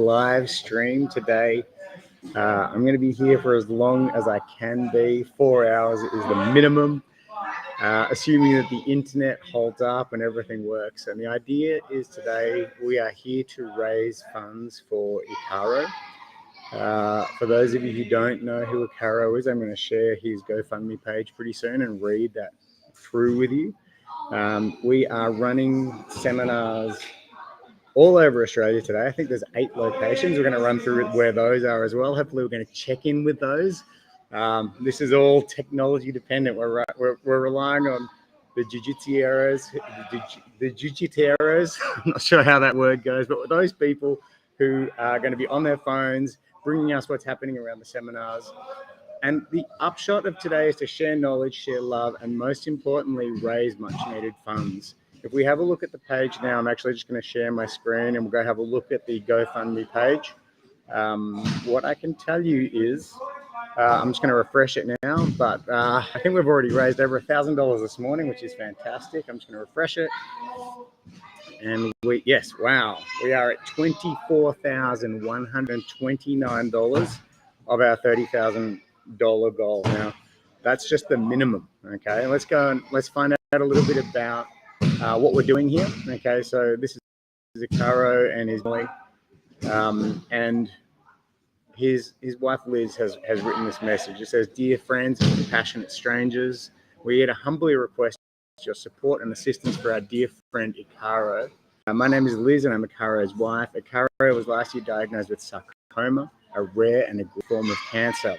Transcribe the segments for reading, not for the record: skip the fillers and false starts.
live stream today. I'm going to be here for as long as I can be. 4 hours is the minimum, assuming that the internet holds up and everything works. And the idea is today we are here to raise funds for Icaro. For those of you who don't know who Icaro is, I'm going to share his GoFundMe page pretty soon and read that through with you. We are running seminars all over Australia today. I think there's 8 locations. We're going to run through where those are as well. Hopefully we're going to check in with those. This is all technology dependent. We're relying on the jiu-jitsu-eros. I'm not sure how that word goes, but those people who are going to be on their phones, bringing us what's happening around the seminars. And the upshot of today is to share knowledge, share love, and most importantly, raise much needed funds. If we have a look at the page now, I'm actually just going to share my screen and we'll go have a look at the GoFundMe page. What I can tell you is, I'm just going to refresh it now, but I think we've already raised over $1,000 this morning, which is fantastic. I'm just going to refresh it. And we are at $24,129 of our $30,000 goal. Now, that's just the minimum. Okay, let's go and let's find out a little bit about what we're doing here. Okay, so this is Icaro and his family, and his wife Liz has written this message. It says, "Dear friends and compassionate strangers, we here to humbly request your support and assistance for our dear friend Icaro. My name is Liz and I'm Icaro's wife. Icaro was last year diagnosed with sarcoma, a rare and aggressive form of cancer.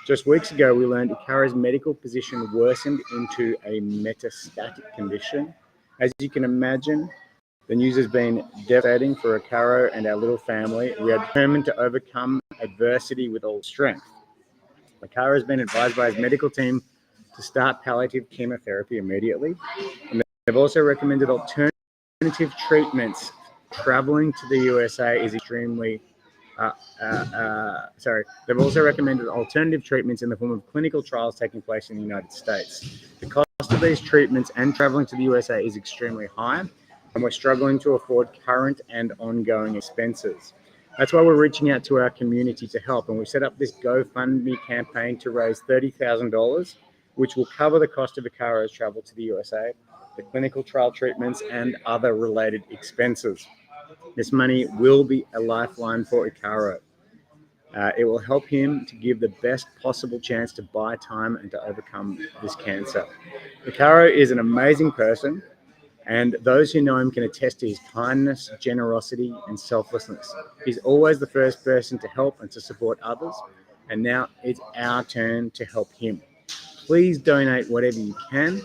Just weeks ago, we learned Icaro's medical position worsened into a metastatic condition. As you can imagine, the news has been devastating for Icaro and our little family. We are determined to overcome adversity with all strength. Icaro has been advised by his medical team to start palliative chemotherapy immediately. And they've also recommended alternative treatments. Traveling to the USA is extremely they've also recommended alternative treatments in the form of clinical trials taking place in the United States. The cost of these treatments and traveling to the USA is extremely high, and we're struggling to afford current and ongoing expenses. That's why we're reaching out to our community to help, and we've set up this GoFundMe campaign to raise $30,000, which will cover the cost of Icaro's travel to the USA, the clinical trial treatments, and other related expenses. This money will be a lifeline for Icaro. It will help him to give the best possible chance to buy time and to overcome this cancer. Icaro is an amazing person, and those who know him can attest to his kindness, generosity, and selflessness. He's always the first person to help and to support others, and now it's our turn to help him. Please donate whatever you can.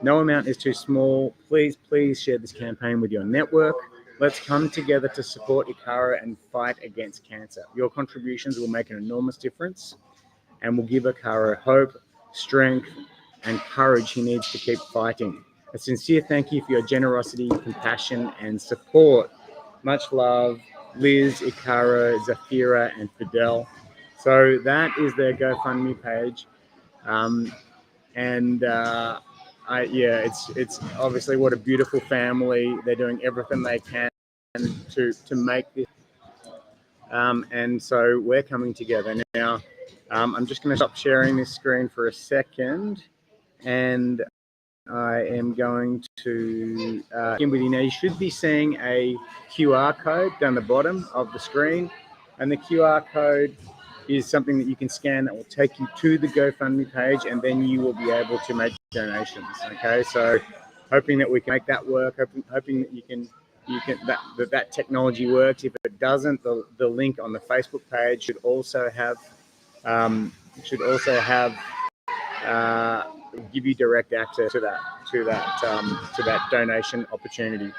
No amount is too small. Please share this campaign with your network. Let's come together to support Icaro and fight against cancer. Your contributions will make an enormous difference and will give Icaro hope, strength, and courage he needs to keep fighting. A sincere thank you for your generosity, compassion, and support. Much love, Liz, Icaro, Zafira, and Fidel." So that is their GoFundMe page. It's obviously what a beautiful family. They're doing everything they can to make this. And so we're coming together now. I'm just going to stop sharing this screen for a second, and I am going to begin with you now. You should be seeing a QR code down the bottom of the screen, and the QR code is something that you can scan that will take you to the GoFundMe page, and then you will be able to make donations. Okay, so hoping that we can make that work. Hoping that you can that technology works. If it doesn't, the link on the Facebook page should also have give you direct access to that donation opportunity.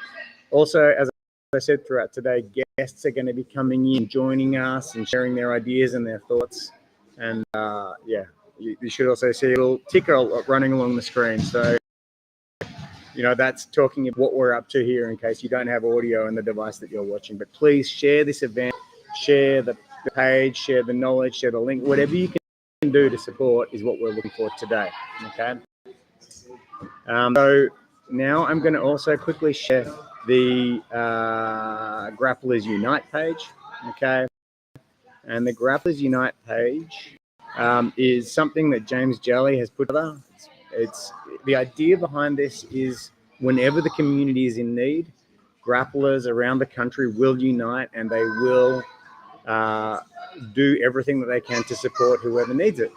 Also, as I said throughout today, guests are going to be coming in, joining us, and sharing their ideas and their thoughts. And you should also see a little ticker running along the screen. So, that's talking about what we're up to here in case you don't have audio on the device that you're watching. But please share this event, share the page, share the knowledge, share the link. Whatever you can do to support is what we're looking for today. Okay. So now I'm going to also quickly share the Grapplers Unite page. Okay. And the Grapplers Unite page is something that James Jelley has put together. It's the idea behind this is whenever the community is in need, grapplers around the country will unite and they will do everything that they can to support whoever needs it.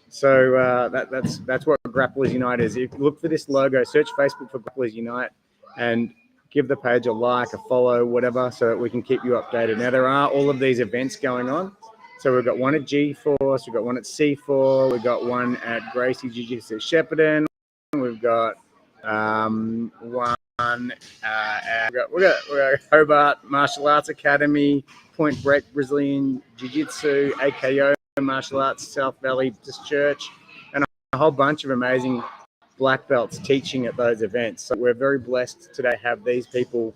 So that's what Grapplers Unite is. If you look for this logo, search Facebook for Grapplers Unite, and give the page a like, a follow, whatever, so that we can keep you updated. Now, there are all of these events going on. So we've got one at G-Force, we've got one at C4, we've got one at Gracie Jiu-Jitsu Shepparton, we've got one at we got Hobart Martial Arts Academy, Point Break Brazilian Jiu-Jitsu, AKO Martial Arts, South Valley Baptist Church, and a whole bunch of amazing black belts teaching at those events. So we're very blessed today to have these people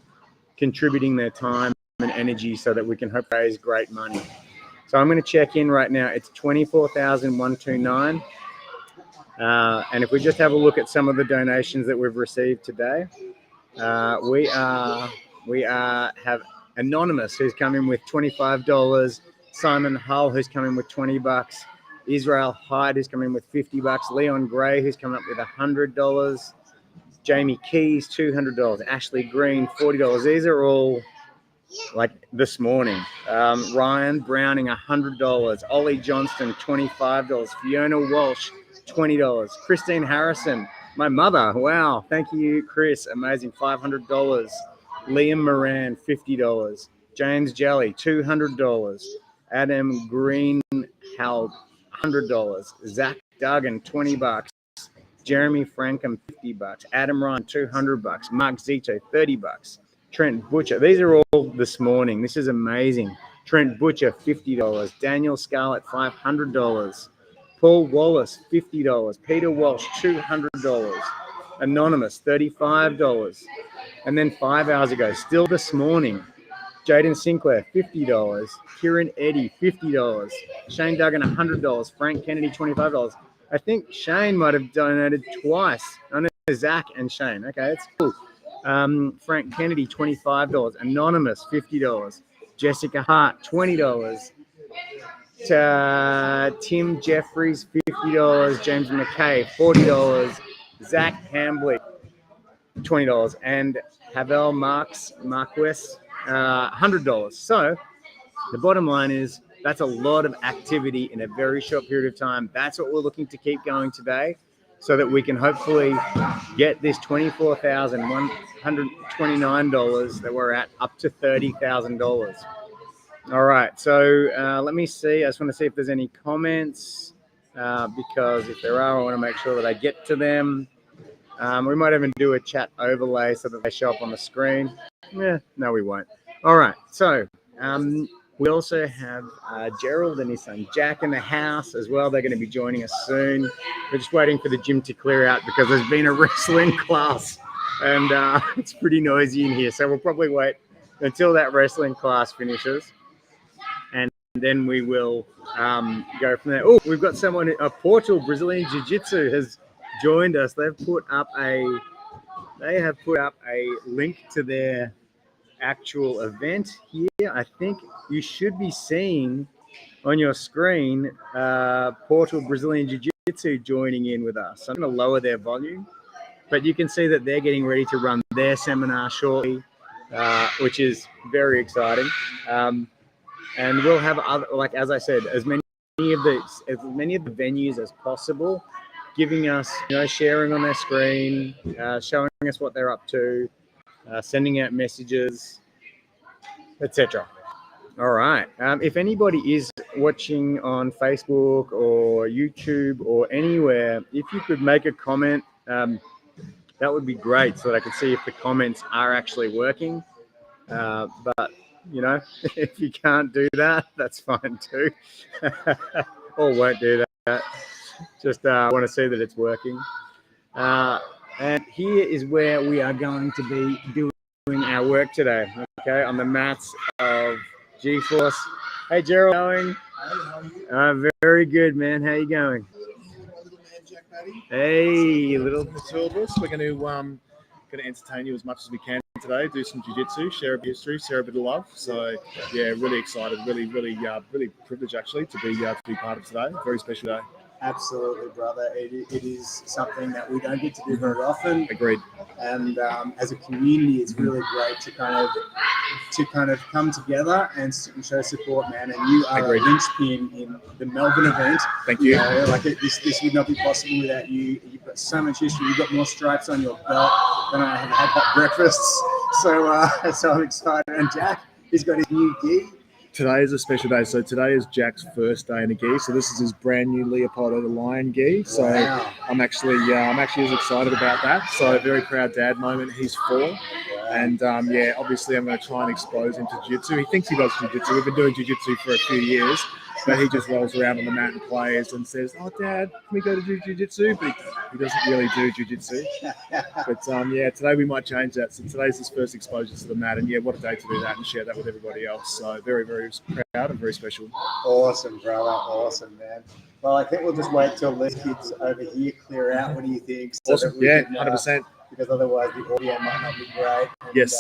contributing their time and energy so that we can hope raise great money. So I'm going to check in right now. It's 24,129. And if we just have a look at some of the donations that we've received today, we have Anonymous, who's come in with $25, Simon Hull, who's come in with $20, Israel Hyde, who's come in with $50, Leon Gray, who's come up with $100, Jamie Keys, $200, Ashley Green, $40. These are all like this morning. Ryan Browning, $100, Ollie Johnston, $25, Fiona Walsh, $20, Christine Harrison, my mother, wow, thank you, Chris, amazing, $500, Liam Moran, $50, James Jelley, $200, Adam Greenhalgh, $100, Zach Duggan, $20, Jeremy Frankham, $50, Adam Ryan, $200, Mark Zito, $30, Trent Butcher, these are all this morning, this is amazing, Trent Butcher, $50, Daniel Scarlett, $500, Paul Wallace, $50, Peter Walsh, $200, Anonymous, $35, and then 5 hours ago, still this morning, Jaden Sinclair, $50, Kieran Eddy, $50, Shane Duggan, $100, Frank Kennedy, $25. I think Shane might have donated twice. I know Zach and Shane. Okay, that's cool. Frank Kennedy, $25, Anonymous, $50, Jessica Hart, $20, Tim Jeffries, $50, James McKay, $40, Zach Hambley, $20, and Havel Marquez, $100. So the bottom line is that's a lot of activity in a very short period of time. That's what we're looking to keep going today so that we can hopefully get this $24,129 that we're at up to $30,000. All right, so let me see. I just want to see if there's any comments because if there are, I want to make sure that I get to them. We might even do a chat overlay so that they show up on the screen. Yeah, no, we won't. All right, so we also have Gerald and his son Jack in the house as well. They're going to be joining us soon. We're just waiting for the gym to clear out because there's been a wrestling class and it's pretty noisy in here. So we'll probably wait until that wrestling class finishes. And then we will go from there. Oh, we've got someone, Portal Brazilian Jiu-Jitsu has joined us. They have put up a link to their actual event here. I think you should be seeing on your screen Portal Brazilian Jiu-Jitsu joining in with us. I'm going to lower their volume, but you can see that they're getting ready to run their seminar shortly, which is very exciting. And we'll have other, like as I said, as many of the venues as possible, giving us, sharing on their screen, showing us what they're up to, sending out messages, etc. All right. If anybody is watching on Facebook or YouTube or anywhere, if you could make a comment, that would be great so that I could see if the comments are actually working. But if you can't do that, that's fine too. Or won't do that. Just want to see that it's working. And here is where we are going to be doing our work today. Okay, on the mats of G-Force. Hey, Gerald, how are you going? Very good, man. How you going? Hey, little Tour bus. We're going to entertain you as much as we can today, do some jiu-jitsu, share a bit of history, share a bit of love. So yeah, really excited, really privileged actually to be part of today. Very special day. Absolutely, brother. It is something that we don't get to do very often. Agreed. And as a community, it's really great to kind of come together and show support, man. And you are a linchpin in the Melbourne event. Thank you. This would not be possible without you. You've got so much history. You've got more stripes on your belt than I have had hot breakfasts. So I'm excited. And Jack, he's got his new gi. Today is a special day. So today is Jack's first day in a gi. So this is his brand new Leopoldo the Lion gi. So wow. I'm actually as excited about that. So a very proud dad moment. He's 4. And obviously I'm going to try and expose him to jiu-jitsu. He thinks he does jiu-jitsu. We've been doing jiu-jitsu for a few years, but he just rolls around on the mat and plays and says, "Oh, Dad, can we go to do jiu-jitsu?" But he doesn't really do jiu-jitsu. But today we might change that. So today's his first exposure to the mat, and what a day to do that and share that with everybody else. So very, very proud and very special. Awesome, brother. Awesome, man. Well, I think we'll just wait till these kids over here clear out. What do you think? So awesome. 100%. Because otherwise the audio might not be great. And, yes.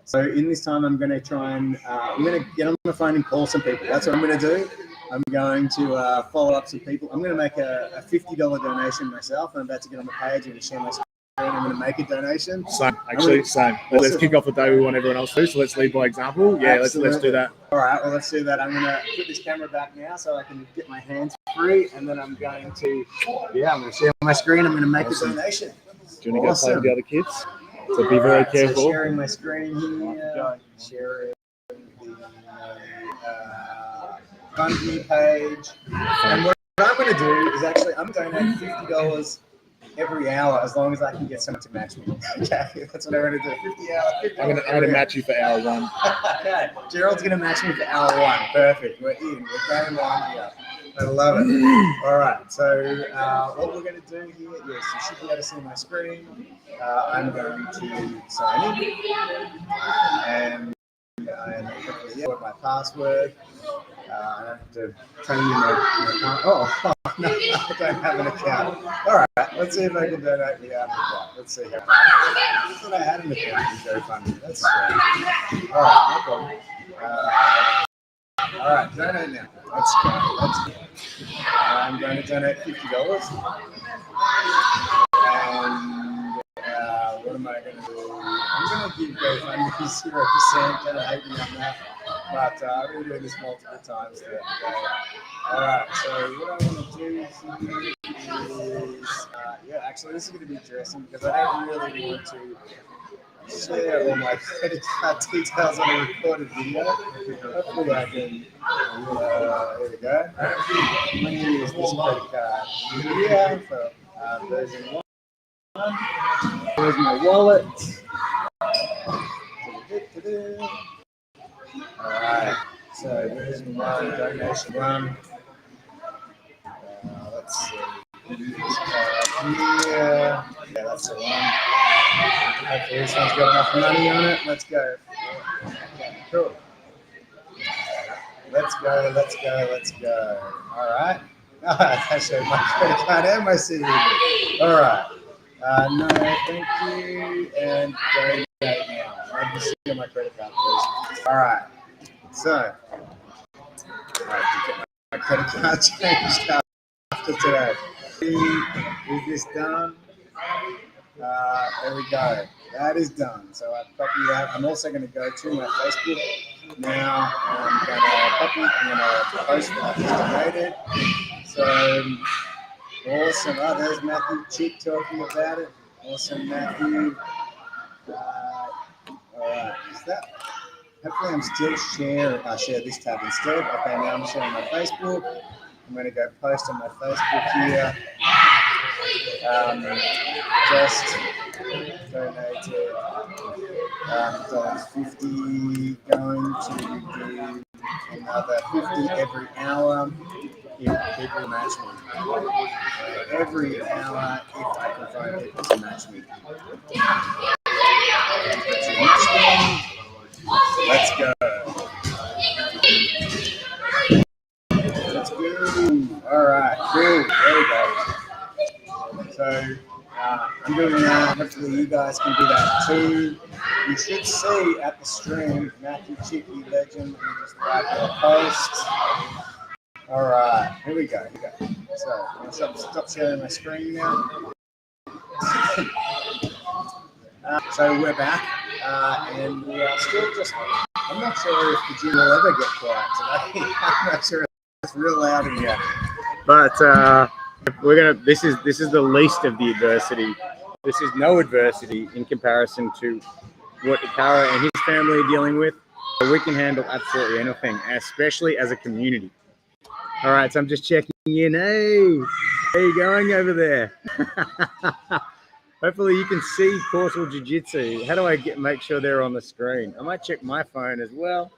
So in this time, I'm going to try and I'm going to get on the phone and call some people. That's what I'm going to do. I'm going to follow up some people. I'm going to make a $50 donation myself. I'm about to get on the page and share my screen. I'm going to make a donation. Same. Awesome. Let's kick off the day we want everyone else to. So let's lead by example. Yeah, let's do that. All right. Well, let's do that. I'm going to put this camera back now so I can get my hands free, and then I'm going to share my screen. I'm going to make a donation. Do you want to go play with the other kids? So be very careful. So sharing my screen here. Sharing the GoFundMe page. And what I'm going to do is I'm going to donate $50 every hour as long as I can get someone to match me. Okay, that's what I'm going to do. 50 hours. I'm going to match you for hour 1. Okay, Gerald's going to match me for hour 1. Perfect. We're in. We're going on here. I love it. All right. So what we're going to do here, yes, you should be able to see my screen. I'm going to sign in, and put my password. I have to tell you my account. Oh, no, I don't have an account. All right. Let's see if I can donate without an account. Let's see how. I thought I had an account in GoFundMe. That's strange. All right. No problem. All right, donate now. Let's go. I'm going to donate $50. And what am I going to do? I'm going to give GoFundMe 0%. Don't hate me on that. But I've been doing this multiple times today. All right, so what I want to do here is, actually, this is going to be interesting because I don't really want to share all my credit card details on a recorded video. Hopefully I can, here we go. I'm going to use this credit card here for version 1. Here's my wallet. Alright, so version 1, donation 1. Let's see. This card here. Yeah, that's the one. Hopefully this one's got enough money on it. Let's go. Okay, cool. Let's go. Alright. I showed my credit card and my CVV. Alright. No, thank you. And donate now. I'd be seeing my credit card, please. Alright. So, to get my credit card changed after today. Is this done? There we go. That is done. So I've copied that. I'm also going to go to my Facebook now. I'm going to copy. I'm going to post what I just donated. So awesome. Oh, there's Matthew Chick talking about it. Awesome, Matthew. All right. Is that? Hopefully I'm still sharing. I'll share this tab instead. Okay, now I'm sharing my Facebook. I'm going to go post on my Facebook here. Just donated $50. Going to do another 50 every hour if people match me. Every hour if I can find people to match me. Let's go. Let's go. All right, cool. There we go. So I'm doing that. Hopefully you guys can do that too. You should see at the stream, Matthew Chicky, legend. Let me just like the post. All right, here we go. So I'm going to stop sharing my screen now. So we're back, and we are still just. I'm not sure if the gym will ever get quiet today. I'm not sure if it's real loud in here. But we're gonna. This is the least of the adversity. This is no adversity in comparison to what Icaro and his family are dealing with. We can handle absolutely anything, especially as a community. All right, so I'm just checking in. Hey, how you going over there? Hopefully you can see Portal Jiu-Jitsu. How do I make sure they're on the screen? I might check my phone as well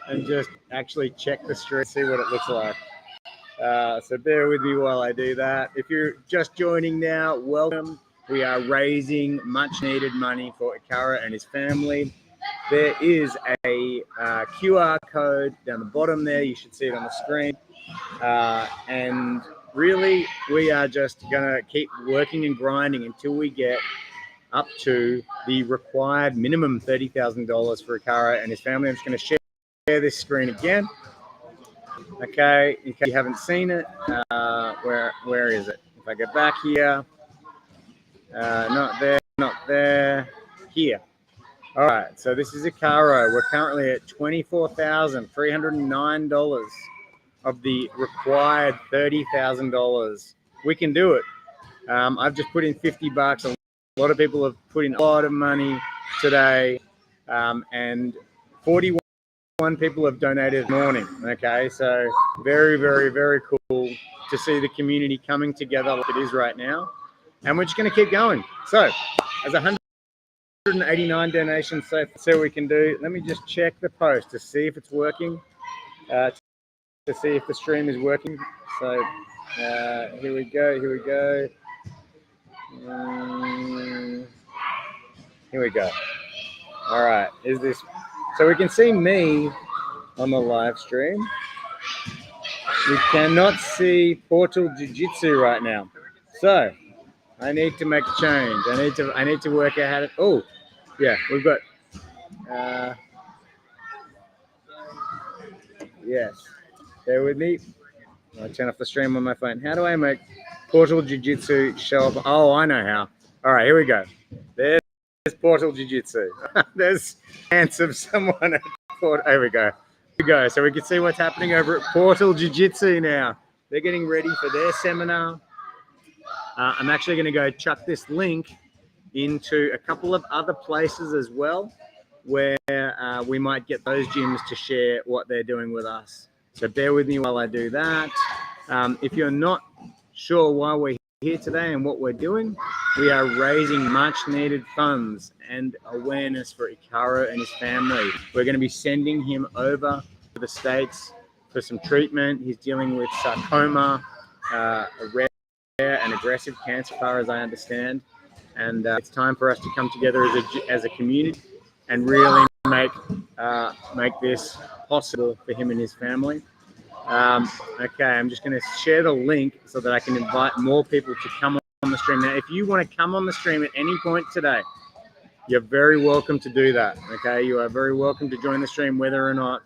and just actually check the screen, see what it looks like. So bear with me while I do that. If you're just joining now, welcome. We are raising much needed money for Icaro and his family. There is a QR code down the bottom there. You should see it on the screen. And really, we are just going to keep working and grinding until we get up to the required minimum $30,000 for Icaro and his family. I'm just going to share this screen again. Okay, in case you haven't seen it, where is it? If I go back here, not there, here. All right, so this is Icaro. We're currently at $24,309 of the required $30,000. We can do it. I've just put in $50. A lot of people have put in a lot of money today, and 41 people have donated this morning. Okay, so very, very, very cool to see the community coming together like it is right now, and we're just going to keep going. So, as 189 donations, so let's see what we can do. Let me just check the post to see if it's working. To see if the stream is working. So here we go. Here we go. All right. Is this so we can see me on the live stream? We cannot see Portal Jiu-Jitsu right now. So I need to make a change. I need to work out how to. Oh, yeah. We've got. Yes. Bear with me. I'll turn off the stream on my phone. How do I make Portal Jiu-Jitsu show up? Oh, I know how. All right, here we go. There's Portal Jiu-Jitsu. There's hands of someone at Portal. There we go. Here we go. So we can see what's happening over at Portal Jiu-Jitsu now. They're getting ready for their seminar. I'm actually going to go chuck this link into a couple of other places as well, where we might get those gyms to share what they're doing with us. So bear with me while I do that. If you're not sure why we're here today and what we're doing, we are raising much needed funds and awareness for Icaro and his family. We're going to be sending him over to the States for some treatment. He's dealing with sarcoma, a rare and aggressive cancer, as far as I understand. And it's time for us to come together as a community and really make this possible for him and his family. Okay, I'm just going to share the link so that I can invite more people to come on the stream. Now, if you want to come on the stream at any point today, you're very welcome to do that. Okay, you are very welcome to join the stream, whether or not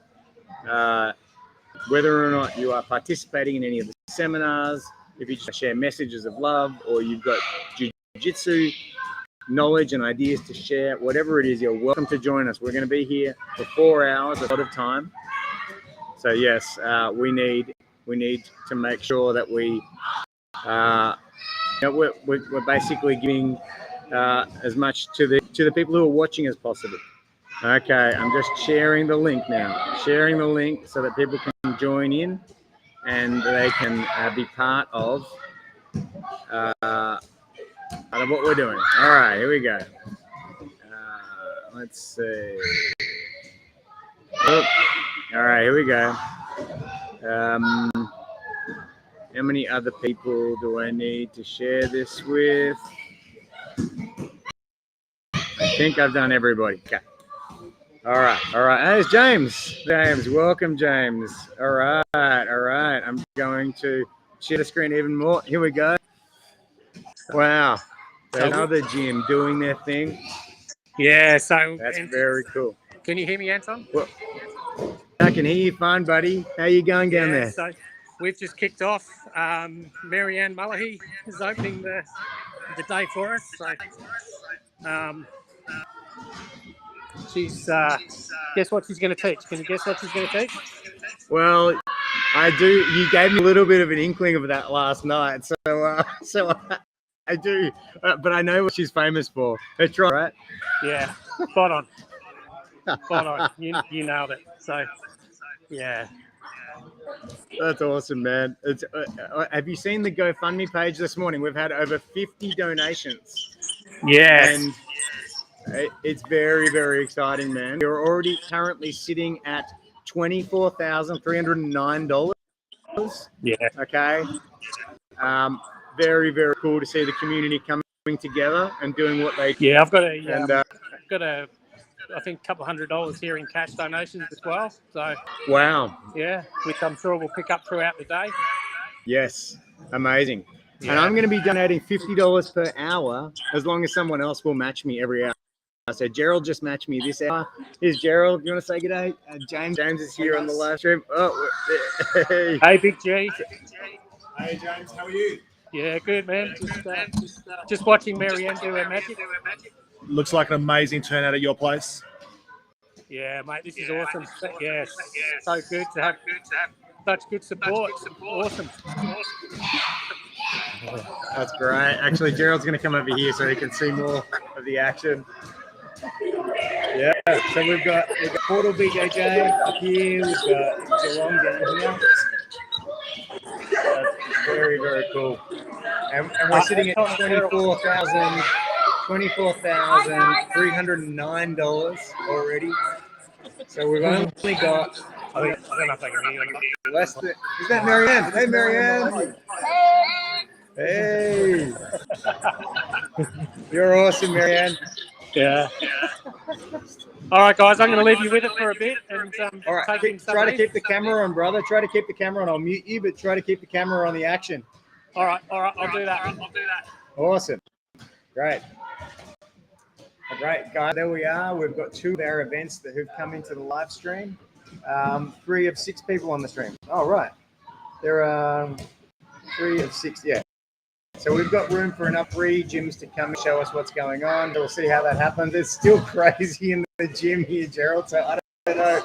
you are participating in any of the seminars. If you just share messages of love, or you've got jiu-jitsu knowledge and ideas to share, whatever it is, you're welcome to join us. We're going to be here for 4 hours, a lot of time. So yes, we need to make sure that we're basically giving as much to the people who are watching as possible. Okay, I'm just sharing the link now. Sharing the link so that people can join in and they can be part of what we're doing. All right, here we go. Let's see. Oh, all right, here we go. How many other people do I need to share this with? I think I've done everybody. Okay. All right. Hey, it's James. Welcome, James. All right. I'm going to share the screen even more. Here we go. Wow. Another gym doing their thing. Yeah, so That's very cool. can you hear me, Anton? Well, I can hear you fine, buddy. How you going down there? So we've just kicked off. Marianne Mullahy is opening the day for us. So she's guess what she's going to teach? Can you guess what she's going to teach? Well, I do. You gave me a little bit of an inkling of that last night, so I do. But I know what she's famous for. That's right. Yeah, spot on. Spot on. You nailed it. So yeah. That's awesome, man. It's, have you seen the GoFundMe page this morning? We've had over 50 donations. Yeah. And it's very, very exciting, man. We're already currently sitting at $24,309. Yeah. Okay. Very, very cool to see the community coming together and doing what they. Yeah, I've got I think a couple $100 here in cash donations as well. So wow. Yeah, which I'm sure we'll pick up throughout the day. Yes, amazing. Yeah. And I'm going to be donating $50 per hour as long as someone else will match me every hour. So Gerald just matched me this hour. Here's Gerald. You want to say good day? James is here on the live stream. Oh, hey. Hey, Big G. Hey, James, how are you? Yeah, good, man. Just watching Marianne do her magic. Looks like an amazing turnout at your place. Yeah, mate, this is awesome. Yes, so good to have such good support. Awesome. That's great. Actually, Gerald's going to come over here so he can see more of the action. Yeah, so we've got Portal BJJ up here. We've got Geelong down here. That's very, very cool. And we're sitting at $24,309 already. So we've only got. I don't know if I can hear you. Less than. Is that Marianne? Hey, Marianne. Hey. You're awesome, Marianne. Yeah. All right, guys, I'm going to leave you with it for a bit. And all right, try to keep the camera on, brother. Try to keep the camera on. I'll mute you, but try to keep the camera on the action. All right, I'll do that. Awesome. Great. Great, guys. There we are. We've got 2 of our events that have come into the live stream. 3 of 6 people on the stream. Oh, right. There are 3 of 6, yeah. So we've got room for enough gyms to come and show us what's going on. We'll see how that happens. It's still crazy in the gym here, Gerald. So I don't know.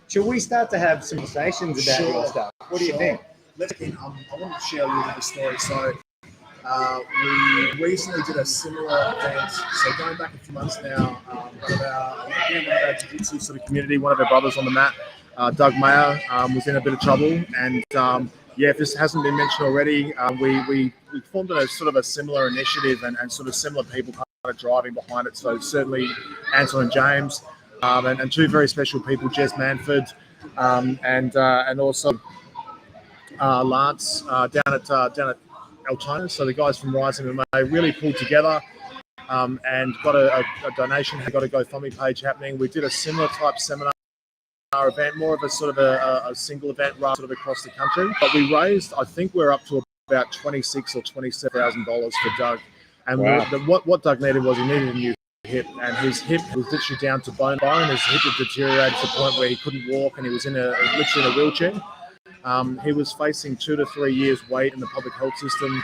Should we start to have some conversations about your stuff? What do you think? I want to share a little bit of a story. So we recently did a similar event. So going back a few months now, one of our jiu-jitsu sort of community, one of our brothers on the mat, Doug Mayer, was in a bit of trouble. And if this hasn't been mentioned already, we formed a sort of a similar initiative and sort of similar people kind of driving behind it. So certainly Anton and James, and 2 very special people, Jess Manford, and also Lance down at Altona. So the guys from Rise MMA really pulled together and got a donation. Got a GoFundMe page happening. We did a similar type seminar event, more of a sort of a single event rather sort of across the country. But we raised, I think we're up to about $26,000 or $27,000 for Doug. And wow. What Doug needed was he needed a new hip, and his hip was literally down to bone. His hip had deteriorated to the point where he couldn't walk, and he was literally in a wheelchair. He was facing 2 to 3 years wait in the public health system,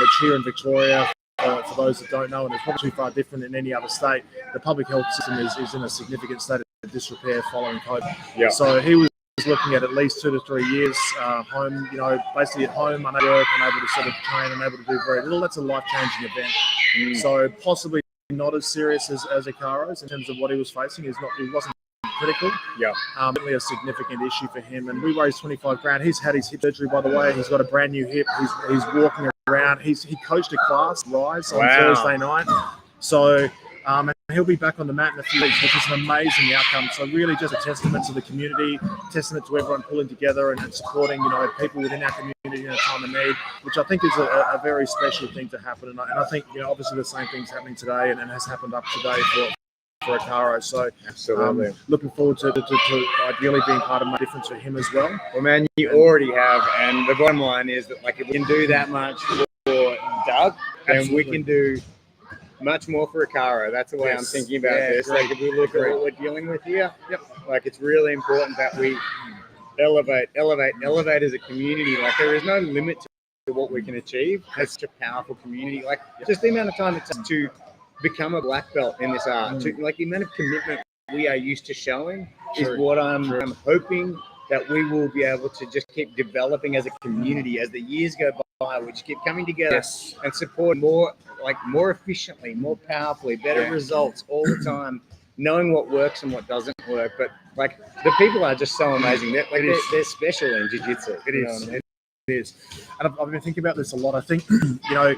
which here in Victoria, for those that don't know, and it's probably far different in any other state, the public health system is in a significant state of disrepair following COVID. Yeah. So he was looking at least 2 to 3 years home, basically at home, unable to work, unable to sort of train, unable to do very little. That's a life-changing event. So possibly not as serious as Icaro's in terms of what he was facing. It wasn't critical. Yeah. Certainly a significant issue for him. And we raised $25,000. He's had his hip surgery, by the way. He's got a brand new hip. He's walking around. He coached a class, Rise, on Thursday night. So and he'll be back on the mat in a few weeks, which is an amazing outcome. So really just a testament to the community, testament to everyone pulling together and supporting, people within our community in a time of need, which I think is a very special thing to happen. And I think, obviously the same thing's happening today and has happened up today for Icaro. So absolutely looking forward to ideally being part of my difference for him as well. Well, man, you already have. And the bottom line is that, if we can do that much for Doug, then we can do much more for Icaro. That's the way I'm thinking about this. Like if we look at what we're dealing with here, like it's really important that we elevate as a community. Like there is no limit to what we can achieve. It's such a powerful community. Like just the amount of time it takes to become a black belt in this art, to, like the amount of commitment we are used to showing is what I'm hoping that we will be able to just keep developing as a community as the years go by. We just keep coming together and support more efficiently, more powerfully, better results all the time, knowing what works and what doesn't work. But like the people are just so amazing. They're special in jiu-jitsu. It is. It is. And I've been thinking about this a lot. I think, I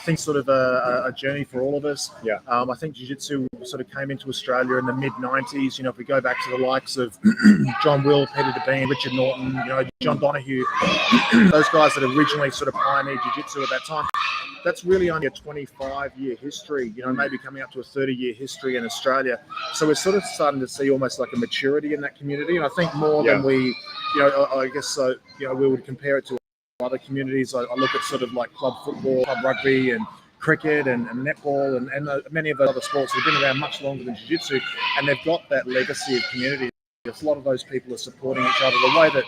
think sort of a journey for all of us. Yeah. I think jiu-jitsu sort of came into Australia in the mid-90s. If we go back to the likes of John Will, Peter Devine, Richard Norton, John Donahue, those guys that originally sort of pioneered jiu-jitsu at that time, that's really only a 25-year history, maybe coming up to a 30-year history in Australia. So we're sort of starting to see almost like a maturity in that community. And I think more than we, I guess, we would compare it to other communities. I look at sort of like club football, club rugby and cricket and netball and many of the other sports that have been around much longer than jiu-jitsu, and they've got that legacy of community. A lot of those people are supporting each other the way that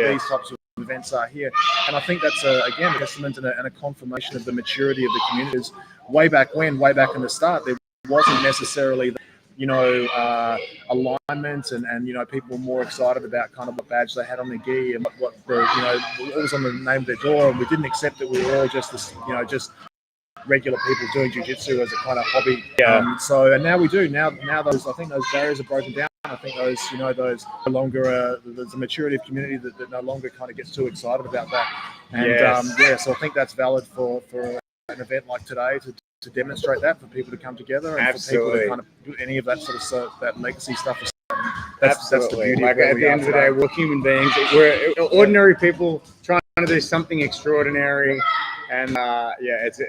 these types of events are here. And I think that's, again, a testament and a confirmation of the maturity of the communities. Way back in the start, there wasn't necessarily alignment and people were more excited about kind of what badge they had on their gi and what was on the name of their door, and we didn't accept that we were all just this, just regular people doing jiu-jitsu as a kind of hobby. And now we do. Now those, I think those barriers are broken down. I think those those no longer there's a maturity of community that no longer kind of gets too excited about that. And so I think that's valid for an event like today to demonstrate that, for people to come together and for people to kind of do any of that sort of that legacy stuff. That's the beauty. Like at the end of the day, we're human beings. We're ordinary people trying to do something extraordinary, and it's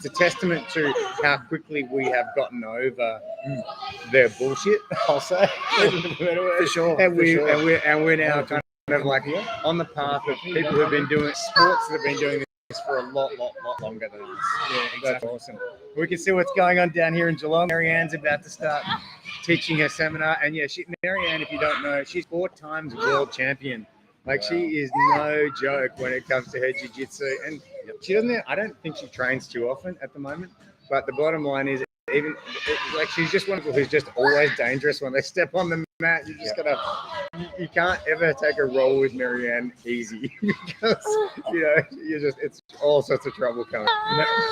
a testament to how quickly we have gotten over their bullshit. I'll say for sure. And we're now kind of like on the path of people who've been doing sports that have been doing this for a lot longer than us. Yeah, exactly. That's awesome. We can see what's going on down here in Geelong. Marianne's about to start teaching her seminar, and Marianne, if you don't know, she's 4 times world champion. Like she is no joke when it comes to her jiu-jitsu, and she doesn't. I don't think she trains too often at the moment. But the bottom line is, she's just one who's just always dangerous when they step on the mat. You just you can't ever take a roll with Marianne easy because it's all sorts of trouble coming.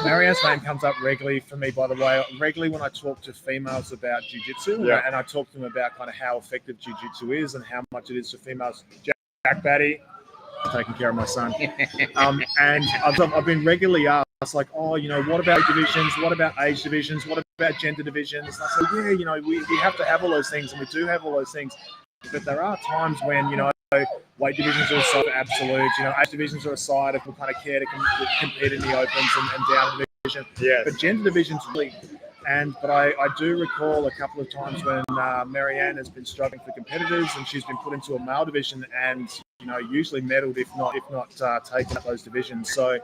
Marianne's name comes up regularly for me, by the way. Regularly when I talk to females about jiu-jitsu, and I talk to them about kind of how effective jiu-jitsu is and how much it is for females. Jack Batty, taking care of my son. And I've been regularly asked, like, what about divisions? What about age divisions? What about gender divisions? And I said, we have to have all those things, and we do have all those things. But there are times when, weight divisions are aside, absolute. Age divisions are aside if we kind of care to compete in the opens and down division. Yes. But gender divisions really. But I do recall a couple of times when Marianne has been struggling for competitors, and she's been put into a male division and usually medaled, if not taken up those divisions. So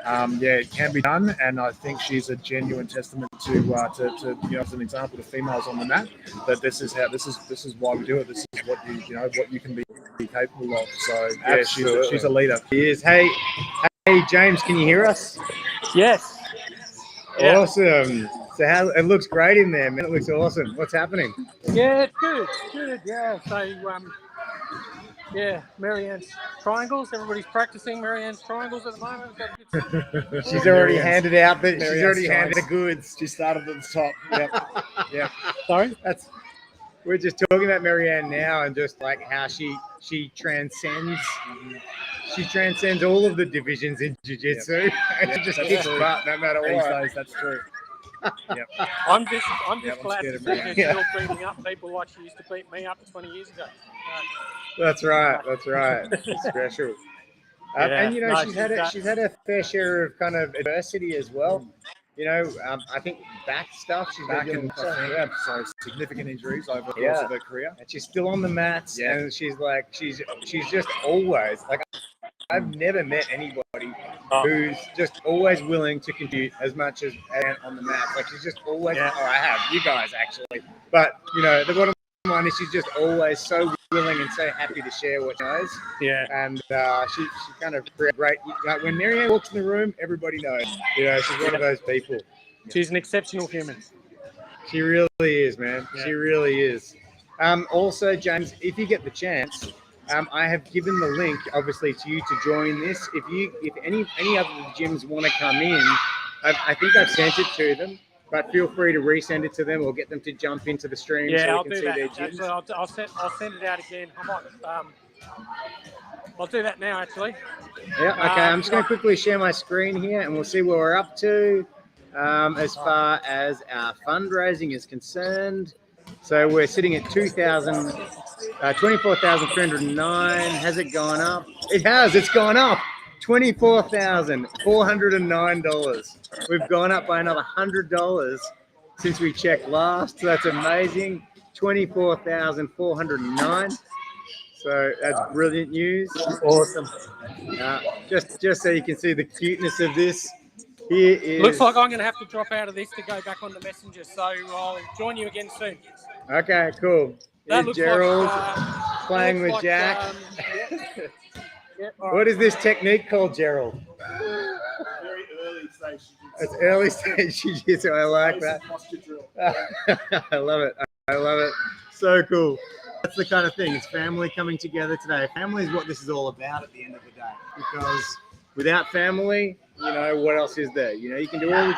it can be done, and I think she's a genuine testament to as an example to females on the mat, that this is why we do it. This is what you can be capable of. So she's a leader. She is. Hey James, can you hear us? Yes. Awesome. So it looks great in there, man. It looks awesome. What's happening? Yeah, it's good. Yeah. So, Marianne's triangles. Everybody's practicing Marianne's triangles at the moment. She's already handed out the goods. She started at the top. Yep. Sorry? We're just talking about Marianne now, and just like how she transcends. She transcends all of the divisions in jiu-jitsu. And she just kicks butt no matter what. That's true. Yep. I'm just glad to see her still beating up people like she used to beat me up 20 years ago. That's right. It's special. And she's had a fair share of kind of adversity as well. I think back stuff. She's Back been and so significant injuries over the course of her career. And she's still on the mats, and she's just always like. I've never met anybody Oh. who's just always willing to contribute as much as on the map. Like she's just always. Yeah. Oh, I have you guys actually, but you know the bottom line is she's just always so willing and so happy to share what she knows. Yeah. And she kind of great. Like when Marianne walks in the room, everybody knows. You know, she's one of those people. She's an exceptional human. She really is, man. Yeah. She really is. Also, James, if you get the chance, I have given the link, obviously, to you to join this. If any other gyms want to come in, I think I've sent it to them. But feel free to resend it to them or get them to jump into the stream Yeah, so I'll we can do see that. their gyms. Actually, I'll send it out again. I might. I'll do that now. Actually. Yeah. Okay. I'm just going to quickly share my screen here, and we'll see where we're up to as far as our fundraising is concerned. So we're sitting at 24,309. Has it gone up? It has. It's gone up. $24,409. We've gone up by another $100 since we checked last. So that's amazing. 24,409. So that's brilliant news. Awesome. Just so you can see the cuteness of this. Here is. Looks like I'm going to have to drop out of this to go back on the messenger. So I'll join you again soon. Okay, cool. That Here's looks Gerald like, playing with like, Jack. Yeah, all right. What is this technique called, Gerald? Very early stage. It's early stage jiu-jitsu. I like that. Posture drill. I love it. I love it. So cool. That's the kind of thing. It's family coming together today. Family is what this is all about at the end of the day. Because without family, you know, what else is there? You know, you can do all the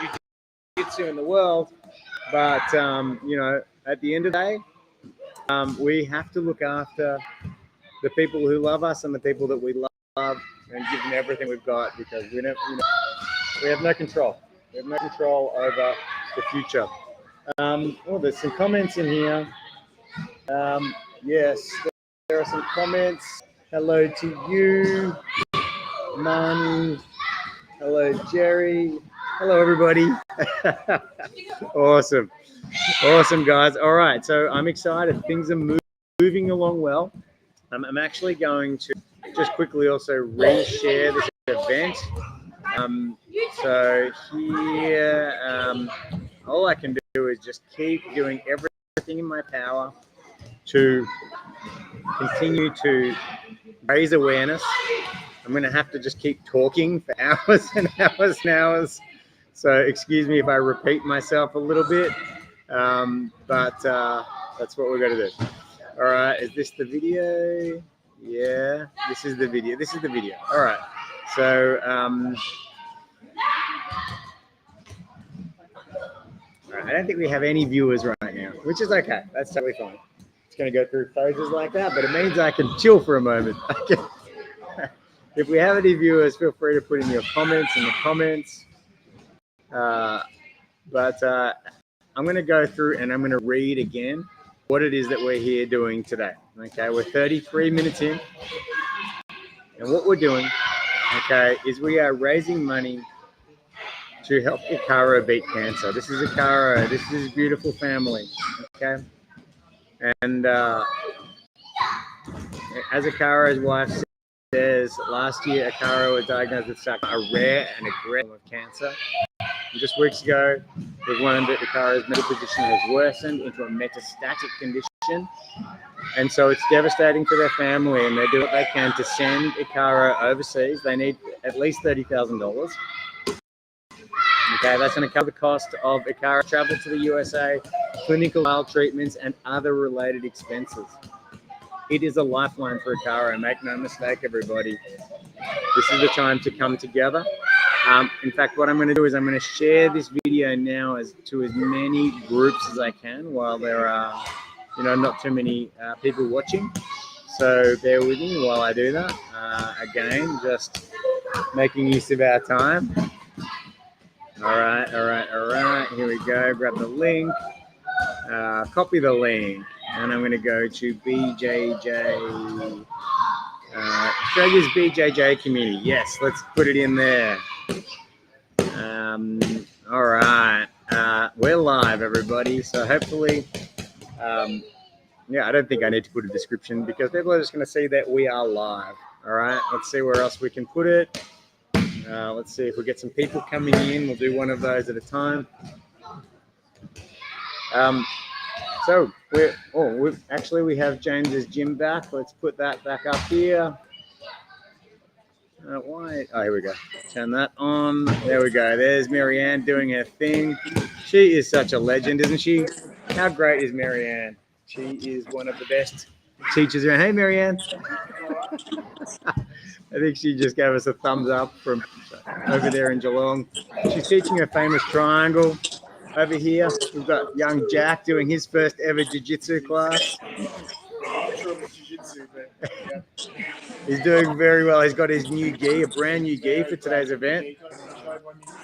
jiu-jitsu in the world, but, you know, at the end of the day, we have to look after the people who love us and the people that we love and give them everything we've got because we don't, you know, we have no control. We have no control over the future. Oh, there's some comments in here. Yes, there are some comments. Hello to you, Mani. Hello, Jerry. Hello, everybody. Awesome. Awesome, guys. All right, so I'm excited. Things are moving along well. I'm actually going to just quickly also reshare this event. So here, all I can do is just keep doing everything in my power to continue to raise awareness. I'm going to have to just keep talking for hours and hours and hours. So excuse me if I repeat myself a little bit, but that's what we're going to do. All right, is this the video? Yeah, this is the video. This is the video. All right, so all right, I don't think we have any viewers right now, which is okay. That's totally fine. It's going to go through phases like that, but it means I can chill for a moment. If we have any viewers, feel free to put in your comments in the comments. But I'm going to go through and I'm going to read again what it is that we're here doing today. Okay, we're 33 minutes in. And what we're doing, okay, is we are raising money to help Icaro beat cancer. This is Icaro. This is his beautiful family. Okay. And as Icaro's wife says, last year Icaro was diagnosed with a rare and aggressive form of cancer. And just weeks ago, we've learned that Icaro's medical condition has worsened into a metastatic condition. And so it's devastating for their family, and they do what they can to send Icaro overseas. They need at least $30,000. Okay, that's going to cover the cost of Icaro travel to the USA, clinical trial treatments, and other related expenses. It is a lifeline for Icaro. Make no mistake, everybody. This is the time to come together. In fact, what I'm going to do is I'm going to share this video now to as many groups as I can while there are, not too many people watching. So bear with me while I do that. Again, just making use of our time. All right. Here we go. Grab the link. Copy the link. And I'm going to go to BJJ. Australia's BJJ community. Yes, let's put it in there. All right. We're live, everybody. So hopefully, I don't think I need to put a description because people are just going to see that we are live. All right, let's see where else we can put it. Let's see if we get some people coming in. We'll do one of those at a time. So we have James's gym back. Let's put that back up here. Why? Oh, here we go. Turn that on. There we go. There's Marianne doing her thing. She is such a legend, isn't she? How great is Marianne? She is one of the best teachers around. Hey, Marianne. I think she just gave us a thumbs up from over there in Geelong. She's teaching her famous triangle. Over here, we've got young Jack doing his first ever jiu-jitsu class. He's doing very well. He's got his new gi, a brand new gi for today's event.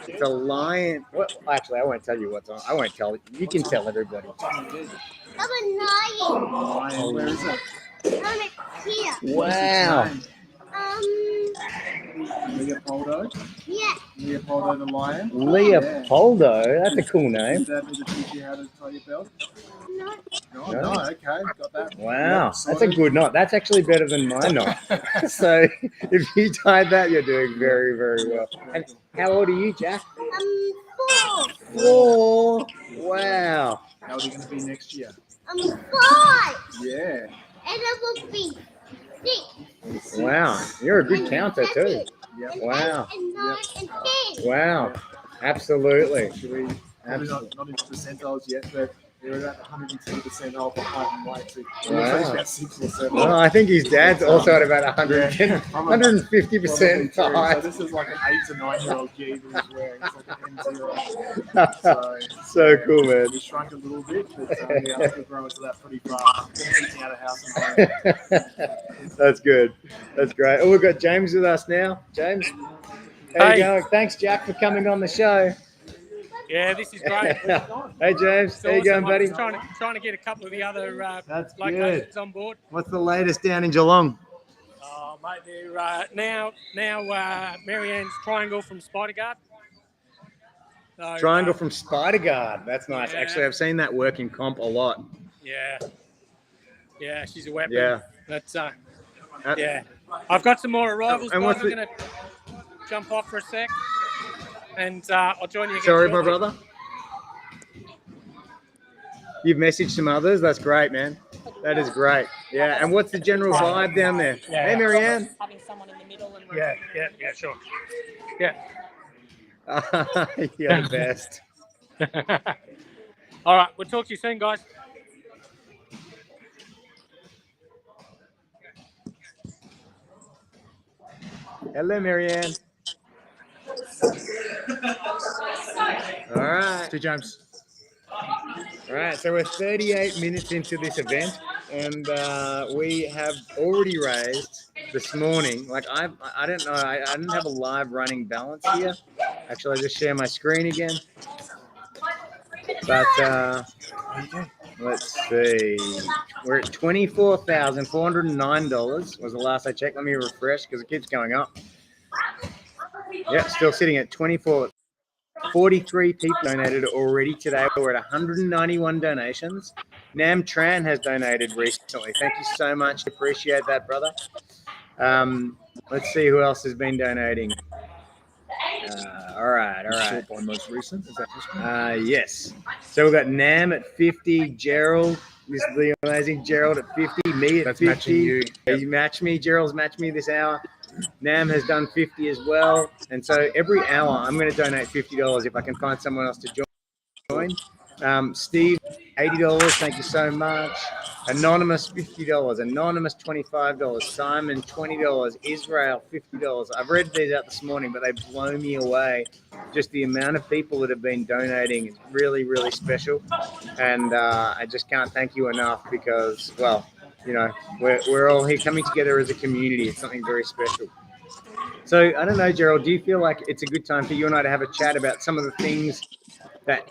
It's a lion. Well, actually, I won't tell you what's on. I won't tell you. You can tell everybody. I'm a lion. Where is it? I'm here. Wow. Leopoldo? Yeah. Leopoldo the lion? Leopoldo. That's a cool name. Did Dad need to teach you how to tie your belt? No. No, okay, got that. Wow, that's a good knot. That's actually better than my knot. So if you tied that, you're doing very, very well. And how old are you, Jack? 4. 4. Wow. How old are you going to be next year? 5. Yeah. And I will be 6. Wow. You're a good counter too. Yeah. Wow. And 9 and 10. Wow. Absolutely. Should we? Probably not into percentiles yet, but they're about 110% off the height and weight. So Wow. about 6 or 7. Well, I think his dad's also at about 110, 150% So height. this is like an 8 to 9-year-old gi that he's wearing. It's like an M0. So cool, man. We shrunk a little bit, but yeah, I could grow into that pretty fast. Eating out of house and home. That's good. That's great. Oh, we've got James with us now. James, how you going? Thanks, Jack, for coming on the show. Yeah, this is great. Hey, James. How you going, buddy? I'm trying to get a couple of the other That's locations good. on board. What's the latest down in Geelong? Oh, mate, they're now Marianne's triangle from Spider Guard. So, Triangle from Spider Guard. That's nice. Yeah. Actually, I've seen that work in comp a lot. Yeah, she's a weapon. Yeah. That's yeah. I've got some more arrivals, And guys. what's I'm going to jump off for a sec, and I'll join you again. Sorry, my shortly. brother. You've messaged some others. That's great, man. That is great. Yeah. And what's the general vibe down there? Yeah. Hey, Marianne. Having someone in the middle and Yeah, sure. Yeah. You're the best. All right, we'll talk to you soon, guys. Hello, Marianne. All right. See, James. All right, so we're 38 minutes into this event, and we have already raised this morning. Like I don't know, I didn't have a live running balance here. Actually, I just share my screen again. But let's see, we're at $24,409 was the last I checked. Let me refresh because it keeps going up. Yeah, still sitting at 43 people donated already today. We're at 191 donations. Nam Tran has donated recently. Thank you so much. Appreciate that, brother. Let's see who else has been donating. All right. Short by most recent. Is that this one? Yes. So we've got Nam at 50, Gerald. This is the amazing Gerald at 50, me at That's 50. matching you. He matched me. Gerald's matched me this hour. Nam has done 50 as well. And so every hour, I'm going to donate $50 if I can find someone else to join. Steve, $80. Thank you so much. Anonymous, $50. Anonymous, $25. Simon, $20. Israel, $50. I've read these out this morning, but they blow me away. Just the amount of people that have been donating is really, really special. And I just can't thank you enough because, well, you know, we're all here coming together as a community. It's something very special. So I don't know, Gerald, do you feel like it's a good time for you and I to have a chat about some of the things that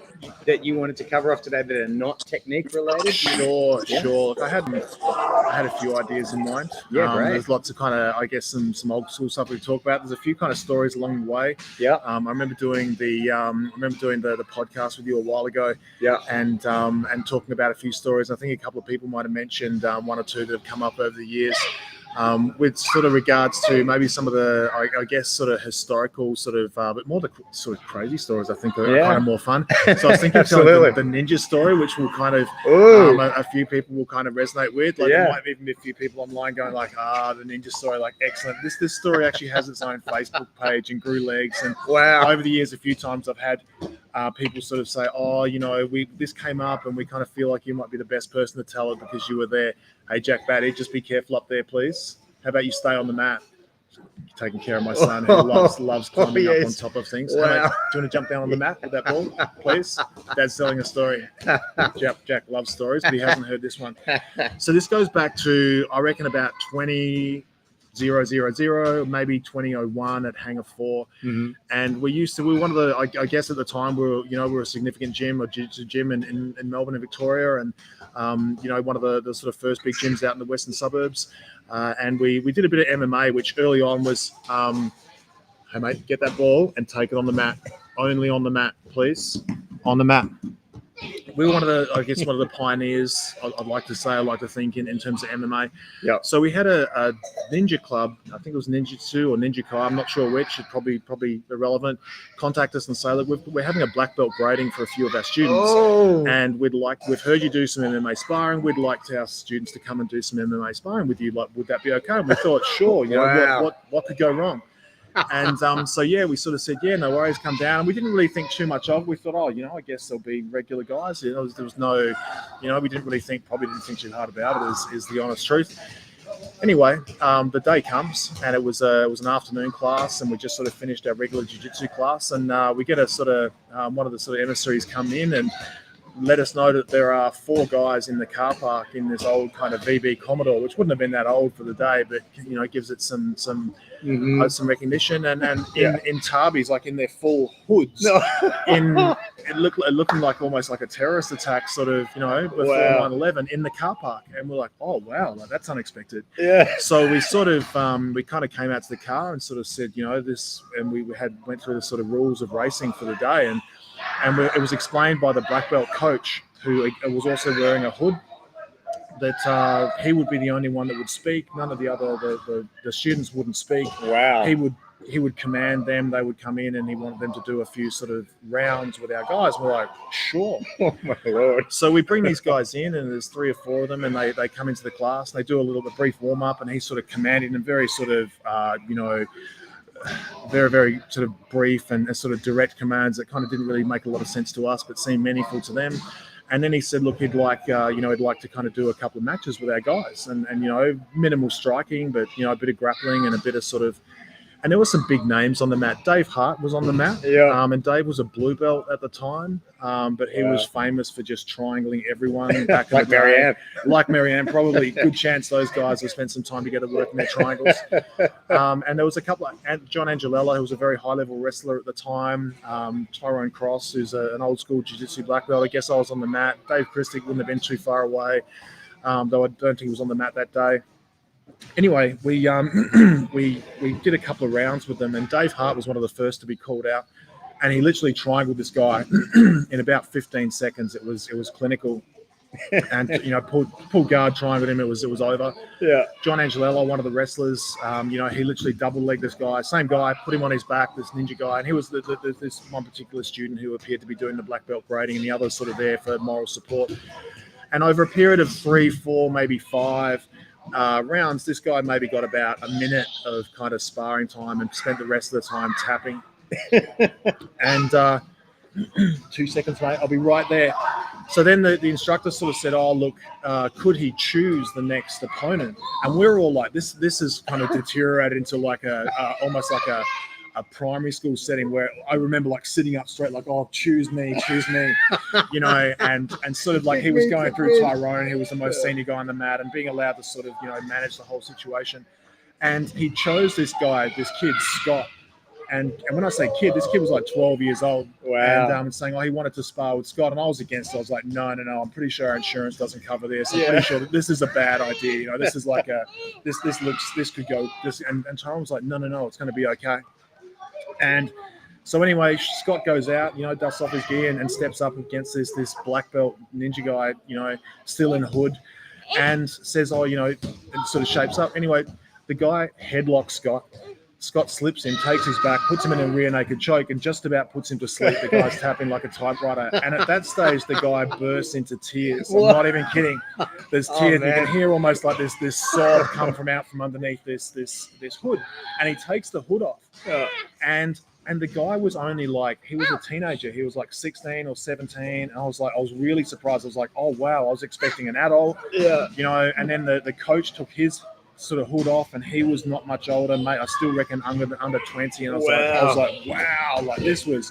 you wanted to cover off today that are not technique related? Sure. Look, I had a few ideas in mind. Yeah, great. There's lots of kind of, I guess, some old school stuff we talk about. There's a few kind of stories along the way. Yeah. I remember doing the podcast with you a while ago. Yeah. And talking about a few stories. I think a couple of people might have mentioned one or two that have come up over the years. with sort of regards to maybe some of the, I guess, sort of historical sort of, but more the sort of crazy stories, I think, are kind of more fun. So I was thinking of telling the ninja story, which will kind of, a few people will kind of resonate with. Like there might even be a few people online going like, the ninja story, like excellent. This story actually has its own Facebook page and grew legs. And over the years, a few times I've had people sort of say, oh, you know, this came up and we kind of feel like you might be the best person to tell it because you were there. Hey, Jack Batty, just be careful up there, please. How about you stay on the mat? Taking care of my son who loves climbing up on top of things. Wow. Hey, mate, do you want to jump down on the mat with that ball, please? Dad's telling a story. Jack loves stories, but he hasn't heard this one. So this goes back to, I reckon, about 2000, maybe 2001 at Hangar 4. Mm-hmm. And we were one of the, I guess at the time, we were a significant gym, a jiu-jitsu gym in Melbourne and Victoria. And, one of the sort of first big gyms out in the western suburbs. And we did a bit of MMA, which early on was, hey mate, get that ball and take it on the mat. Only on the mat, please. On the mat. We were one of the pioneers, I'd like to think in terms of MMA. Yeah. So we had a ninja club, I think it was Ninjutsu or Ninja Kai, I'm not sure which, it's probably irrelevant, contact us and say, look, we're having a black belt grading for a few of our students. And we've heard you do some MMA sparring, we'd like our students to come and do some MMA sparring with you. Like, would that be okay? And we thought, sure, what could go wrong? And we sort of said, no worries, come down. And we didn't really think too much of it. We thought, I guess there'll be regular guys. There was no, we didn't think too hard about it, is the honest truth. Anyway, the day comes and it was an afternoon class, and we just sort of finished our regular jiu-jitsu class, and we get a sort of one of the sort of emissaries come in and let us know that there are 4 guys in the car park in this old kind of VB Commodore, which wouldn't have been that old for the day, but it gives it some recognition. And in Tarbis, like in their full hoods, looking like almost like a terrorist attack, sort of, before 9/11 in the car park, and we're like, oh wow, that's unexpected. Yeah. So we sort of we kind of came out to the car and sort of said, this, and we went through the sort of rules of racing for the day, and it was explained by the black belt coach, who was also wearing a hood, that he would be the only one that would speak. None of the students wouldn't speak. Wow. He would command them. They would come in, and he wanted them to do a few sort of rounds with our guys. We're like, sure. Oh my Lord. So we bring these guys in, and there's 3 or 4 of them, and they come into the class, and they do a little bit brief warm up, and he's sort of commanding them very sort of very, very sort of brief and sort of direct commands that kind of didn't really make a lot of sense to us, but seemed meaningful to them. And then he said, look, he'd like to kind of do a couple of matches with our guys, and minimal striking, but a bit of grappling and a bit of sort of. And there were some big names on the mat. Dave Hart was on the mat. Yeah. And Dave was a blue belt at the time, but he was famous for just triangling everyone back in the day. Marianne. Like Marianne, probably. Good chance those guys have spent some time together working their triangles. And there was a couple of John Angelella, who was a very high-level wrestler at the time. Tyrone Cross, who's an old-school jiu-jitsu black belt. I guess I was on the mat. Dave Christic wouldn't have been too far away, though I don't think he was on the mat that day. Anyway, we did a couple of rounds with them, and Dave Hart was one of the first to be called out, and he literally triangled this guy in about 15 seconds. It was clinical, and pulled guard, triangled him. It was over. Yeah. John Angelella, one of the wrestlers, he literally double legged this guy, same guy, put him on his back, this ninja guy, and he was this one particular student who appeared to be doing the black belt grading, and the others sort of there for moral support. And over a period of 3, 4, maybe 5. Rounds, this guy maybe got about a minute of kind of sparring time and spent the rest of the time tapping. And 2 seconds, mate, I'll be right there. So then the instructor sort of said, oh, look, could he choose the next opponent? And we're all like, this is kind of deteriorated into like almost like a primary school setting, where I remember like sitting up straight, like, oh, choose me, and sort of like he was going through Tyrone, who was the most senior guy on the mat, and being allowed to sort of, manage the whole situation. And he chose this guy, this kid, Scott. And when I say kid, this kid was like 12 years old. Wow. And saying, he wanted to spar with Scott. And I was against it. I was like, no, I'm pretty sure our insurance doesn't cover this. I'm pretty sure that this is a bad idea. This is like this could go. And Tyrone was like, no, it's going to be okay. And so anyway, Scott goes out, dusts off his gear and steps up against this black belt ninja guy, still in the hood, and says, and sort of shapes up. Anyway, the guy headlocks Scott. Scott slips him, takes his back, puts him in a rear naked choke, and just about puts him to sleep. The guy's tapping like a typewriter. And at that stage, the guy bursts into tears. I'm not even kidding. There's tears. You can hear almost like this sob come from out from underneath this hood. And he takes the hood off. And the guy was only like, he was a teenager. He was like 16 or 17. And I was really surprised. I was like, oh, wow, I was expecting an adult. Yeah. You know, and then the coach took his sort of hood off, and he was not much older, mate. I still reckon under 20. And I was like, wow, like this was.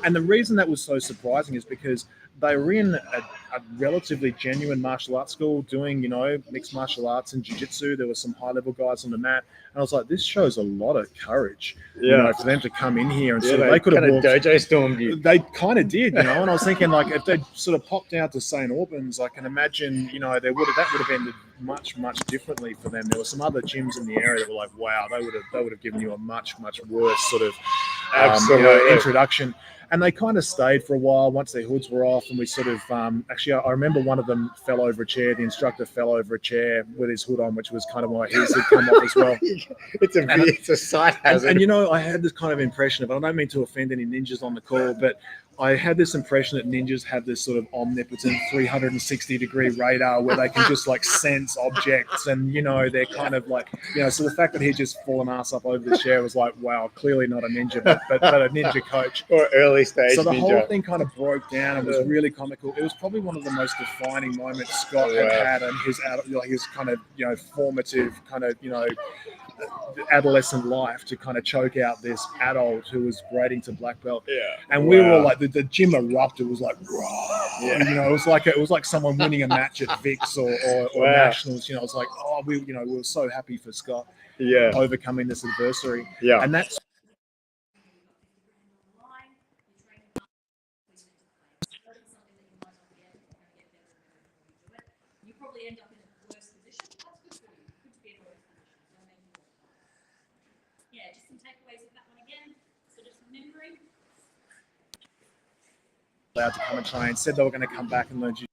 And the reason that was so surprising is because they were in a relatively genuine martial arts school doing, you know, mixed martial arts and jiu-jitsu. There were some high-level guys on the mat. And I was like, this shows a lot of courage, you know, for them to come in here and they could have walked. Dojo stormed you. They kind of did, you know. And I was thinking, like, if they'd sort of popped out to St. Albans, I can imagine, you know, that would have ended much differently for them. There were some other gyms in the area that were like, wow, they would have given you a much worse sort of introduction. And they kind of stayed for a while once their hoods were off, and we sort of actually, I remember one of them fell over a chair. The instructor fell over a chair with his hood on, which was kind of why his had come off as well. It's a side hazard. And you know, I had this kind of impression of, I don't mean to offend any ninjas on the call, but I had this impression that ninjas have this sort of omnipotent 360-degree radar where they can just like sense objects, and you know, they're kind of like, you know, so the fact that he just fallen ass up over the chair was like, wow, clearly not a ninja, but a ninja coach. Or early stage So the ninja. whole thing kind of broke down and was really comical. It was probably one of the most defining moments Scott had in his kind of, you know, formative kind of, you know, adolescent life, to kind of choke out this adult who was grading to black belt. And we were all like, the gym erupted. It was like, you know, it was like someone winning a match at Vicks or Nationals. You know, it was like, oh, we were so happy for Scott overcoming this adversary. And that's you probably end up in a worse position. That's good for you. Good to be in a worse position. I mean, yeah, just some takeaways of that one again. So just remembering. allowed to come and train. Said they were going to come back and learn jiu-jitsu.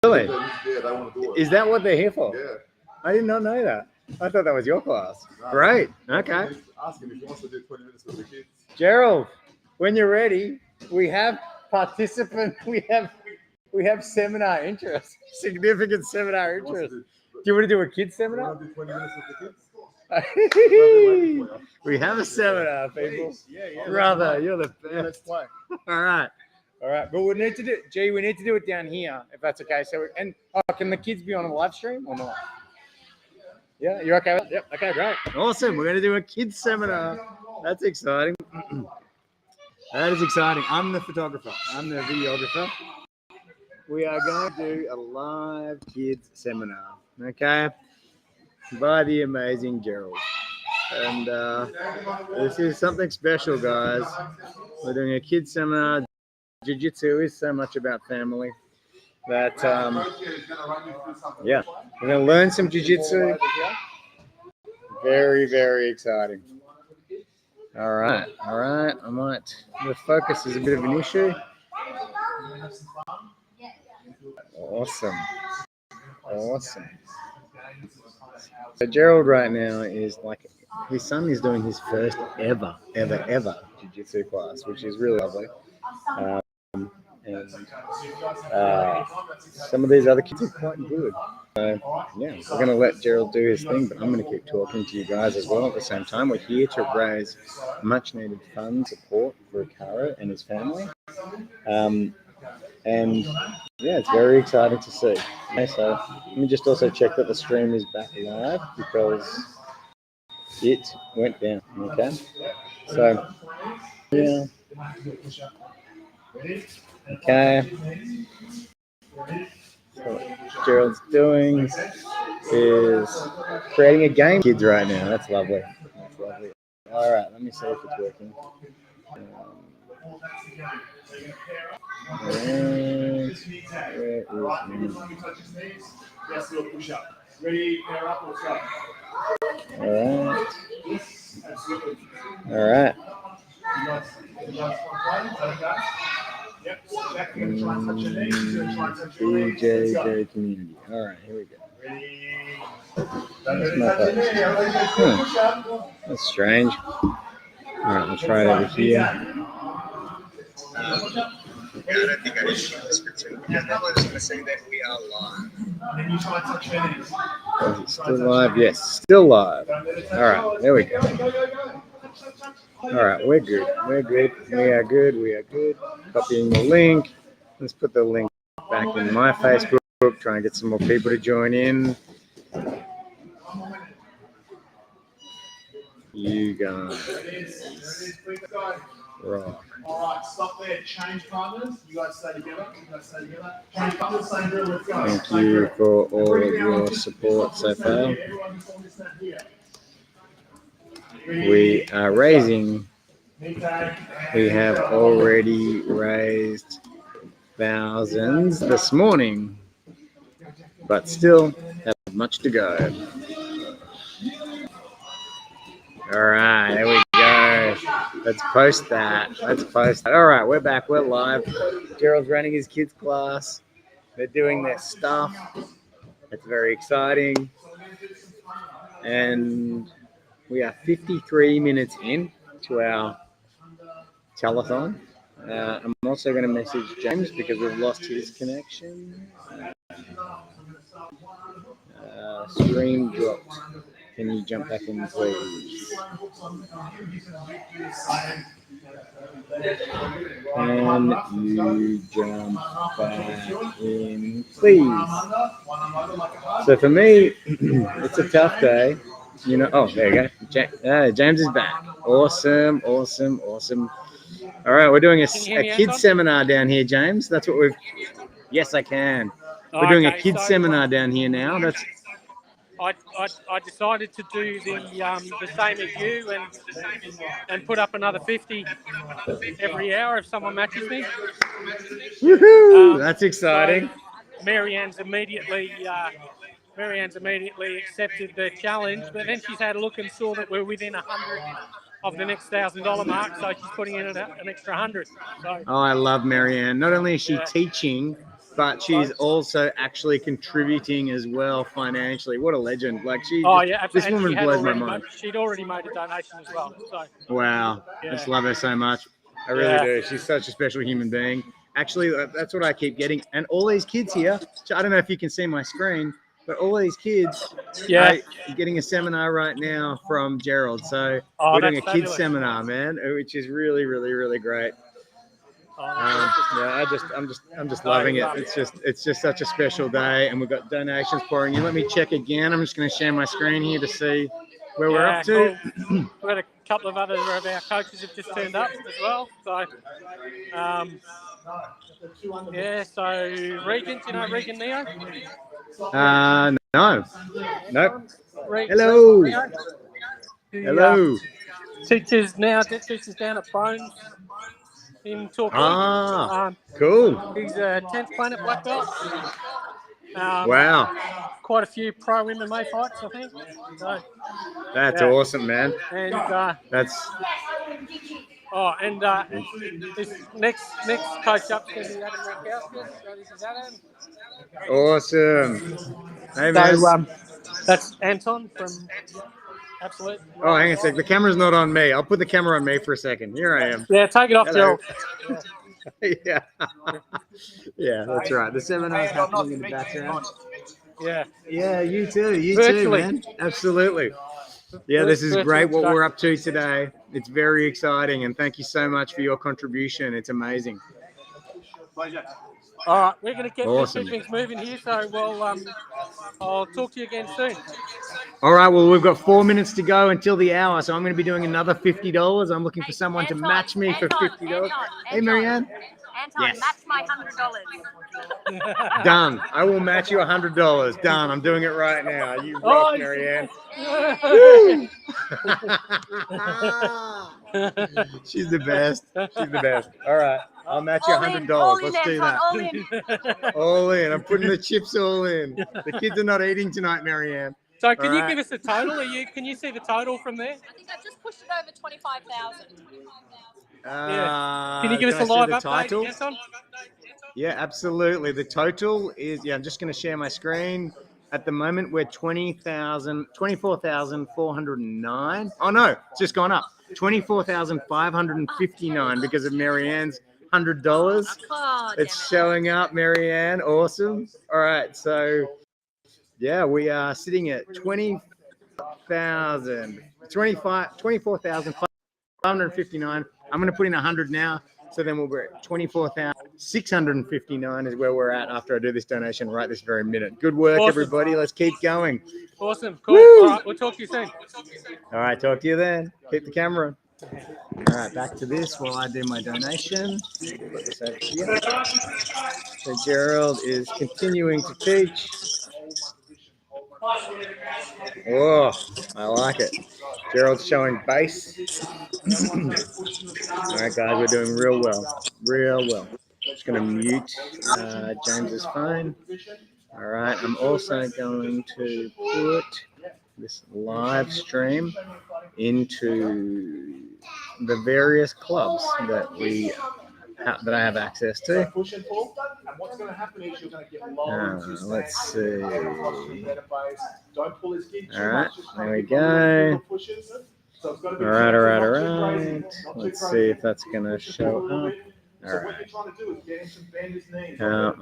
Really? Yeah, they want to do it. Is that what they're here for? Yeah. I did not know that. I thought that was your class. Great. Okay. Ask him if he wants to do 20 minutes with the kids. Gerald, when you're ready, we have participant. We have seminar interest. Significant seminar interest. Do you want to do a kids You seminar? want to do 20 minutes with the kids? We have a seminar, people. Yeah, Brother, you're the Yeah, best. let's play. All right. But we need to do, we need to do it down here, if that's okay. So, can the kids be on a live stream or not? Yeah, you're okay with it? Yep. Okay, great. Awesome. We're going to do a kids seminar. That's exciting. That is exciting. I'm the photographer. I'm the videographer. We are going to do a live kids seminar, okay, by the amazing Gerald. And this is something special, guys. We're doing a kids seminar. Jiu-Jitsu is so much about family that, yeah, we're going to learn some Jiu-Jitsu. Very, very exciting. All right. The focus is a bit of an issue. Awesome. So Gerald right now is like, his son is doing his first ever Jiu-Jitsu class, which is really lovely. And some of these other kids are quite good. So, yeah, we're going to let Gerald do his thing, but I'm going to keep talking to you guys as well at the same time. We're here to raise much-needed fund support for Icaro and his family. And yeah, it's very exciting to see. Okay, so let me just also check that the stream is back live because it went down. Okay, so yeah. Okay. So what Gerald's doing is creating a game for kids right now. That's lovely. All right, let me see if it's working. All right. BJJ community. All right, here we go. That's strange. All right, I'll try it over here. I don't think I did the description because I was going to say that we are live. Is it still live? Yes, still live. All right, there we go. All right, we're good. We are good. Copying the link. Let's put the link back in my Facebook. Try and get some more people to join in. You guys. Right. All right, stop there. Change partners. You guys stay together. Change partners, same drill. Let's go. Thank you for all of your support so far. We are raising. We have already raised thousands this morning, but still have much to go. All right, there we go. Let's post that. All right, we're back. We're live. Gerald's running his kids' class. They're doing their stuff. It's very exciting. And we are 53 minutes in to our telethon. I'm also going to message James because we've lost his connection. Stream dropped. Can you jump back in, please? Can you jump back in, please? So for me, it's a tough day. You know, oh, there you go. James is back. Awesome. All right, we're doing a kids seminar down here, James. That's what we've. Yes, I can. We're doing a kids seminar down here now. That's. I decided to do the same as you and put up another 50 every hour if someone matches me. Woohoo! That's exciting. So Marianne's immediately accepted the challenge, but then she's had a look and saw that we're within 100 of the next $1,000 mark, so she's putting in an extra 100. So, oh, I love Marianne. Not only is she teaching, but she's also actually contributing as well financially. What a legend! Like this woman blows my mind. She'd already made a donation as well. So wow, I just love her so much. I really do. She's such a special human being. Actually, that's what I keep getting. And all these kids here. I don't know if you can see my screen. but all these kids Yeah. are getting a seminar right now from Gerald. So Oh, we're doing a that's kids fabulous. seminar, man, which is really, really, really great. Oh, that's awesome. Yeah, I'm just loving it. love It's just such a special day, and we've got donations pouring in. Let me check again. I'm just going to share my screen here to see where we're up to. Cool. We've got a couple of other of our coaches have just turned up as well. So, yeah. So Regan, do you know Regan Neo? No, nope. Hello. Hello. Teaches down at Bones in Torquay. Ah, cool. He's a 10th Planet black belt. Wow, Quite a few pro MMA fights, I think. So, that's yeah. awesome, man. And That's this next coach up is going to be Adam Rankowski. So this is Adam. awesome. Hey, man. So that's Anton from Absolute. Oh, hang on a sec. The camera's not on me. I'll put the camera on me for a second. Here I am. Yeah, take it off, Hello. Gerald. Yeah. Yeah, that's right. The seminar's happening in the background. Yeah. Yeah, you too. You Virtually. too, man. Absolutely. Yeah, this is great what we're up to today. It's very exciting, and thank you so much for your contribution. It's amazing. All right, we're going to get Awesome. things moving here, so I'll talk to you again soon. All right, well, we've got 4 minutes to go until the hour, so I'm going to be doing another $50. I'm looking for someone to match me for $50. Hey, Marianne. Anton, Yes. match my $100. Done. I will match you $100. Done. I'm doing it right now. You rock, Marianne. She's the best. She's the best. All right. I'll match you $100. Let's do that. All in. All in. I'm putting the chips all in. The kids are not eating tonight, Marianne. So can you give us the total? Can you see the total from there? I think I've just pushed it over 25,000. Can you give us a live update, Anton? Yeah, absolutely. The total is, I'm just going to share my screen. At the moment, we're 24,409. Oh, no, it's just gone up. 24,559 because of Marianne's $100. It's showing up, Marianne. Awesome. All right, so, yeah, we are sitting at 24,559. I'm going to put in 100 now. So then we'll be at 24,659 is where we're at after I do this donation right this very minute. Good work, Awesome. everybody. Let's keep going. Awesome. Cool. All right, we'll talk to you soon. All right, talk to you then. Keep the camera. All right, back to this while I do my donation. Put this over here. So Gerald is continuing to teach. Oh, I like it. Gerald's showing base. All right, guys, we're doing real well. Real well. Just going to mute James's phone. All right, I'm also going to put this live stream into the various clubs that I have access to. Let's see. All right, there we go. All right. Let's see if that's going to show up. All right.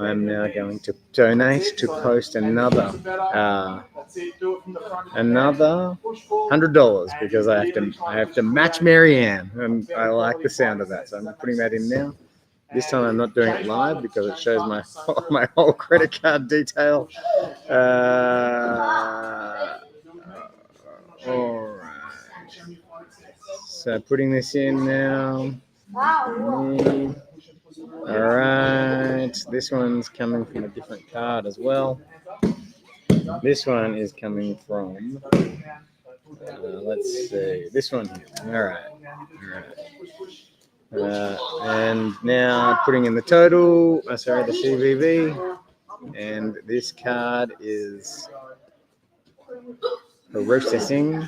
I'm now going to donate to post another $100 because I have to match Marianne, and I like the sound of that, so I'm putting that in now. This time I'm not doing it live because it shows my whole credit card detail. All right. So putting this in now. All right. This one's coming from a different card as well. This one is coming from, let's see, this one here. All right. And now putting in the total, the CVV, and this card is processing,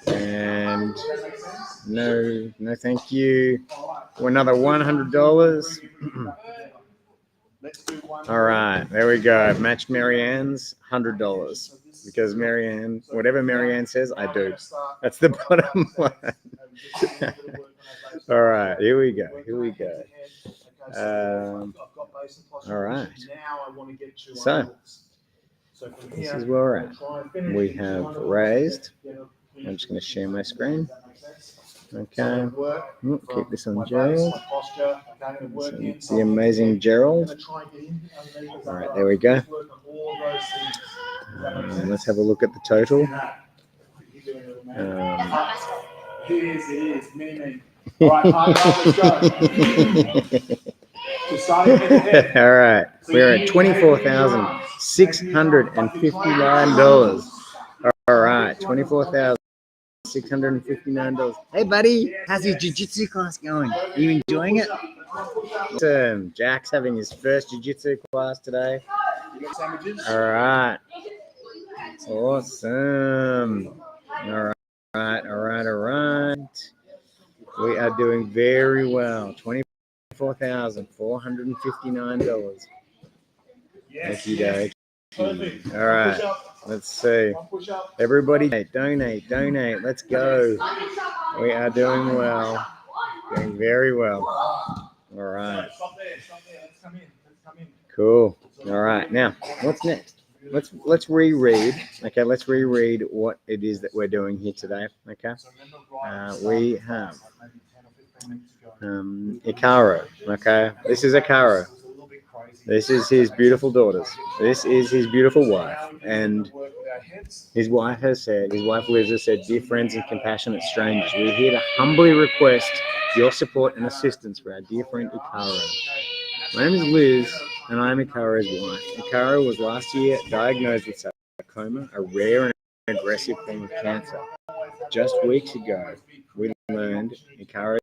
and no, thank you. For another $100. All right, there we go. Match Marianne's $100 because Marianne, whatever Marianne says, I do. That's the bottom line. All right, here we go. All right. Now I want to get to So, from this here, is where we're at. try and finish We it. have 200 raised. get a- I'm just going to share my screen. So Okay. work Keep this on my base, Gerald. my posture, okay, and work in. The amazing Gerald. I'm gonna try and get in underneath the All right, upper there we go. arm. Work on all those things. Does that make sense? Let's have a look at the total. You're doing it, man. It is. Mini. All right, let's go. So starting head to head. All right, So we're you at need to have $24,659. All right, $24,659. Hey, buddy, how's your jiu-jitsu class going? Are you enjoying it? Awesome. Jack's having his first jiu-jitsu class today. You got sandwiches? All right. Awesome. All right. We are doing very well. $24,459. Yes. Okie dokie. Perfect. All right. Let's see. One push up. Everybody donate. Let's go. We are doing well. Doing very well. All right. Stop there. Let's come in. Cool. All right. Now, what's next? Let's reread. Okay, let's reread what it is that we're doing here today. Okay. We have Icaro. Okay. This is Icaro. This is his beautiful daughters. This is his beautiful wife. And his wife Liz has said, dear friends and compassionate strangers, we're here to humbly request your support and assistance for our dear friend Icaro. My name is Liz, and I am Icaro's wife. Icaro was last year diagnosed with sarcoma, a rare and aggressive form of cancer. Just weeks ago, we learned Icaro's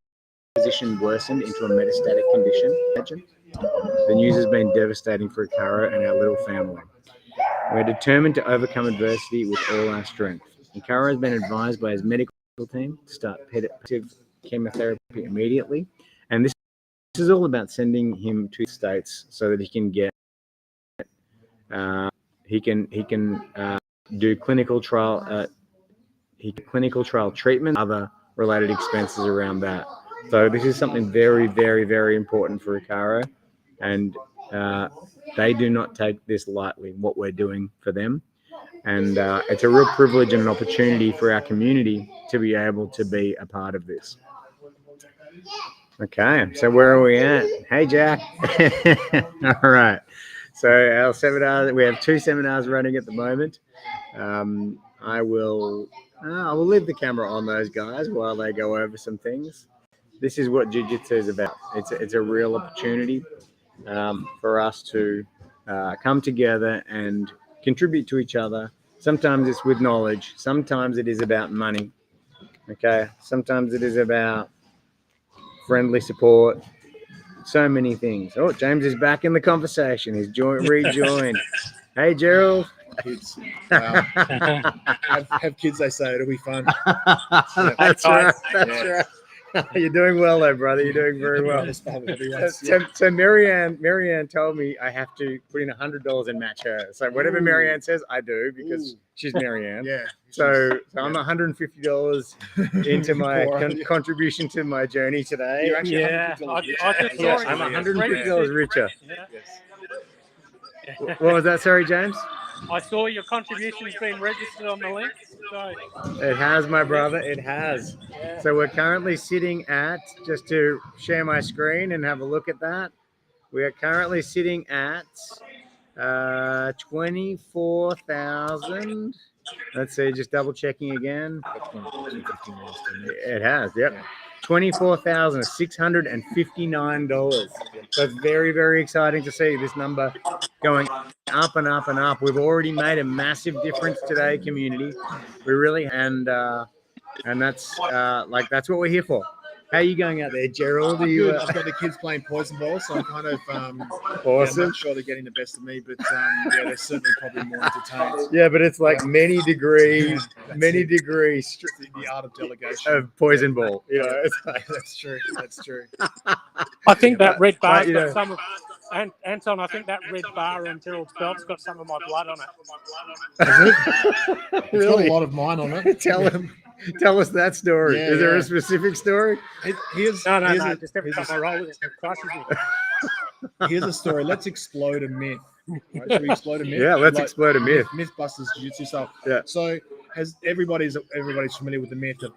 condition worsened into a metastatic condition. The news has been devastating for Icaro and our little family. We're determined to overcome adversity with all our strength. Icaro has been advised by his medical team to start palliative chemotherapy immediately, and this is all about sending him to the States so that he can get do clinical trial treatment, other related expenses around that. So this is something very, very, very important for Icaro, and they do not take this lightly, what we're doing for them. And it's a real privilege and an opportunity for our community to be able to be a part of this. Okay, so where are we at? Hey, Jack. All right. So our seminars, we have 2 seminars running at the moment. I will leave the camera on those guys while they go over some things. This is what jiu-jitsu is about. It's a real opportunity for us to come together and contribute to each other. Sometimes it's with knowledge. Sometimes it is about money. Okay. Sometimes it is about friendly support. So many things. Oh, James is back in the conversation. He's rejoined. Hey, Gerald. Kids. Have kids, they say. It'll be fun. That's right. Right. You're doing well, though, brother. You're doing very well. So Marianne told me I have to put in $100 and match her. So whatever Marianne says, I do because she's Marianne. Yeah. So I'm $150 into my contribution to my journey today. You're actually Yeah, $150 I just saw it. I'm It's $150 richer. Yeah. What was that? Sorry, James? I saw your contribution's been registered on the link. So It has, my brother. It has. yeah. So we're currently sitting at, just to share my screen and have a look at that, we are currently sitting at 24,000. Let's see, just double checking again. It has, yep. $24,659. So it's very, very exciting to see this number going up and up and up. We've already made a massive difference today, community. We really, and that's that's what we're here for. How are you going out there, Gerald? I'm good. I've got the kids playing poison ball, so I'm kind of Awesome. I'm not sure they're getting the best of me, but yeah, they're certainly probably more entertained. Yeah, but it's like many degrees, The art of delegation. of poison ball. You know, it's like, That's true. That's true. I think that red bar's you got know- some of, and Anton, I think that red bar on Gerald's belt's got some of my blood on it. It's got Really? a lot of mine on it. Tell us that story. Yeah, Is there yeah. a specific story? Here's No, here's no, a- just every here's time a- I roll it, it crushes me. Here's a story. Let's explode a myth. Right? Should we explode a myth? Yeah, let's explode a myth. Mythbusters jiu-jitsu stuff. Yeah. So everybody's familiar with the myth of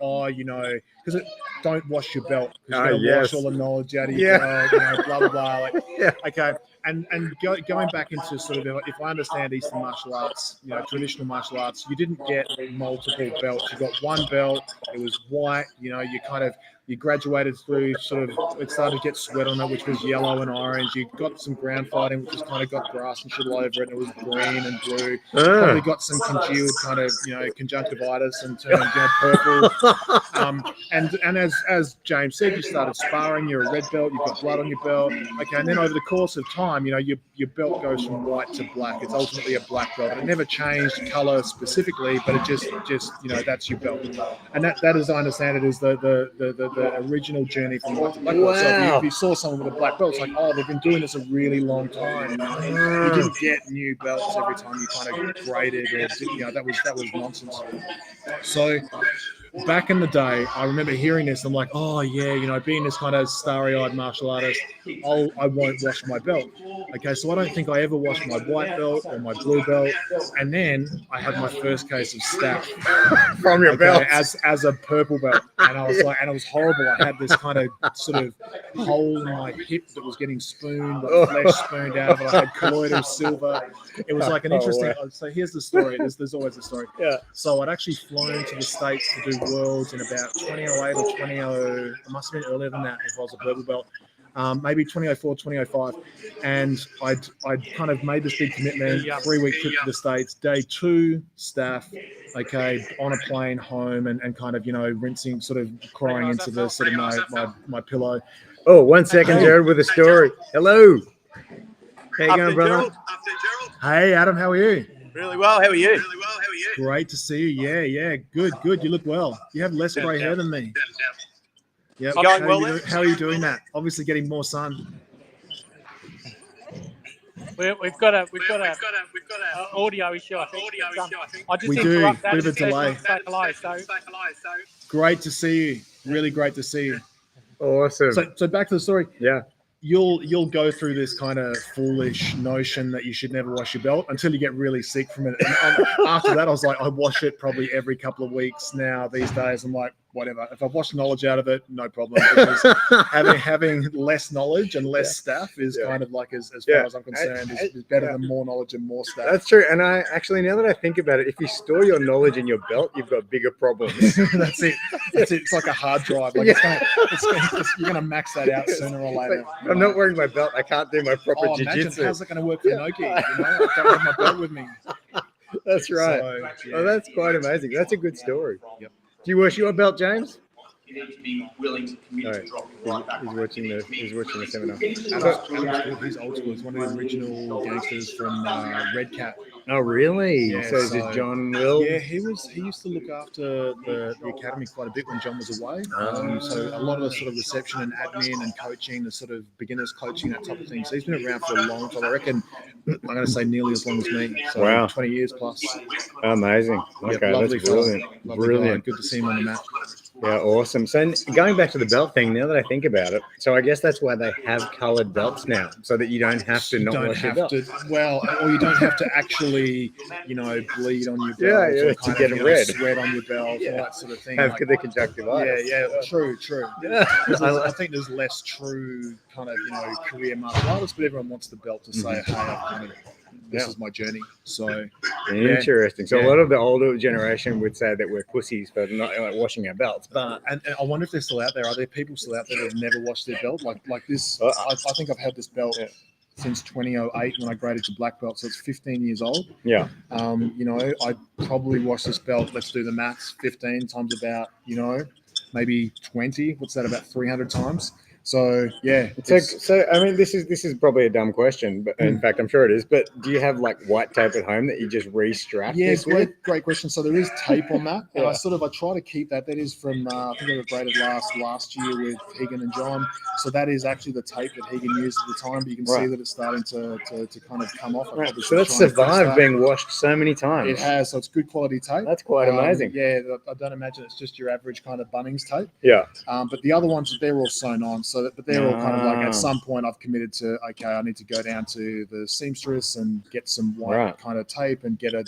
because don't wash your belt because you're gonna wash all the knowledge out of your belt, blah blah blah. Like, okay. And going back into sort of, if I understand Eastern martial arts, traditional martial arts, you didn't get multiple belts. You got one belt. It was white. You graduated through it started to get sweat on it, which was yellow and orange. You got some ground fighting, which has kind of got grass and shit all over it, and it was green and blue. Probably got some congealed kind of, conjunctivitis and turned, purple. And as James said, you started sparring, you're a red belt, you've got blood on your belt. Okay, and then over the course of time, your belt goes from white to black. It's ultimately a black belt. It never changed color specifically, but it just that's your belt. And that as I understand it, is the original journey from white to black belt. So if you saw someone with a black belt, it's like, oh, they've been doing this a really long time. You didn't get new belts every time you kind of graded, or that was nonsense. So back in the day, I remember hearing this. I'm like, oh yeah, being this kind of starry-eyed martial artist, I won't wash my belt. Okay, so I don't think I ever washed my white belt or my blue belt, and then I had my first case of staph from your belt as a purple belt, and I was like, and it was horrible. I had this kind of sort of hole in my hip that was getting spooned, like flesh spooned out of it. I had colloidal silver. It was like an interesting. So here's the story. There's always a story. Yeah. So I'd actually flown to the States to do Worlds in about 2008 or 20. It must have been earlier than that if I was a purple belt. Maybe 2004, 2005, and I'd kind of made this big commitment, 3-week trip to the States. Day 2, staff, on a plane home, and kind of rinsing, sort of crying into the sort of my pillow. Oh, 1 second, Jared, with a story. Hello. How you going, brother? Hey, Adam, how are you? Really well. How are you? Great to see you. Yeah. Good. You look well. You have less grey hair than me. Yeah. Going well then? How are you doing that? Obviously, getting more sun. We've got an audio issue. I think. I just we do. interrupt that Bit of a delay. Say hello, so. Great to see you. Really great to see you. Awesome. So back to the story. Yeah. You'll go through this kind of foolish notion that you should never wash your belt until you get really sick from it. And after that, I was like, I wash it probably every couple of weeks now. These days, I'm like, whatever. If I've washed knowledge out of it, no problem. Because having less knowledge and less staff is kind of like, as far as I'm concerned, is better than more knowledge and more staff. That's true. And I actually, now that I think about it, if you store your knowledge in your belt, you've got bigger problems. That's it. It's like a hard drive. Like you're going to max that out sooner or later. I'm not wearing my belt. I can't do my proper jiu-jitsu. How's it going to work for Noki? I don't have my belt with me. That's right. So, Oh, that's quite amazing. That's a good story. Yep. Do you wash your belt, James? You need to be willing to commit to dropping right back. He's watching the seminar. He's old school. He's one of the original gangsters from Red Cat. Oh, really? Yeah, so is it John Will? Yeah, he used to look after the academy quite a bit when John was away. So a lot of the sort of reception and admin and coaching, the sort of beginners coaching, that type of thing. So he's been around for a long time. I reckon I'm going to say nearly as long as me. So wow. 20 years plus. Amazing. Okay, lovely that's brilliant. Lovely Brilliant. guy. Good to see him on the mat. Yeah, awesome. So going back to the belt thing, now that I think about it, so I guess that's why they have coloured belts now, so that you don't have to not wash your belt. Or you don't have to actually, bleed on your belt. Yeah, to get it red. Sweat on your belt, all that sort of thing. Have the conjunctivitis. Yeah, true. Yeah. I think there's less true kind of, career martial artists, but everyone wants the belt to say, hey, this is my journey. So interesting. So a lot of the older generation would say that we're pussies for not washing our belts. But and I wonder if they're still out there. Are there people still out there that have never washed their belt? Like this, I think I've had this belt since 2008 when I graded to black belt, so it's 15 years old. Yeah. I probably washed this belt. Let's do the maths. 15 times about, maybe 20. What's that? About 300 times. So yeah. So I mean, this is probably a dumb question, but in fact, I'm sure it is. But do you have like white tape at home that you just re-strap? Yeah, great question. So there is tape on that, and I try to keep that. That is from I think I got graded last year with Higan and John. So that is actually the tape that Higan used at the time. But you can see that it's starting to kind of come off. Right. So that's survived being washed so many times. It has. So it's good quality tape. That's quite amazing. Yeah, I don't imagine it's just your average kind of Bunnings tape. Yeah. But the other ones, they're all sewn on. So, but they're all kind of like Ah. at some point I've committed to, okay, I need to go down to the seamstress and get some white Right. kind of tape and get a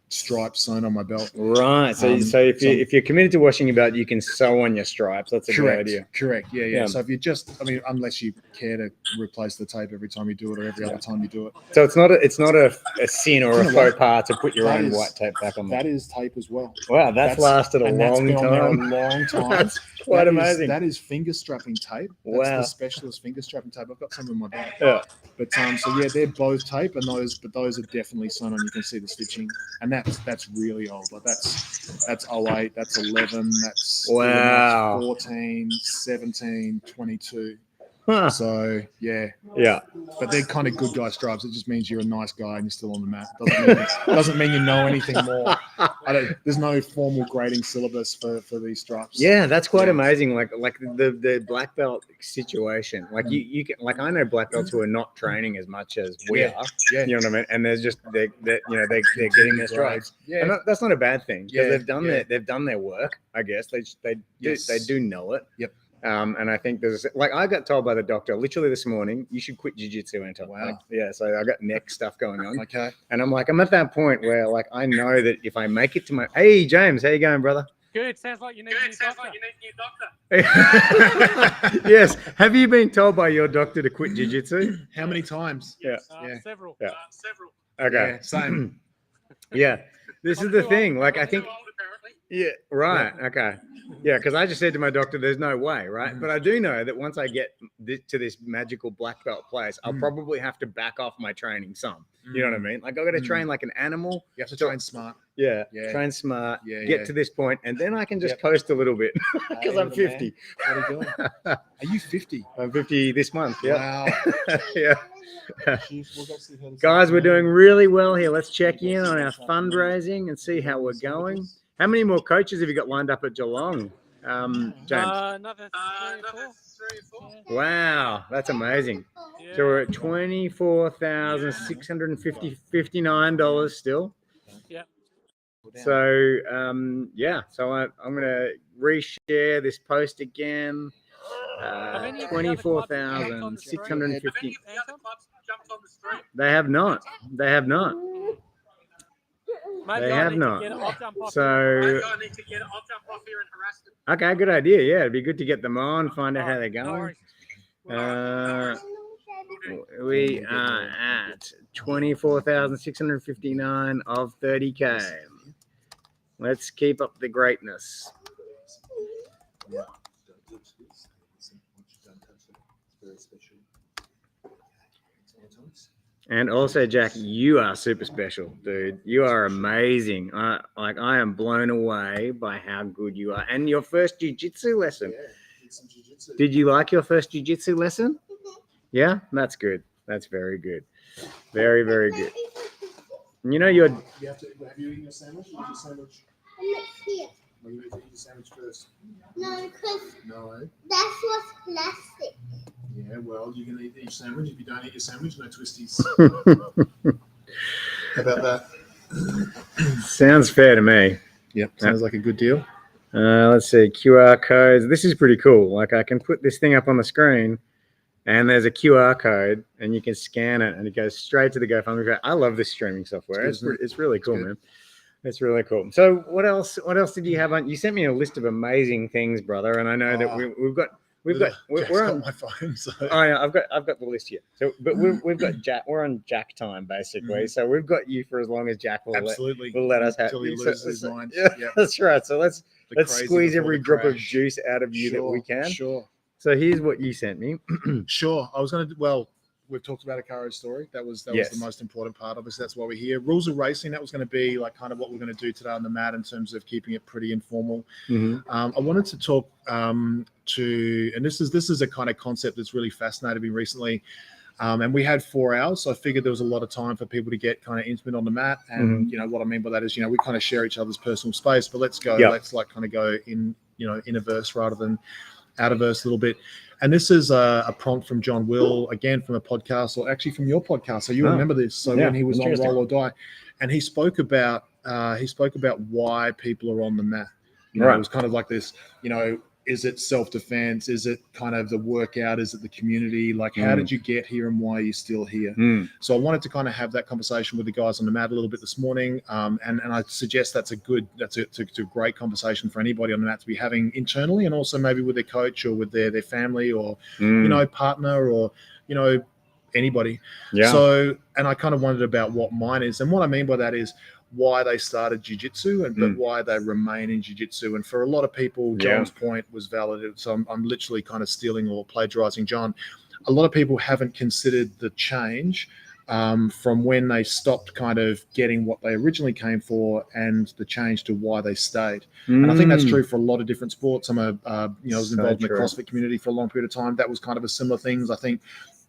stripe sewn on my belt. Right. So, if you're committed to washing your belt, you can sew on your stripes. That's a good idea. Correct. Yeah. Yeah. So if you just, I mean, unless you care to replace the tape every time you do it or every other time you do it. So it's not a sin or a faux pas to put your That own is- white tape back on there. That is tape as well. Wow, that's lasted a and that's long been on there time. a long time. That's quite That is- amazing. that is finger strapping tape. That's Wow. the specialist finger strapping tape. I've got some in my bag. Yeah. But so yeah, they're both tape, and those are definitely sewn on. You can see the stitching, and that's really old. Like that's 08, that's 11, that's Wow. 14, 17, 22. Huh. So yeah, Yeah. but they're kind of good guy stripes. It just means you're a nice guy and you're still on the mat. Doesn't mean you know anything more. There's no formal grading syllabus for these stripes. Yeah, that's quite amazing. Like the black belt situation. Like you can, like I know black belts who are not training as much as we are. Yeah. You know what I mean? And there's just they're getting their stripes. Yeah. And that's not a bad thing because Yeah. they've done their work. I guess they do know it. Yep. And I think there's like I got told by the doctor literally this morning, you should quit jiu-jitsu, Anton. Wow. Like, yeah, so I got neck stuff going on. Okay. And I'm at that point where like I know that if I make it to my James, how you going, brother? Good. Sounds like you need a new doctor. Yes. Have you been told by your doctor to quit jiu-jitsu? How many times? Yeah. Several. Yeah. Several. Okay. Yeah, same. Yeah. This is the thing. Like I think. Too old, apparently. Yeah. Right. Okay. Yeah, because I just said to my doctor, "There's no way," right? But I do know that once I get to this magical black belt place, I'll probably have to back off my training some. You know what I mean? Like I got to train like an animal. You have to train smart. Yeah. Yeah. Train smart. Yeah, Get yeah. to this point, and then I can just coast a little bit because I'm 50. What are you doing? Are you 50? I'm 50 this month. Yeah. Wow. Yeah. We'll go see her this Guys, we're afternoon. doing really well here. Let's check in on our fundraising and see how we're going. How many more coaches have you got lined up at Geelong, James? Another 3 or 4. Wow, that's amazing. Yeah. So we're at $24,659 still. Yeah. So so I'm gonna reshare this post again. Have any of the other clubs jumped on the stream? 2,450. Have any of the other clubs jumped on the stream? They have not. They have not. Maybe They I have need to not. get it. I'll jump off. So Maybe I need to get it. I'll jump off here and harass them. okay, good idea. Yeah, it'd be good to get them on, find out how they're No going. worries. We are at 24,659 of 30K. Let's keep up the greatness. And also, Jack, you are super special, dude. You are amazing. I am blown away by how good you are. And your first jiu-jitsu lesson. Did you like your first jiu-jitsu lesson? Yeah, that's good. That's very good. Very, very good. You know, You have you eaten your sandwich? Or your sandwich? Here. Or you need to eat your sandwich first? No, because No. that was plastic. Yeah, well, you can eat your sandwich. If you don't eat your sandwich, no twisties. How about that? Sounds fair to me. Yep, sounds like a good deal. Let's see, QR codes. This is pretty cool. Like I can put this thing up on the screen and there's a QR code and you can scan it and it goes straight to the GoFundMe page. I love this streaming software. It's good, isn't it? It's really cool, good. man. It's really cool. So what else did you have on? You sent me a list of amazing things, brother. And I know that we're on my phone. So. Oh yeah, I've got the list here. So, but we've got Jack. We're on Jack time basically. Mhm. So we've got you for as long as Jack will Absolutely. will let us have. Until he So- loses his so- mind. Yeah, Yep. that's right. So let's The crazy squeeze before every the drop of crash. juice out of you that we can. Sure. So here's what you sent me. Sure. I was going to. Well, we've talked about Icaro's story. That was Yes. the most important part. Obviously, that's why we're here. Rules of racing. That was going to be like kind of what we're going to do today on the mat in terms of keeping it pretty informal. Mhm. I wanted to talk and this is a kind of concept that's really fascinated me recently. And we had 4 hours, so I figured there was a lot of time for people to get kind of intimate on the mat. And you know what I mean by that is, we kind of share each other's personal space. But let's go. Yep. Let's like kind of go in a verse rather than out of verse a little bit. And this is a prompt from John Will, again from a podcast, or actually from your podcast. So you remember this. So Yeah, when he was on interesting. Roll or Die, and he spoke about why people are on the mat. Right. It was kind of like this. Is it self-defense? Is it kind of the workout? Is it the community? Like, how did you get here and why are you still here? So I wanted to kind of have that conversation with the guys on the mat a little bit this morning. And I suggest that's a great conversation for anybody on the mat to be having internally, and also maybe with their coach or with their family or, you know, partner or, you know, anybody. Yeah. So, and I kind of wondered about what mine is. And what I mean by that is why they started jiu-jitsu but why they remain in jiu-jitsu. And for a lot of people, John's point was valid. So I'm literally kind of stealing or plagiarizing John. A lot of people haven't considered the change from when they stopped kind of getting what they originally came for and the change to why they stayed. And I think that's true for a lot of different sports. I was involved in the CrossFit community for a long period of time. That was kind of a similar thing. I think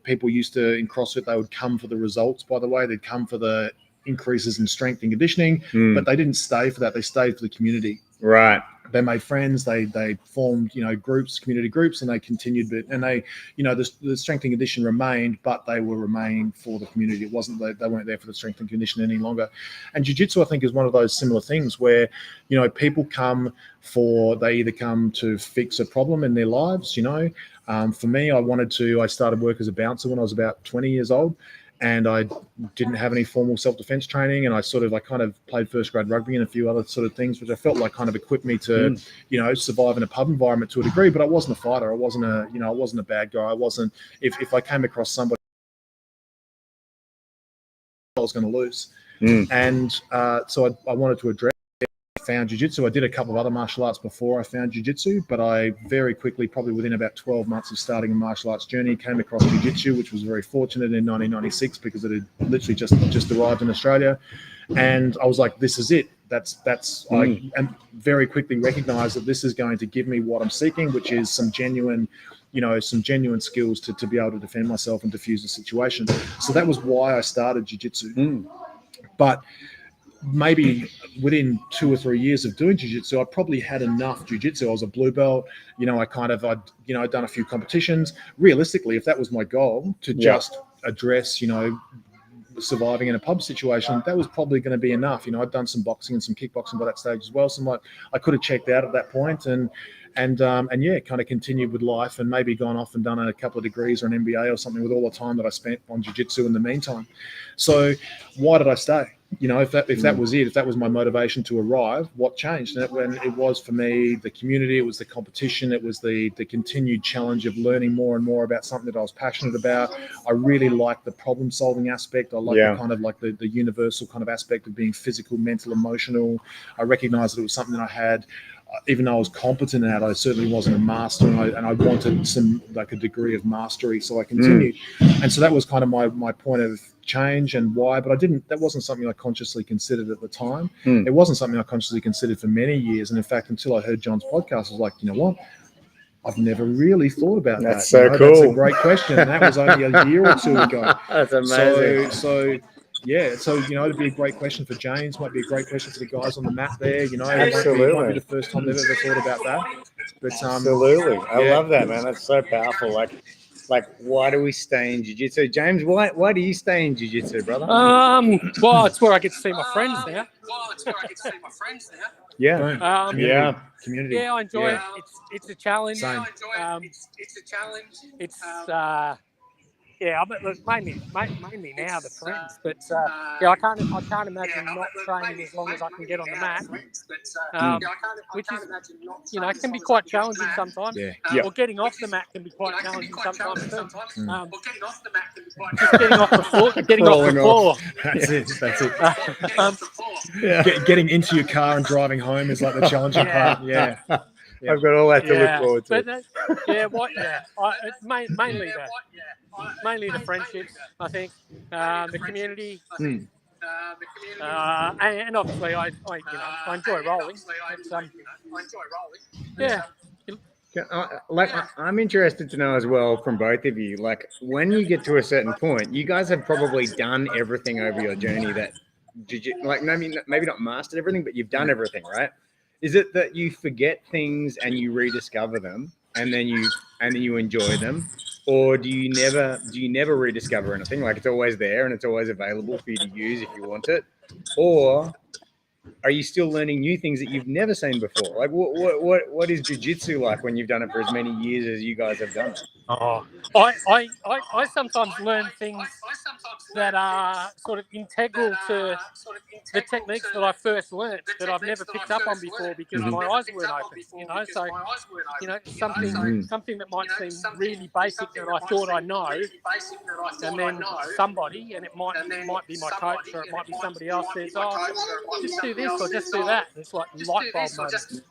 people used to, in CrossFit, they would come for the results, by the way. They'd come for the increases in strength and conditioning, but they didn't stay for that. They stayed for the community. Right. They made friends. They formed, you know, groups, community groups, and they continued. And they, you know, the strength and condition remained, but they were remaining for the community. It wasn't they weren't there for the strength and condition any longer. And jiu-jitsu, I think, is one of those similar things where, you know, people they either come to fix a problem in their lives. You know, for me, I started work as a bouncer when I was about 20 years old. And I didn't have any formal self-defense training, and I kind of played first grade rugby and a few other sort of things, which I felt like kind of equipped me to, you know, survive in a pub environment to a degree. But I wasn't a fighter. I wasn't a bad guy. I wasn't. If I came across somebody, I was going to lose. And so I wanted to address. Found jiu-jitsu. I did a couple of other martial arts before I found jiu-jitsu, but I very quickly, probably within about 12 months of starting a martial arts journey, came across jiu-jitsu, which was very fortunate in 1996 because it had literally just arrived in Australia. And I was like, this is it. I very quickly recognized that this is going to give me what I'm seeking, which is some genuine skills to be able to defend myself and diffuse the situation. So that was why I started jiu-jitsu. But maybe within 2 or 3 years of doing jiu-jitsu, I probably had enough jiu-jitsu. I was a blue belt, you know, I'd done a few competitions. Realistically, if that was my goal to just address, you know, surviving in a pub situation, that was probably going to be enough. You know, I'd done some boxing and some kickboxing by that stage as well. So I could have checked out at that point and kind of continued with life and maybe gone off and done a couple of degrees or an MBA or something with all the time that I spent on jiu-jitsu in the meantime. So why did I stay? You know, if that was it, if that was my motivation to arrive, what changed? And when it was for me, the community, it was the competition, it was the continued challenge of learning more and more about something that I was passionate about. I really liked the problem solving aspect. I liked the kind of like the universal kind of aspect of being physical, mental, emotional. I recognized that it was something that I had. Even though I was competent at it, I certainly wasn't a master, and I wanted some like a degree of mastery. So I continued, and so that was kind of my point of change and why. But that wasn't something I consciously considered at the time. It wasn't something I consciously considered for many years. And in fact, until I heard John's podcast, I was like, you know what? I've never really thought about that. That's so cool. That's a great question. And that was only a year or two ago. That's amazing. So you know, it'd be a great question for James. Might be a great question for the guys on the mat there. You know, absolutely. It might be the first time they've ever thought about that. But absolutely, I love that, man. That's so powerful. Like, why do we stay in jiu-jitsu? James, why do you stay in jiu-jitsu, brother? Well, it's where I get to see my friends now. Yeah. Community. Yeah, I enjoy it. It's a challenge. Same. Look, mainly now the friends, but I can't imagine not training as long as I can get on the mat, which is, you know, can be quite challenging sometimes. Or getting off the at can be quite challenging sometimes too. Just getting off the floor. That's it. Getting into your car and driving home is like the challenging part. Yeah. I've got all that to look forward to. But mainly the friendships, I think, the community, and obviously I enjoy rolling. I'm interested to know as well from both of you, like when you get to a certain point, you guys have probably done everything over your journey that, like maybe not mastered everything, but you've done everything, right? Is it that you forget things and you rediscover them and then you enjoy them? Or do you never rediscover anything? Like it's always there and it's always available for you to use if you want it? Or are you still learning new things that you've never seen before? Like, what is jiu-jitsu like when you've done it for as many years as you guys have done it? Oh, I sometimes learn things that are sort of integral to the techniques that I first learned that I've never picked up on before because my eyes weren't open. Something that might seem really basic that I thought I know, and then somebody, and it might be my coach or it might be somebody else, says, "Oh, just do this or just do that." It's like light bulb moments,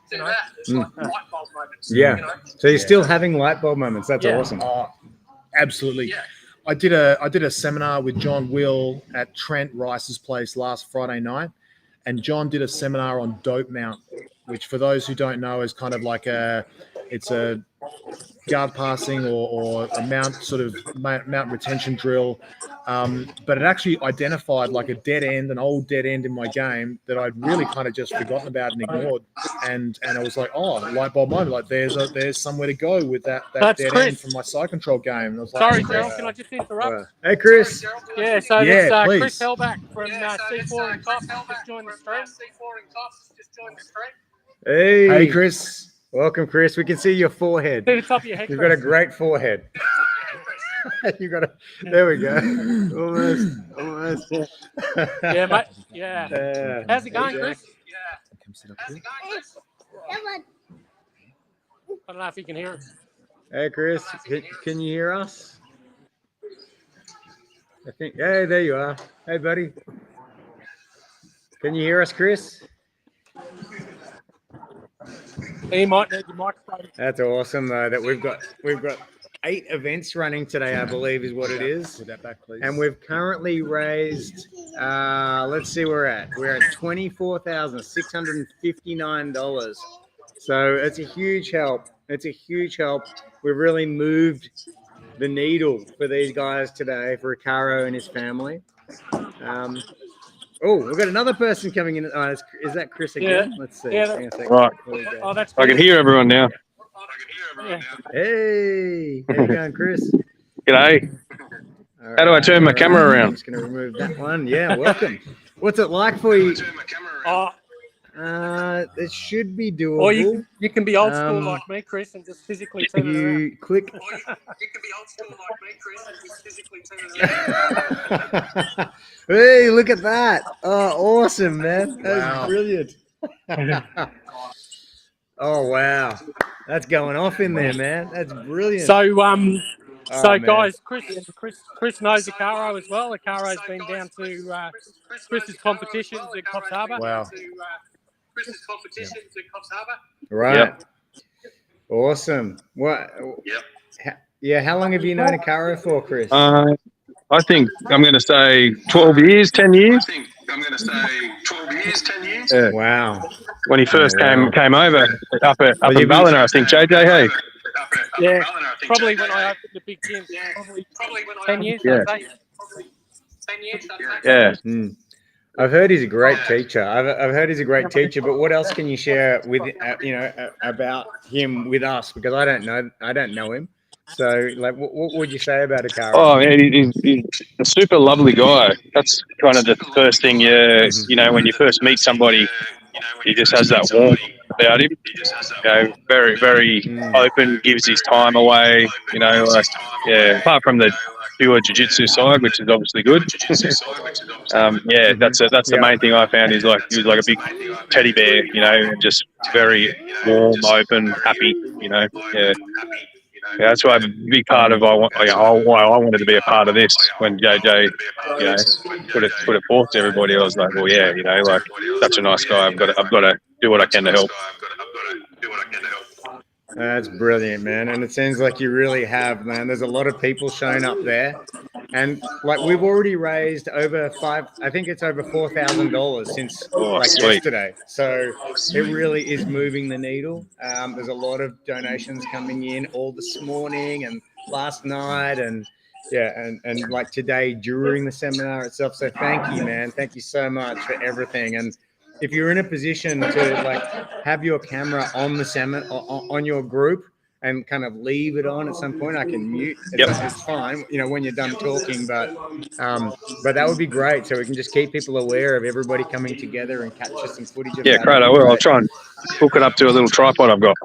Yeah. So you're still having light bulb moments. That's awesome. Oh, absolutely. I did a seminar with John Will at Trent Rice's place last Friday night, and John did a seminar on dope mount, which for those who don't know is kind of like it's a guard passing or a mount retention drill. But it actually identified like an old dead end in my game that I'd really kind of just forgotten about and ignored. And I was like, oh, light bulb moment. Like there's somewhere to go with that dead end from my side control game. And I was like, sorry, Gerald, can I just interrupt? Hey, Chris. Yeah, so Yeah, that's please. Chris Hellback from C4 and Cops just joined the stream. Hey, Chris. Welcome, Chris. We can see your forehead. See the top of your head, You've Chris. got a great forehead. You got a. There we go. Almost. Yeah, mate. Yeah. How's it going, Chris? I don't know if you can hear us. Hey, Chris. Can you hear us? I think. Hey, there you are. Hey, buddy. Can you hear us, Chris? You might need your microphone. That's awesome, though. That we've got 8 events running today, I believe, is what it is. Put that back, please. And we've currently raised. Let's see where we're at. We're at $24,659. So it's a huge help. We've really moved the needle for these guys today, for Icaro and his family. We've got another person coming in. Oh, is that Chris again? Yeah. Let's see. Yeah, Right. Oh, that's I can hear everyone now. Yeah. Hey, how you going, Chris? G'day. How do I turn my camera I'm around? just going to remove that one. Yeah, welcome. What's it like for you? It should be doable. Or you can be old school like me, Chris, and just physically turn it around. You click. Hey, look at that. Oh, awesome, man. That's brilliant. Oh, wow. That's going off in there, man. That's brilliant. So, man. guys, Chris knows Icaro as well. Icaro's been down to Chris's competitions in Coffs Harbour. Wow. Right. Yep. Awesome. What? Yeah. How long have you known Icaro for, Chris? I think I'm going to say 12 years, 10 years. Yeah. Wow. When he first came over up in Ballina, I think, JJ, hey? Yeah, probably when I opened the big gym. Probably 10 years, Yeah. I'd say. Yeah. I've heard he's a great teacher. I've heard he's a great teacher, but what else can you share with about him with us? Because I don't know him. So, like, what would you say about Icaro? Oh, man, he's a super lovely guy. That's kind of the first thing, when you first meet somebody, he just has that warmth about him. Very, very open, gives his time away, apart from the pure jiu-jitsu side, which is obviously good. That's the main thing I found. He was like a big teddy bear, and just very warm, open, happy, Yeah, that's why a big part of why I wanted to be a part of this. When JJ, put it forth to everybody, I was like, well, yeah, such a nice guy. I've got to do what I can to help. That's brilliant, man. And it seems like you really have, man. There's a lot of people showing up there. And like we've already raised over $4,000 since yesterday. So it really is moving the needle. There's a lot of donations coming in all this morning and last night and like today during the seminar itself. So thank you, man. Thank you so much for everything. And if you're in a position to like have your camera on the seminar on your group and kind of leave it on at some point. I can mute. It's fine, you know, when you're done talking, but that would be great. So we can just keep people aware of everybody coming together and capture some footage of Yeah, that. great. I will. I'll try and hook it up to a little tripod I've got.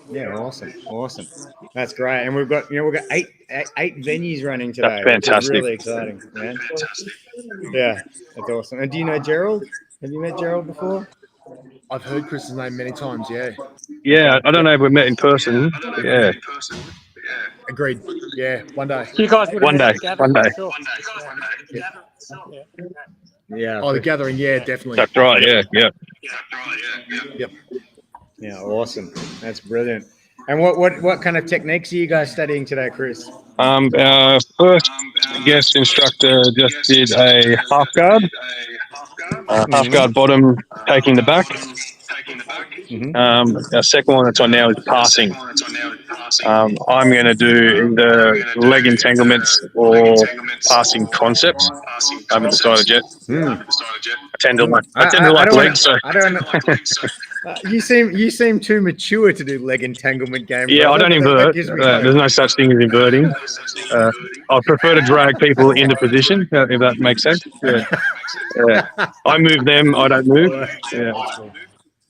Yeah, awesome. That's great. And we've got eight venues running today. That's fantastic. Which is really exciting, man. Yeah, that's awesome. And do you know Gerald? Have you met Gerald before? I've heard Chris's name many times. Yeah. Yeah, I don't know if we've met in person. But yeah. Agreed. Yeah, one day. You guys would have One met day. at the gathering, One day. Sure. Yeah. Oh, the gathering. Yeah, definitely. That's right. Yeah. Yep. Yeah, awesome. That's brilliant. And what kind of techniques are you guys studying today, Chris? Our first guest instructor just did a half guard. Half guard bottom, taking the back. Our second one that's on now is passing. I'm going to do either leg entanglements or passing concepts. I haven't decided yet. I tend to like legs. So. I don't know. You seem too mature to do leg entanglement game. Yeah, brother. I don't invert. There's no such thing as inverting. I prefer to drag people into position, if that makes sense. Yeah. I move them. I don't move.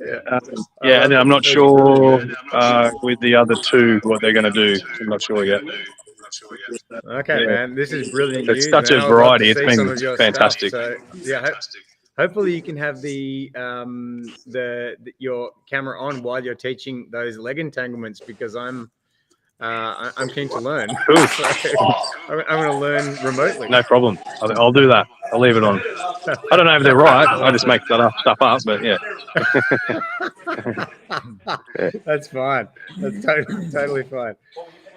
And then I'm not sure with the other two what they're going to do. I'm not sure yet. Okay, man, this is brilliant. It's news, such man. a I would love to variety. It's see been some of your fantastic. Stuff. So, yeah, hopefully you can have your camera on while you're teaching those leg entanglements, because I'm keen to learn. Cool. So I'm going to learn remotely. No problem. I'll do that. I'll leave it on. I don't know if they're right. I just make stuff up, but yeah. That's fine. That's totally fine.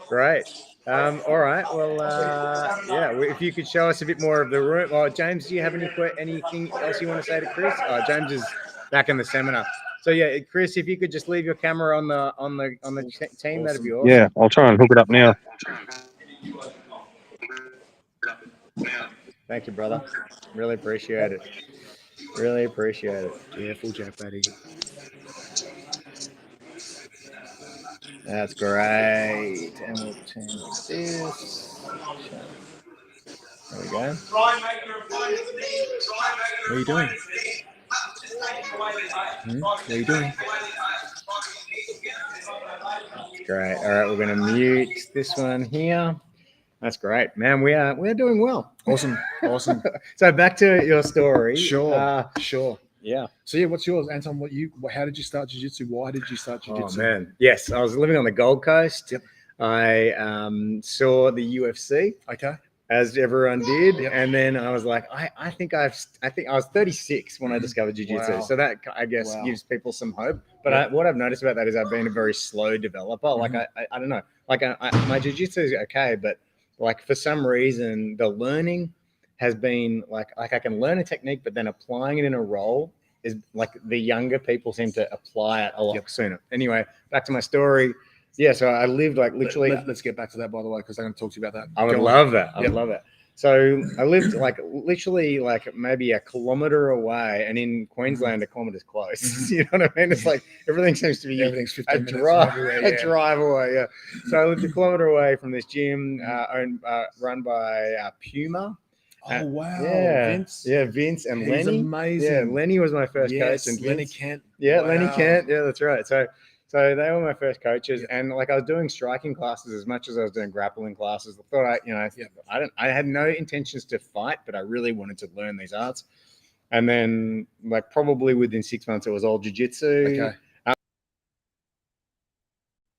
Great. All right. Well, if you could show us a bit more of the room. Oh, James, do you have anything else you want to say to Chris? James is back in the seminar. So yeah, Chris, if you could just leave your camera on the team, that'd be awesome. Yeah, I'll try and hook it up now. Thank you, brother. Really appreciate it. Yeah, full jack, buddy. That's great. And we'll change this. There we go. What are you doing? What are you doing? Great. All right, we're going to mute this one here. That's great, man. We're doing well. Awesome. So back to your story. Sure. Yeah. So yeah, what's yours, Anton? How did you start jiu-jitsu? Why did you start jiu-jitsu? Oh man, yes, I was living on the Gold Coast. Yep. I saw the UFC. Okay. As everyone did, Yep. and then I was like, I think I was 36 when I discovered jiu-jitsu. Wow. So that, I guess, Wow. gives people some hope. But what I've noticed about that is I've been a very slow developer. Like I don't know, like my jiu-jitsu is okay, but like for some reason the learning has been like I can learn a technique, but then applying it in a role is like the younger people seem to apply it a lot sooner. Anyway, back to my story. Yeah, so I lived like literally. Let's get back to that, by the way, because I'm going to talk to you about that. I would love that. I would love it. So I lived like literally like maybe a kilometer away, and in Queensland, a kilometer's close. You know what I mean? It's like everything seems to be Everything's 15 a minutes drive, everywhere, a drive away. Yeah. So I lived a kilometer away from this gym, run by Puma. Oh wow! Yeah, Vince. Yeah, Vince and He's Lenny. amazing. Yeah, Lenny was my first Yes, coach, and Lenny Vince, Kent. Yeah, Wow. Lenny Kent. Yeah, that's right. So they were my first coaches, and like I was doing striking classes as much as I was doing grappling classes. I thought I had no intentions to fight, but I really wanted to learn these arts. And then, like probably within 6 months, it was all jiu-jitsu. Okay.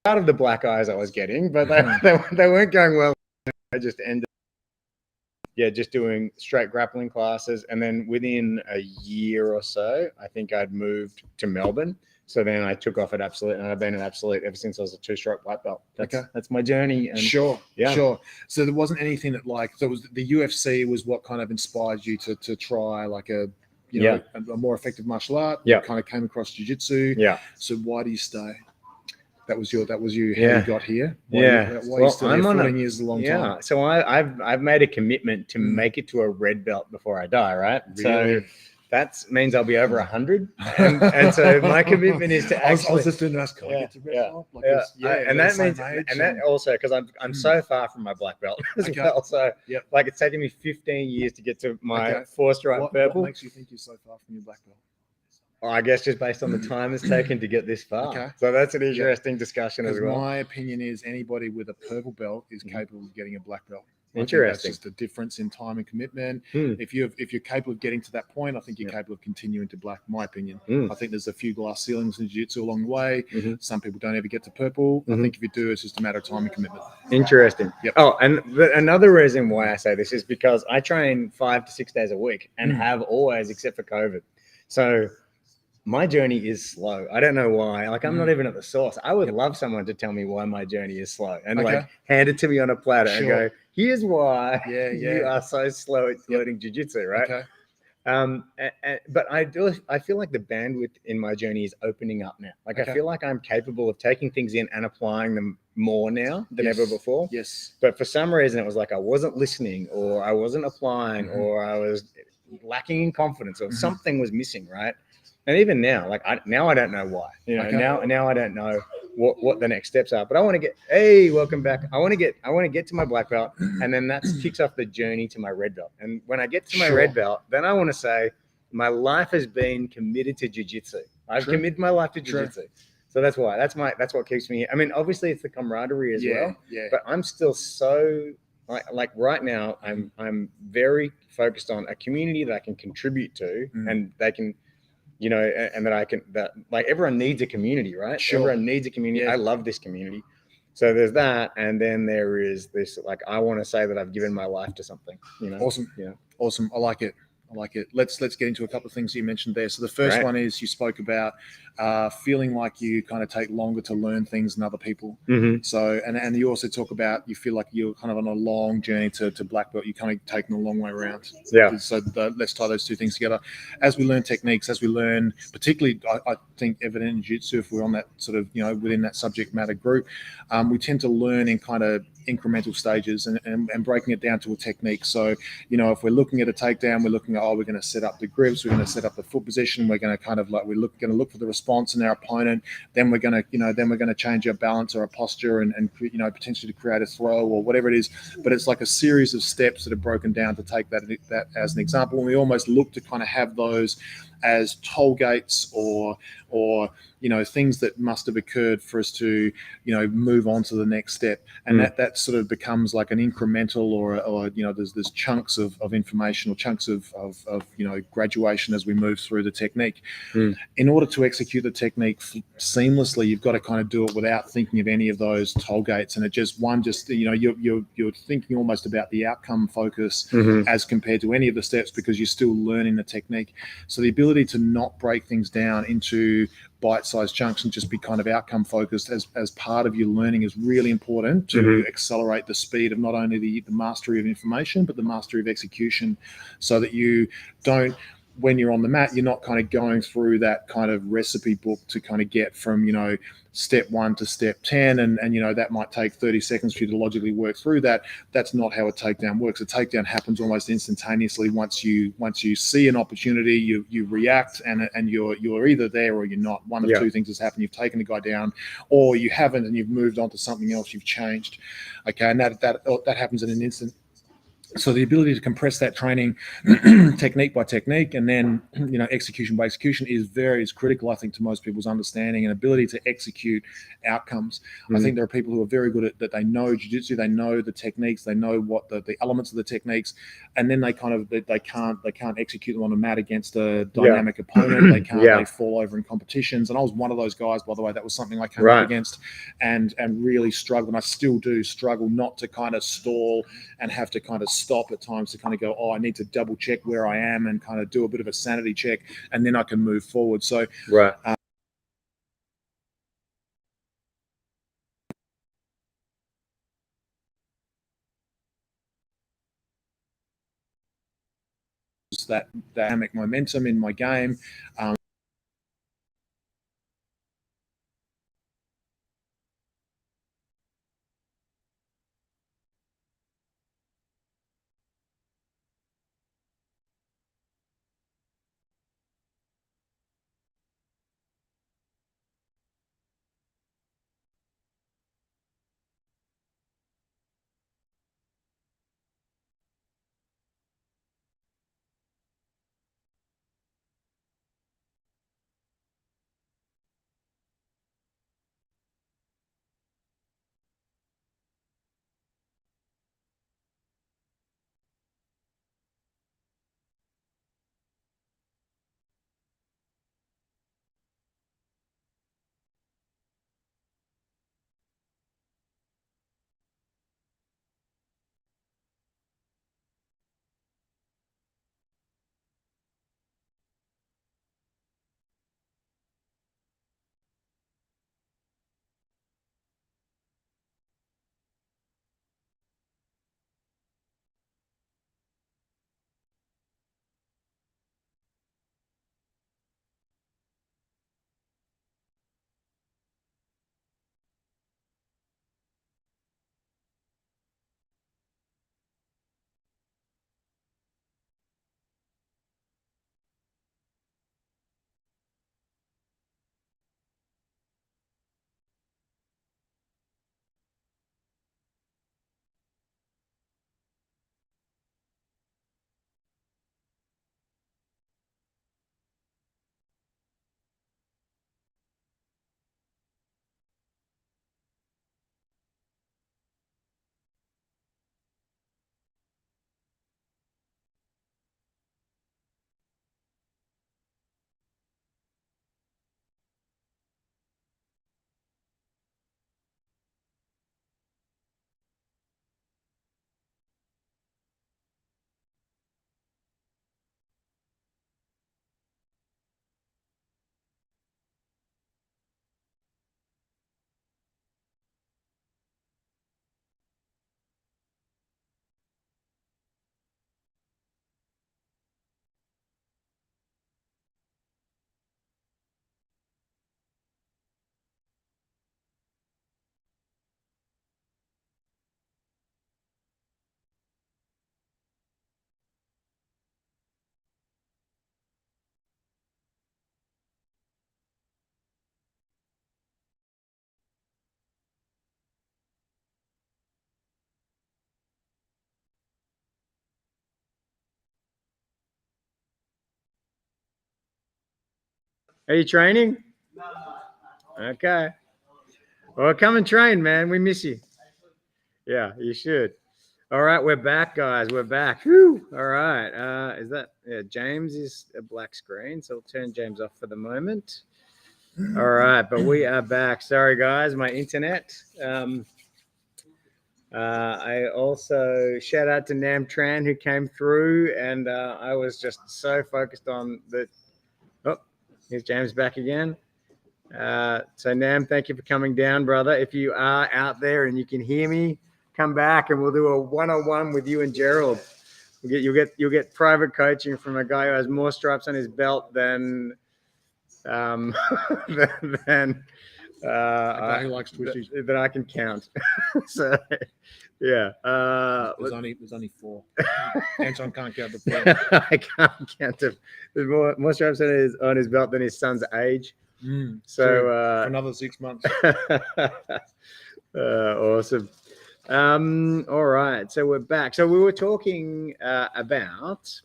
Out of the black eyes I was getting, but they weren't going well. I just ended. Yeah, just doing straight grappling classes. And then within a year or so, I think I'd moved to Melbourne. So then I took off at Absolute, and I've been at Absolute ever since I was a 2-stroke white belt. That's my journey. And Sure. So there wasn't anything that the UFC was what kind of inspired you to try like a more effective martial art. Yeah. You kind of came across jiu-jitsu. Yeah. So why do you stay? That was you. How Yeah. you got here. Why you still here? 14 years is a long time. So I've made a commitment to make it to a red belt before I die. Right. Really? that means I'll be over 100. And so my commitment is to I was actually. just doing that. Can I get to red belt? Like, And that means, and that also, because I'm so far from my black belt as well. So like it's taken me 15 years to get to my 4-stripe purple. What makes you think you're so far from your black belt? I guess just based on the time it's taken to get this far. Okay. So that's an interesting discussion as well. My opinion is anybody with a purple belt is capable of getting a black belt. Interesting. That's just a difference in time and commitment. If you're capable of getting to that point, I think you're capable of continuing to black. My opinion. I think there's a few glass ceilings in jiu-jitsu along the way. Some people don't ever get to purple. I think if you do, it's just a matter of time and commitment. Interesting. Oh, and another reason why I say this is because I train 5 to 6 days a week and have always, except for COVID. So my journey is slow. I don't know why. Like, I'm not even at the source. I would love someone to tell me why my journey is slow and like hand it to me on a platter and go, here's why you are so slow at learning jiu-jitsu, right? But I feel like the bandwidth in my journey is opening up now. Like, I feel like I'm capable of taking things in and applying them more now than ever before. But for some reason, it was like I wasn't listening, or I wasn't applying, or I was lacking in confidence, or something was missing, right? And even now, like I don't know why. You know, now I don't know what the next steps are. But I want to get, welcome back. I want to get to my black belt, and then that kicks off the journey to my red belt. And when I get to my red belt, then I want to say my life has been committed to jiu-jitsu. I've committed my life to jiu-jitsu. So that's why. That's what keeps me here. I mean, obviously it's the camaraderie as well. But I'm still so like right now, I'm very focused on a community that I can contribute to, and they can. You know, and that like everyone needs a community, right? Everyone needs a community. I love this community. So there's that. And then there is this, like, I want to say that I've given my life to something, you know? Awesome. Awesome. I like it. Let's get into a couple of things you mentioned there. So the first one is you spoke about feeling like you kind of take longer to learn things than other people. So, and you also talk about you feel like you're kind of on a long journey to black belt. You're kind of taking a long way around. So let's tie those two things together. As we learn techniques, as we learn, particularly, I think evident in jiu-jitsu, if we're on that sort of, within that subject matter group, we tend to learn in kind of incremental stages and breaking it down to a technique. So, if we're looking at a takedown, we're looking at, we're going to set up the grips, we're going to set up the foot position, we're going to kind of like, going to look for the response in our opponent, then we're going to change our balance or our posture and potentially to create a throw or whatever it is. But it's like a series of steps that are broken down to take that as an example. And we almost look to kind of have those as toll gates or things that must have occurred for us to move on to the next step, and that sort of becomes like an incremental or there's chunks of information or chunks of graduation as we move through the technique. In order to execute the technique seamlessly, you've got to kind of do it without thinking of any of those toll gates, and you're thinking almost about the outcome focus as compared to any of the steps, because you're still learning the technique. So the ability to not break things down into bite-sized chunks and just be kind of outcome focused as part of your learning is really important to accelerate the speed of not only the mastery of information, but the mastery of execution, so that you don't, when you're on the mat, you're not kind of going through that kind of recipe book to kind of get from, step 1 to step 10. And that might take 30 seconds for you to logically work through that. That's not how a takedown works. A takedown happens almost instantaneously. Once you see an opportunity, you react and you're either there or you're not. One of two things has happened. You've taken the guy down, or you haven't and you've moved on to something else. You've changed. Okay. And that happens in an instant. So the ability to compress that training technique by technique and then, execution by execution is critical, I think, to most people's understanding and ability to execute outcomes. I think there are people who are very good at that. They know jiu-jitsu, they know the techniques, they know what the elements of the techniques, and then they can't execute them on a mat against a dynamic opponent. They can't, they fall over in competitions. And I was one of those guys, by the way. That was something I came up against and really struggled, and I still do struggle not to kind of stall and have to kind of stop at times to kind of go, I need to double check where I am and kind of do a bit of a sanity check, and then I can move forward. So that dynamic momentum in my game. Are you training? Okay. Well, come and train, man. We miss you. Yeah, you should. All right, we're back, guys. We're back. Whew. All right. Is that James is a black screen, so I'll turn James off for the moment. All right, but we are back. Sorry, guys, my internet. I also shout out to Nam Tran who came through, and I was just so focused on the. Oh, here's James back again. So Nam, thank you for coming down, brother. If you are out there and you can hear me, come back and we'll do a one-on-one with you and Gerald. You'll get private coaching from a guy who has more stripes on his belt than than A guy who likes twisties. that I can count. So yeah, there's only 4. Anton can't count the 4. I can't count him. There's more stripes on his belt than his son's age. So for another 6 months. Awesome. All right, so we're back. So we were talking about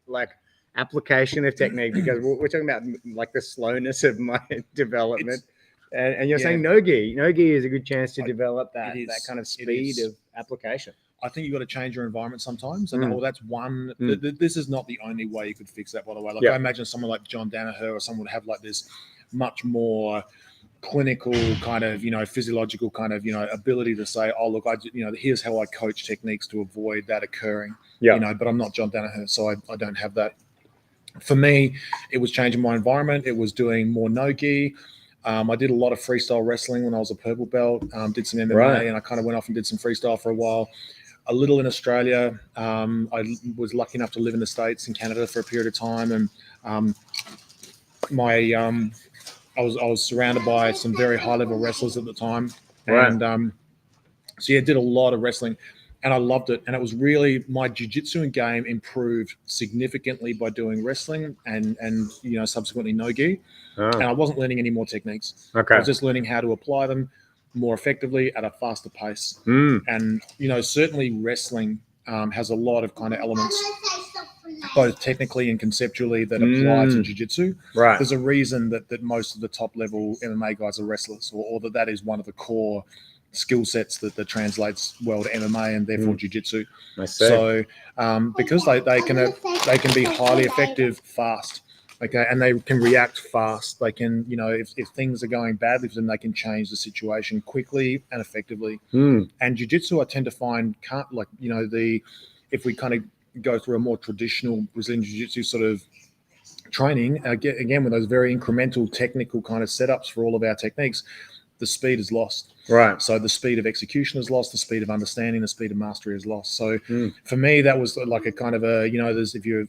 like application of technique, because we're talking about like the slowness of my development. And you're saying no-gi is a good chance to develop that kind of speed of application. I think you've got to change your environment sometimes. And that's one, this is not the only way you could fix that, by the way. Like I imagine someone like John Danaher or someone would have like this much more clinical kind of, physiological kind of, ability to say, oh, look, here's how I coach techniques to avoid that occurring, but I'm not John Danaher, so I don't have that. For me, it was changing my environment. It was doing more no-gi. I did a lot of freestyle wrestling when I was a purple belt, did some MMA, and I kind of went off and did some freestyle for a while. A little in Australia. I was lucky enough to live in the States and Canada for a period of time. And I was surrounded by some very high level wrestlers at the time. And so yeah, did a lot of wrestling and I loved it. And it was really, my jiu-jitsu and game improved significantly by doing wrestling and subsequently no-gi. And I wasn't learning any more techniques. I was just learning how to apply them more effectively at a faster pace. And, certainly wrestling has a lot of kind of elements, both technically and conceptually, that apply to jiu-jitsu. There's a reason that most of the top level MMA guys are wrestlers, or that is one of the core skill sets that translates well to MMA and therefore jiu-jitsu. So because they can be highly effective fast. Okay, and they can react fast. They can, if things are going badly for them, they can change the situation quickly and effectively. And jiu-jitsu, I tend to find, if we kind of go through a more traditional Brazilian jiu-jitsu sort of training, again, with those very incremental technical kind of setups for all of our techniques, the speed is lost. So the speed of execution is lost, the speed of understanding, the speed of mastery is lost. So for me, that was like a kind of a, there's if you're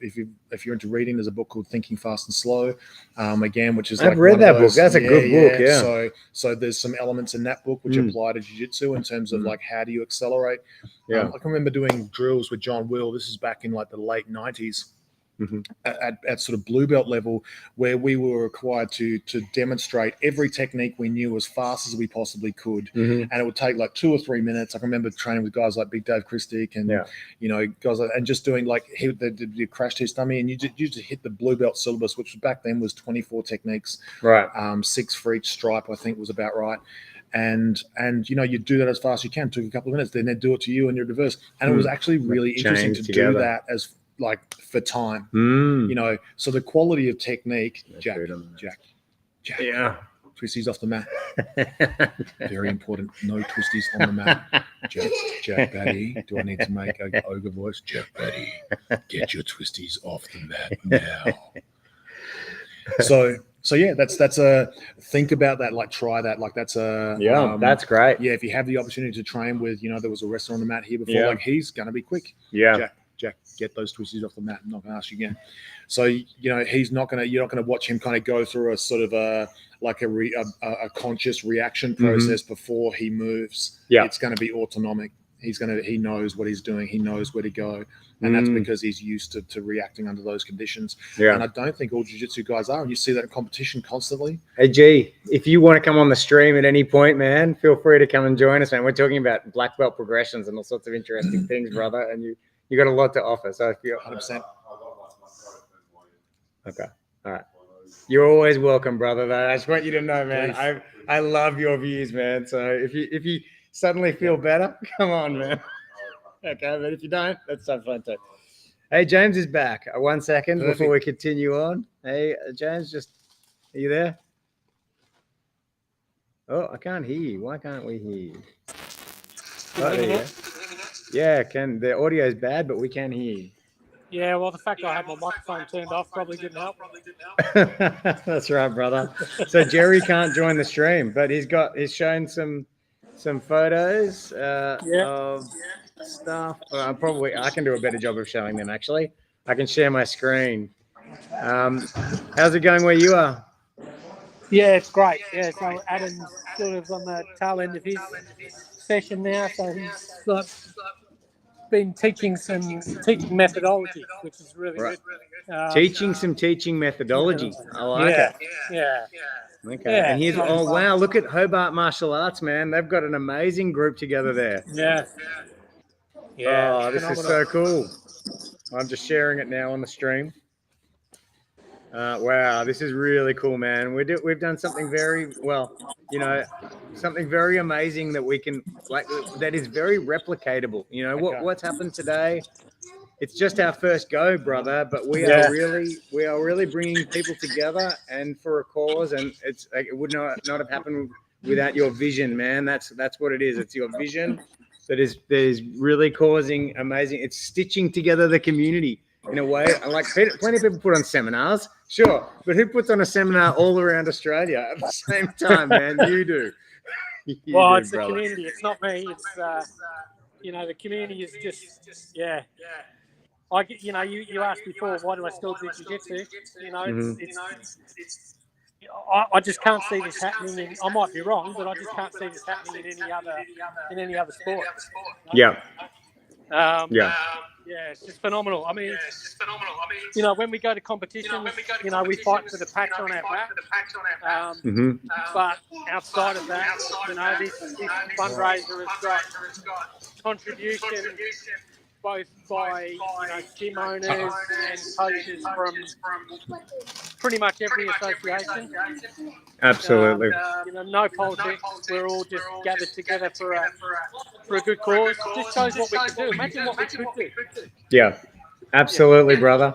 into reading, there's a book called Thinking Fast and Slow, again, which is I've read that book. That's a good book. Yeah. So there's some elements in that book which apply to jiu-jitsu in terms of like how do you accelerate. I can remember doing drills with John Will. This is back in like the late 90s. At sort of blue belt level, where we were required to demonstrate every technique we knew as fast as we possibly could, and it would take like 2 or 3 minutes. I can remember training with guys like Big Dave Christic and guys and just doing like the crash test dummy, and you just hit the blue belt syllabus, which back then was 24 techniques, 6 for each stripe, I think was about right. And you do that as fast as you can. It took a couple of minutes, then they'd do it to you and you're reverse. And it was actually really interesting to do that as like for time, so the quality of technique. Jack, twisties off the mat. Very important. No twisties on the mat. Jack Batty. Do I need to make an ogre voice? Jack Batty, get your twisties off the mat now. So yeah, that's a think about that. Like try that. Like that's a that's great. Yeah, if you have the opportunity to train with, there was a wrestler on the mat here before. Like he's gonna be quick. Jack, get those twisties off the mat. I'm not going to ask you again. So, he's not going to, you're not going to watch him kind of go through a sort of a conscious reaction process before he moves. It's going to be autonomic. He knows what he's doing. He knows where to go. And that's because he's used to reacting under those conditions. And I don't think all jiu-jitsu guys are. And you see that in competition constantly. Hey, G, if you want to come on the stream at any point, man, feel free to come and join us, man. We're talking about black belt progressions and all sorts of interesting things, brother. And you got a lot to offer. So if you're 100%. Okay. All right. You're always welcome, brother. Though. I just want you to know, man. Please. I love your views, man. So if you suddenly feel better, come on, man. Okay, but if you don't, that's so fun too. Hey, James is back. 1 second before we continue on. Hey, James, are you there? Oh, I can't hear you. Why can't we hear you? Oh, there you go. Yeah, the audio is bad, but we can hear you. Yeah, well, the fact I had my microphone turned off probably didn't help. That's right, brother. So Jerry can't join the stream, but he's shown some photos of stuff. I can do a better job of showing them. Actually, I can share my screen. How's it going where you are? Yeah, it's great. Yeah, so Adam's sort of on the tail end of his session now, so he's been teaching methodology, which is really good. Teaching methodology. I like it. Yeah. Okay. Yeah, and here's wow, look at Hobart Martial Arts, man. They've got an amazing group together there. Yeah. Oh, this is so cool. I'm just sharing it now on the stream. Wow, this is really cool, man. We've done something very something very amazing that we can that is very replicatable. You know what's happened today. It's just our first go, brother, but we are really bringing people together and for a cause, and it would not have happened without your vision, man. That's what it is. It's your vision that is really causing amazing. It's stitching together the community in a way. Like plenty of people put on seminars, sure, but who puts on a seminar all around Australia at the same time, man? You do. It's the community. It's not me. It's the community is just you asked before, why do I still do jiu-jitsu? I just can't see this happening. I might be wrong, but I just can't see this happening in any other sport. Yeah. It's just phenomenal. I mean, when we go to competitions, we fight for the patch on our back. But outside of that, this fundraiser has got contribution both by gym owners and coaches from pretty much every association. Absolutely. No politics. We're all just gathered together for a good cause. Just shows what we can do. Imagine what we could do. Yeah, absolutely, brother.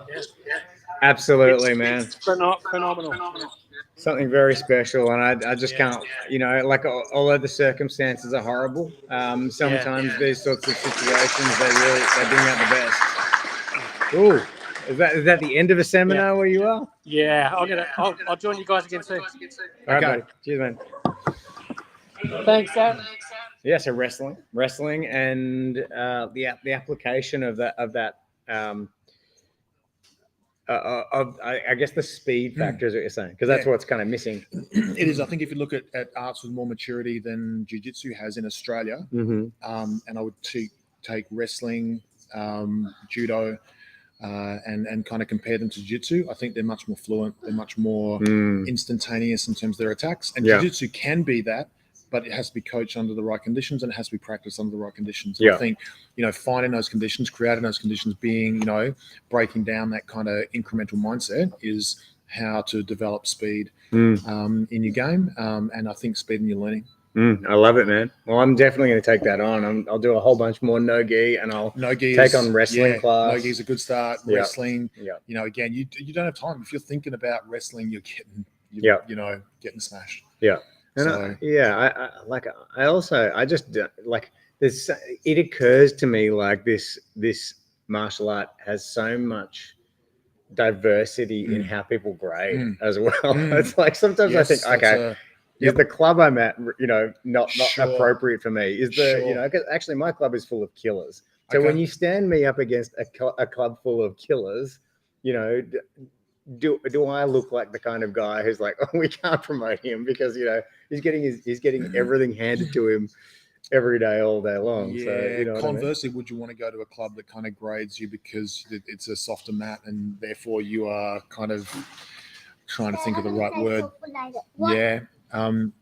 Absolutely, man. It's phenomenal. Something very special, and I just can't, although the circumstances are horrible, sometimes these sorts of situations they bring out the best. Ooh, is that the end of a seminar where you are? Yeah, I'll join you guys again soon. All right, buddy. Cheers, man. Thanks, Dad. Yeah, so wrestling, and the application of that. I guess the speed factor is what you're saying, because that's what's kind of missing. It is. I think if you look at arts with more maturity than jiu-jitsu has in Australia, and I would take wrestling, judo, and kind of compare them to jiu-jitsu, I think they're much more fluent. They're much more instantaneous in terms of their attacks. And jiu-jitsu can be that, but it has to be coached under the right conditions, and it has to be practiced under the right conditions. I think, finding those conditions, creating those conditions, being, breaking down that kind of incremental mindset is how to develop speed in your game, and I think speed in your learning. I love it, man. Well, I'm definitely going to take that on. I'll do a whole bunch more no-gi, and I'll take on wrestling class. No-gi is a good start. Wrestling, again, you don't have time. If you're thinking about wrestling, you're getting smashed. Yeah. And it occurs to me like this martial art has so much diversity in how people grade as well. It's like sometimes I think, okay, is the club I'm at, not appropriate for me? Is because actually my club is full of killers. So when you stand me up against a club full of killers, do I look like the kind of guy who's like, oh, we can't promote him because he's getting everything handed to him every day, all day long. Yeah. So Conversely, would you want to go to a club that kind of grades you because it's a softer mat and therefore you are kind of trying to think of the right word? Yeah.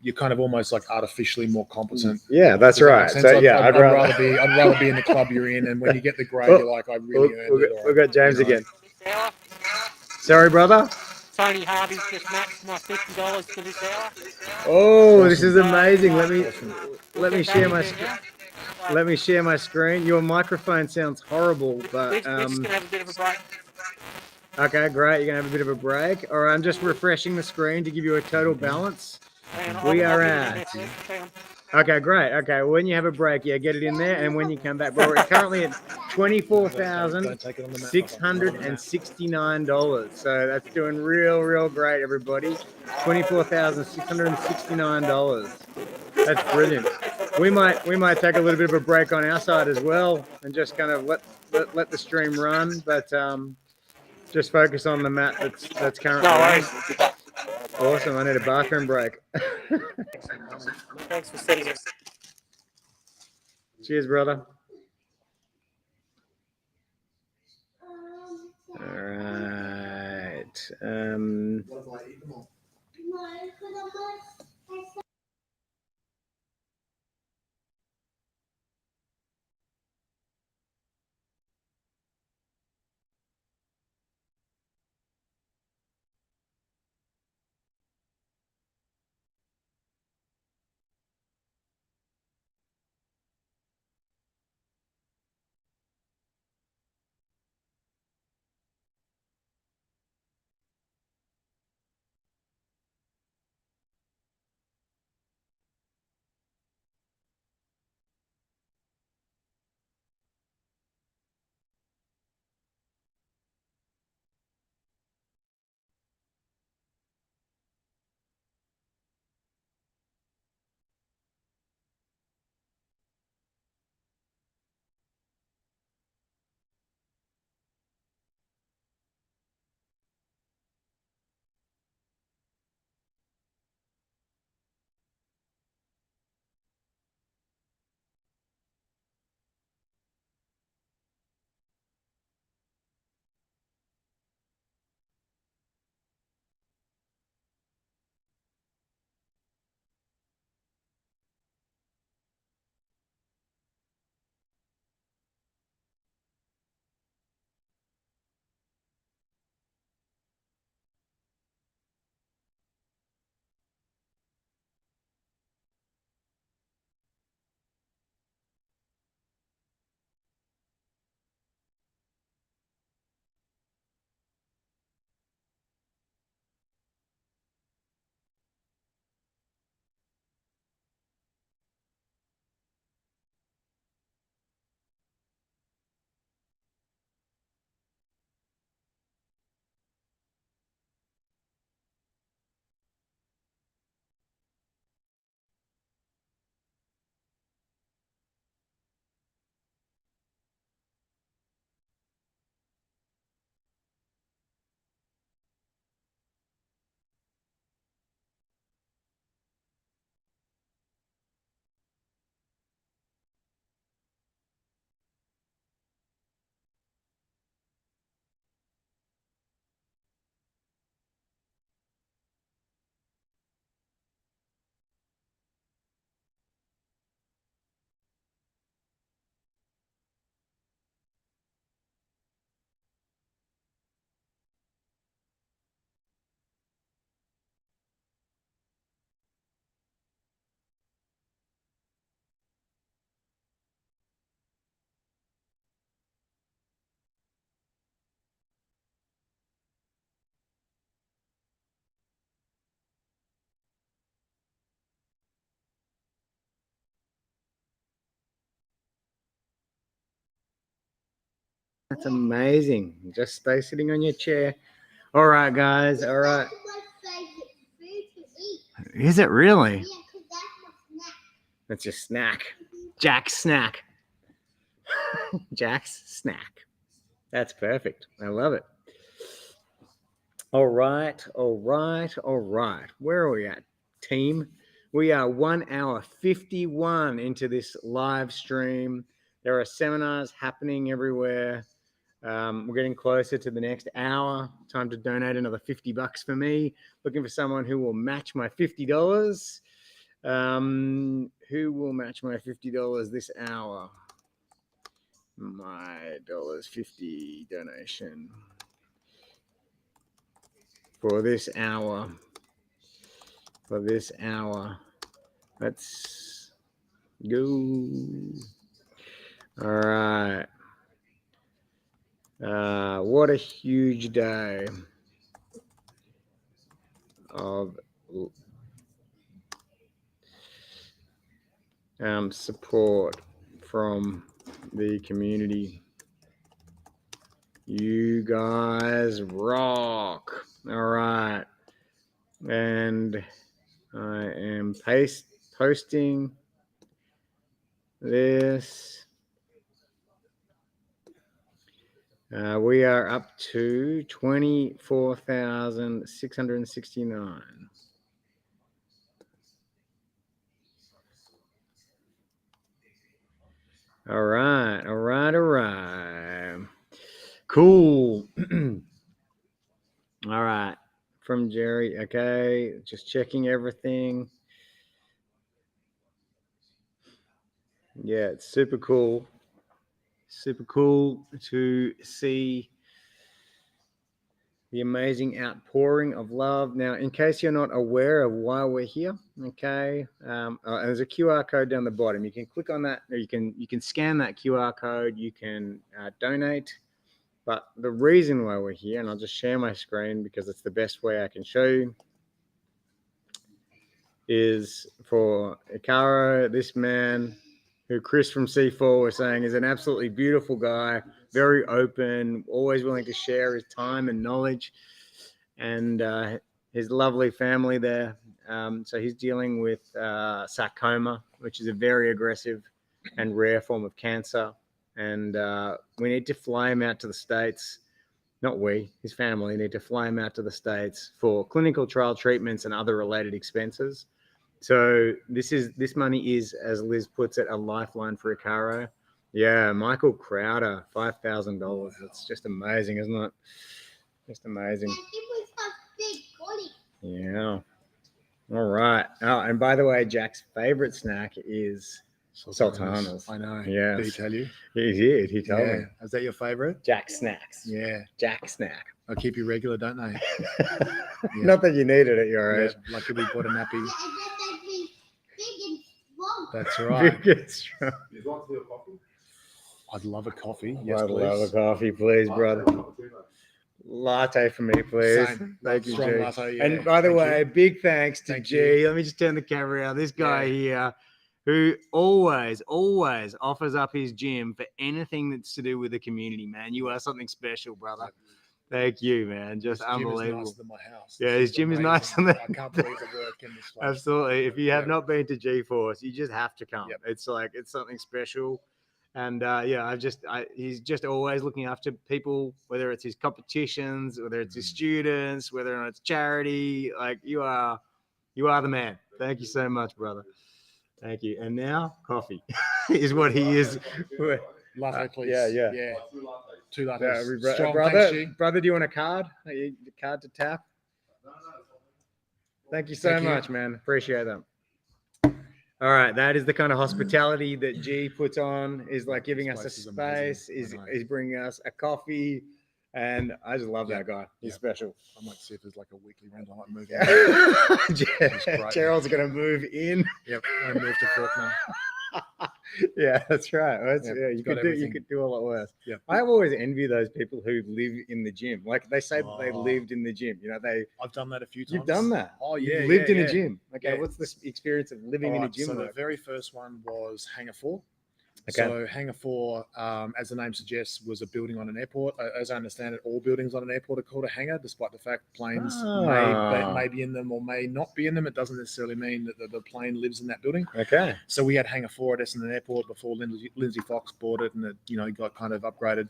You're kind of almost like artificially more competent. Yeah, that's right. So I'd rather be in the club you're in, and when you get the grade, you're like, I really earned it. We've got James again. Sorry, brother. Tony Harvey's just matched my $50 for this hour. Oh, this is amazing. We'll Let me get share that my in there now. let me share my screen. Your microphone sounds horrible, but This can have a bit of a break. okay, great. You're gonna have a bit of a break. All right, I'm just refreshing the screen to give you a total balance. We are at. Okay, great. Okay, when you have a break, yeah, get it in there, and when you come back, we're currently at $24,669. So that's doing real great, everybody. $24,669. That's brilliant. We might take a little bit of a break on our side as well, and just kind of let the stream run, but just focus on the mat that's currently. No worries. Awesome. I need a bathroom break. Thanks for setting it. Cheers, brother. All right. That's amazing. Just stay sitting on your chair. All right, guys. All right. Is it really? That's your snack. Jack's snack. Jack's snack. That's perfect. I love it. All right. Where are we at, team? We are 1 hour 51 into this live stream. There are seminars happening everywhere. We're getting closer to the next hour. Time to donate another $50 for me. Looking for someone who will match my $50. Who will match my $50 this hour? My $50 donation. for this hour. Let's go. All right. What a huge day of support from the community. You guys rock. All right. And I am posting this. We are up to 24,669. All right. Cool. All right. From Jerry. Okay. Just checking everything. Yeah, it's super cool. Super cool to see the amazing outpouring of love. Now, in case you're not aware of why we're here, okay, there's a QR code down the bottom. You can click on that, or you can scan that QR code. You can donate. But the reason why we're here, and I'll just share my screen because it's the best way I can show you, is for Icaro, this man who Chris from C4 was saying is an absolutely beautiful guy, very open, always willing to share his time and knowledge, and his lovely family there. So he's dealing with sarcoma, which is a very aggressive and rare form of cancer. And we need to fly him out to the States. Not we, his family need to fly him out to the States for clinical trial treatments and other related expenses. So this money is, as Liz puts it, a lifeline for Icaro. Yeah, Michael Crowder, $5,000. That's just amazing, isn't it? Just amazing. Yeah. All right. Oh, and by the way, Jack's favorite snack is sultanas. I know. Yeah. Did he tell you? He did. He told me. Is that your favorite? Jack Snacks. Yeah. Jack Snack. They'll keep you regular, don't they? Not that you need it at your age. Like we bought a nappy. That's right. Big and strong. You want to do a coffee? I'd love a coffee. Yes, I'd please. love a coffee, please, brother. Latte for me, please. Same. Thank you, Strong G. latte, yeah. And by the Thank way, you. big thanks to Thank G. you. Let me just turn the camera out. This guy here, who always offers up his gym for anything that's to do with the community, man. You are something special, brother. Thank you, man. Just unbelievable. Gym is nicer than my house. Yeah, his gym is nicer than I can't believe the work in this place. Absolutely. If you have not been to G-Force, you just have to come. Yep. It's like, it's something special. And he's just always looking after people, whether it's his competitions, whether it's his students, whether or not it's charity. Like you are the man. Thank you so much, brother. Thank you. And now coffee is what he is. Latte, please. Yeah. Two lattes. Yeah, Strong. brother, Thanks, G. brother, do you want a card? A card to tap? Thank you so much, man. Appreciate that. All right, that is the kind of hospitality that G puts on, is like giving us a place is amazing. space, is bringing us a coffee, and I just love that guy. He's special. I might see if there's like a weekly rental. I might move in. Gerald's going to move in. Yep, I moved to Faulkner. Yeah, that's right. You got could do a lot worse. Yeah, I always envy those people who live in the gym. Like they say that they lived in the gym. You know, I've done that a few times. You've done that. Oh yeah, you lived in yeah. a gym. Okay, Yeah. what's the experience of living in a gym? So like? the very first one was Hangar 4. Okay. So Hangar 4, as the name suggests, was a building on an airport. As I understand it, all buildings on an airport are called a hangar, despite the fact planes may be in them or may not be in them. It doesn't necessarily mean that the plane lives in that building. Okay. So we had Hangar 4 at Essendon Airport before Lindsay Fox bought it, and it got kind of upgraded.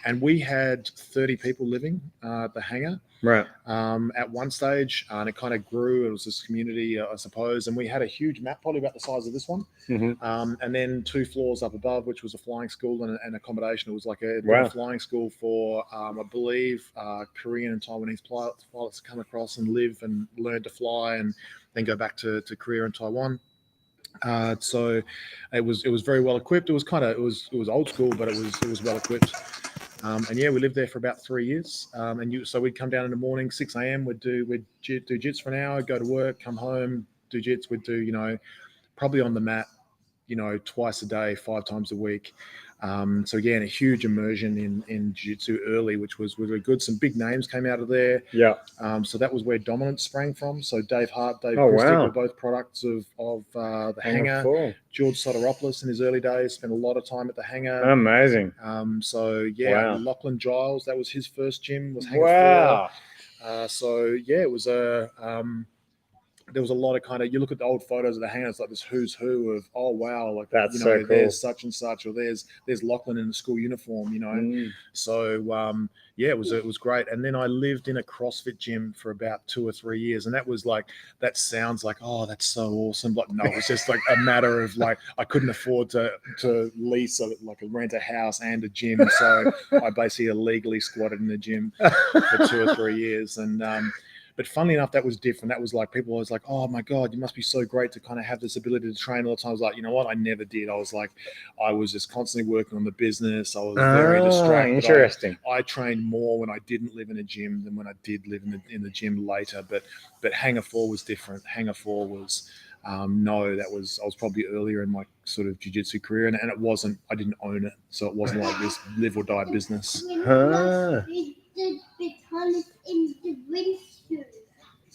And we had 30 people living at the hangar. Right. At one stage, and it kind of grew. It was this community, I suppose, and we had a huge map, probably about the size of this one. Mm-hmm. And then 2 floors up above, which was a flying school and accommodation. It was like a flying school for, I believe, Korean and Taiwanese pilots to come across and live and learn to fly, and then go back to Korea and Taiwan. So it was very well equipped. It was old school, but it was well equipped. And yeah, we lived there for about 3 years. So we'd come down in the morning, 6 a.m. We'd do jits for an hour, go to work, come home, do jits. We'd do, probably on the mat, twice a day, 5 times a week. So again, a huge immersion in jiu-jitsu early, which was really good. Some big names came out of there. Yeah. So that was where Dominance sprang from. So Dave Hart, Dave Oh, Christic wow. were both products of the Hangar. George Soteropoulos in his early days spent a lot of time at the Hangar. Amazing. So yeah, Wow. Lachlan Giles, that was his first gym, was Hangar Wow. 4. So yeah, it was there was a lot of you look at the old photos of the Hangar, it's like this who's who of, oh wow, like That's so cool. There's such and such, or there's Lachlan in the school uniform, So yeah, it was great. And then I lived in a CrossFit gym for about 2 or 3 years, and that sounds like, oh, that's so awesome, but no, it's just like a matter of like I couldn't afford to lease rent a house and a gym, so I basically illegally squatted in the gym for 2 or 3 years, and but funnily enough, that was different. That was like people always like, oh my God, you must be so great to kind of have this ability to train all the time. I was like, you know what? I never did. I was just constantly working on the business. I was very distracted. Interesting. I trained more when I didn't live in a gym than when I did live in the gym later. But Hangar 4 was different. Hangar 4 was I was probably earlier in my sort of jiu-jitsu career, and it wasn't. I didn't own it, so it wasn't like this live or die business. Huh.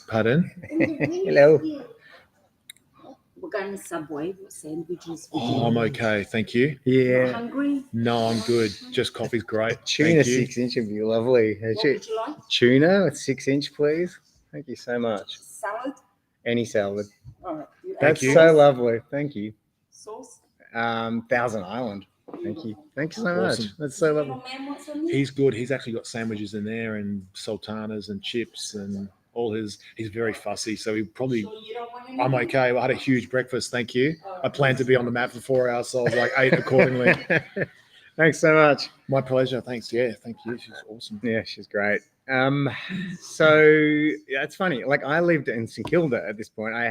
Pardon? Hello. We're going to Subway. What sandwiches? Oh, I'm okay. Thank you. Yeah. Not hungry? No, I'm good. Just coffee's great. Tuna Thank you. 6-inch would be lovely. What would you like? Tuna with 6-inch, please. Thank you so much. Salad? Any salad. All right. That's you. so lovely. Thank you. Sauce? Thousand Island. Thank you. Thank you so Awesome. much. That's so lovely. Little man wants on there? He's good. He's actually got sandwiches in there and sultanas and chips and all his. He's very fussy, so he probably. Sure you don't want any? I'm okay. I had a huge breakfast. Thank you. I planned to be on the mat for 4 hours, so I was like ate accordingly. Thanks so much. My pleasure. Thanks. Yeah, thank you. She's awesome. Yeah, she's great. So yeah, it's funny. Like I lived in St Kilda at this point. I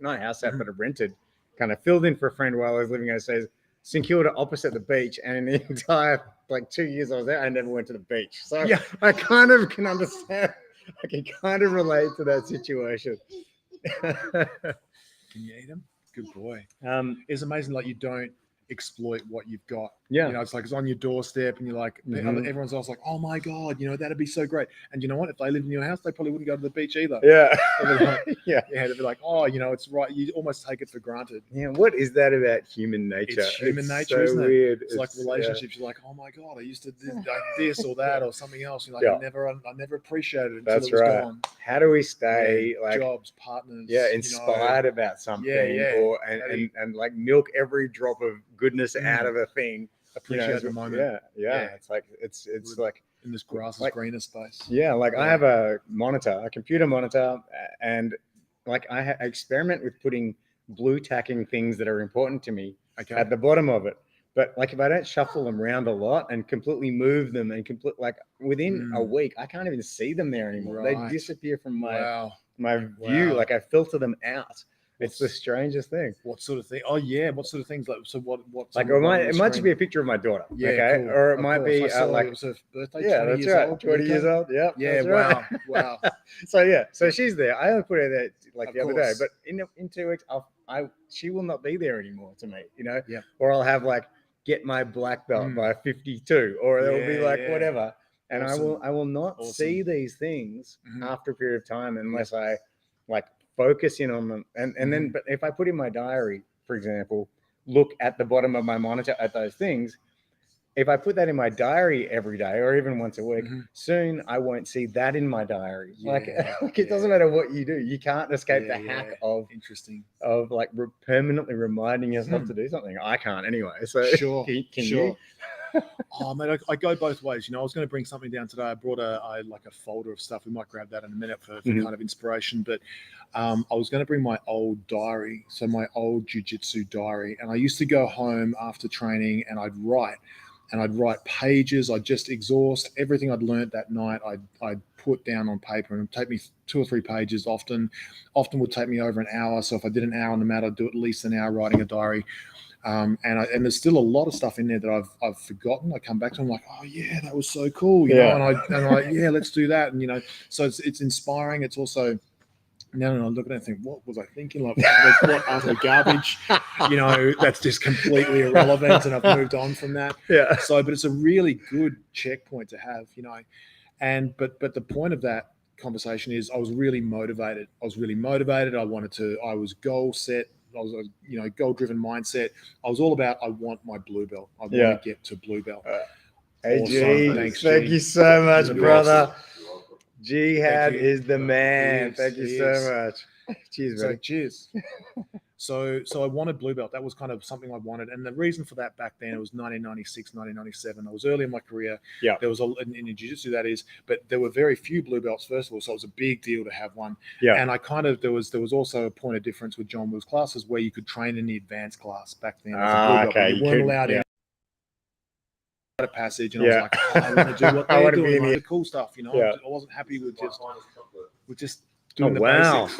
not a house sat, but a rented. Kind of filled in for a friend while I was living overseas. St Kilda, opposite the beach, and in the entire 2 years I was there, I never went to the beach. So yeah, I kind of can understand. I can kind of relate to that situation. Can you eat them? Good boy. It's amazing. Like you don't exploit what you've got. Yeah. It's like it's on your doorstep, and you're like, everyone's always like, oh my God, that'd be so great. And you know what? If they lived in your house, they probably wouldn't go to the beach either. Yeah. Yeah. They'd be like, oh, it's right. You almost take it for granted. Yeah. What is that about human nature? It's human nature, so isn't it? Weird. It's like relationships. You're like, oh my God, I used to do this or that or something else. You're like, Yeah. I never appreciated it. That's until it was right. gone. How do we stay like jobs, partners? inspired about something, or and like milk every drop of goodness out of a thing. Appreciate the moment. Yeah. It's like it's like in this grass is greener space. Yeah, like I have a computer monitor, and like I experiment with putting blue tacking things that are important to me at the bottom of it. But like if I don't shuffle them around a lot and completely move them and like within a week, I can't even see them there anymore. Right. They disappear from my view. Wow. Like I filter them out. It's the strangest thing. What sort of thing? Oh yeah, what sort of things? Like so, what? Like it might just be a picture of my daughter. Yeah, okay, cool. or it Of might course. be I saw like it was her birthday. Yeah, 20 that's years right. old. 20 years old. Yeah. Yeah. That's right. Wow. So she's there. I only put her there like Of the other day, course. but in 2 weeks, she will not be there anymore to me. Yeah. Or I'll have like get my black belt by 52, or it'll be like Yeah. whatever, and Awesome. I will not Awesome. see these things Mhm. after a period of time unless I like focus in on them, and then but if I put in my diary, for example, look at the bottom of my monitor at those things. If I put that in my diary every day or even once a week, soon I won't see that in my diary. Like it doesn't matter what you do, you can't escape the hack of like permanently reminding yourself to do something. I can't anyway. So Sure. can Sure. you? Oh man, I go both ways. I was going to bring something down today. I brought a folder of stuff. We might grab that in a minute for kind of inspiration. But I was going to bring my old diary, so my old jiu-jitsu diary. And I used to go home after training and I'd write. And I'd write pages. I'd just exhaust everything I'd learned that night. I'd put down on paper, and it'd take me 2 or 3 pages. Often would take me over an hour. So if I did an hour on the mat, I'd do at least an hour writing a diary. And there's still a lot of stuff in there that I've forgotten. I come back to, I'm like, oh yeah, that was so cool, you know. And I yeah, let's do that. And so it's inspiring. It's also I look at it and think, what was I thinking? Like, what utter garbage? That's just completely irrelevant, and I've moved on from that. Yeah. So, but it's a really good checkpoint to have, And but the point of that conversation is, I was really motivated. I was goal set. I was goal driven mindset. I was all about, I want my blue belt. I want to get to blue belt. Hey, Awesome. G, Thanks, thank G. you so much, You're brother. awesome. Jihad is the man. Thank you He so is. much. Cheers, So buddy. cheers. So I wanted blue belt. That was kind of something I wanted. And the reason for that back then, it was 1996, 1997. I was early in my career. Yeah. There was in jiu-jitsu, that is, but there were very few blue belts, first of all. So it was a big deal to have one. Yeah. And there was also a point of difference with John Will's classes where you could train in the advanced class back then. As a blue belt, but you weren't allowed in a passage, and I was like, I want to do what they're doing, like the cool stuff, I wasn't happy with just doing the basics.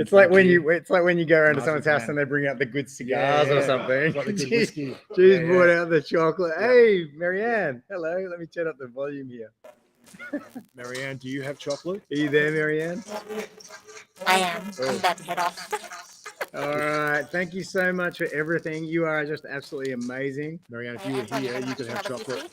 It's like when you go around to someone's house and they bring out the good cigars or something. Like the good whiskey. She's brought out the chocolate. Hey, Marianne. Hello. Let me turn up the volume here. Marianne, do you have chocolate? Are you there, Marianne? I am. I'm about to head off. All right. Thank you so much for everything. You are just absolutely amazing. Marianne, if you were here, you could have chocolate.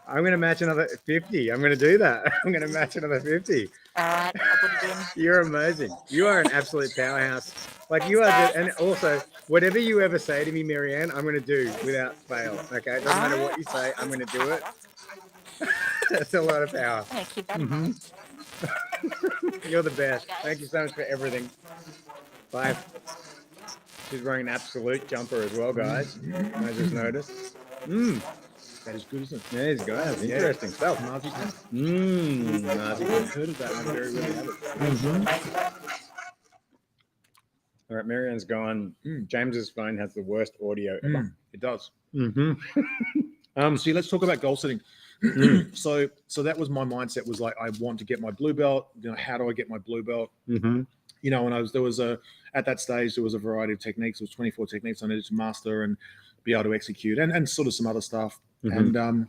I'm going to match another 50. I'm going to do that. I'm going to match another 50. All right. I'll put it in. You're amazing. You are an absolute powerhouse. Like you are. And also, whatever you ever say to me, Marianne, I'm going to do without fail. Okay. It doesn't matter what you say. I'm going to do it. That's a lot of power. I'm going to keep that in mind. You're the best. Thank you so much for everything. Bye. She's wearing an absolute jumper as well, guys. I just noticed. That is good, isn't it? Yeah, it's good. That's interesting stuff. Nazi. I've heard of that. I very rarely have it. All right, Marianne's gone. James's phone has the worst audio ever. It does. See, let's talk about goal setting. So that was my mindset, was like, I want to get my blue belt. How do I get my blue belt? And at that stage, there was a variety of techniques. There was 24 techniques I needed to master and be able to execute, and sort of some other stuff. And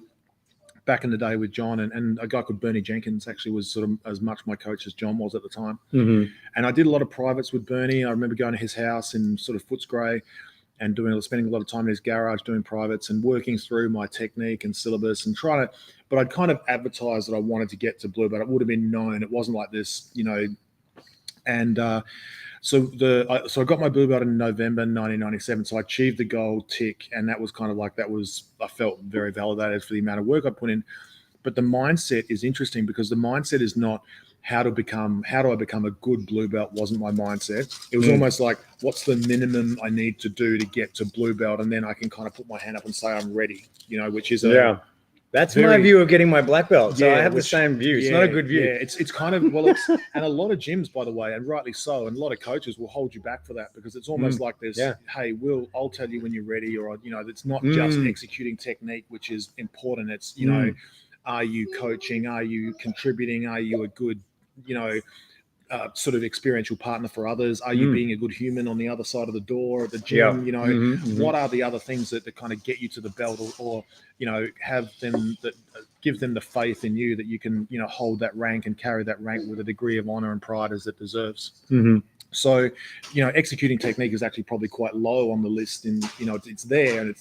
back in the day with John and a guy called Bernie Jenkins actually was sort of as much my coach as John was at the time. And I did a lot of privates with Bernie. I remember going to his house in sort of Footscray and spending a lot of time in his garage doing privates and working through my technique and syllabus and but I'd kind of advertised that I wanted to get to blue belt. It would have been known. It wasn't like this, and so I got my blue belt in November 1997. So I achieved the goal tick, and that was kind of like, I felt very validated for the amount of work I put in. But the mindset is interesting, because the mindset is not how do I become a good blue belt. Wasn't my mindset. It was almost like, what's the minimum I need to do to get to blue belt, and then I can kind of put my hand up and say I'm ready. Which is that's my view of getting my black belt. So I have the same view. It's not a good view. Yeah, it's kind of, and a lot of gyms, by the way, and rightly so, and a lot of coaches will hold you back for that, because it's almost like this, hey, I'll tell you when you're ready, or, it's not just executing technique, which is important. It's, are you coaching? Are you contributing? Are you a good, sort of experiential partner for others? Are you being a good human on the other side of the door at the gym? What are the other things that kind of get you to the belt, or have them that give them the faith in you that you can, hold that rank and carry that rank with a degree of honor and pride as it deserves. So, executing technique is actually probably quite low on the list, and it's there, and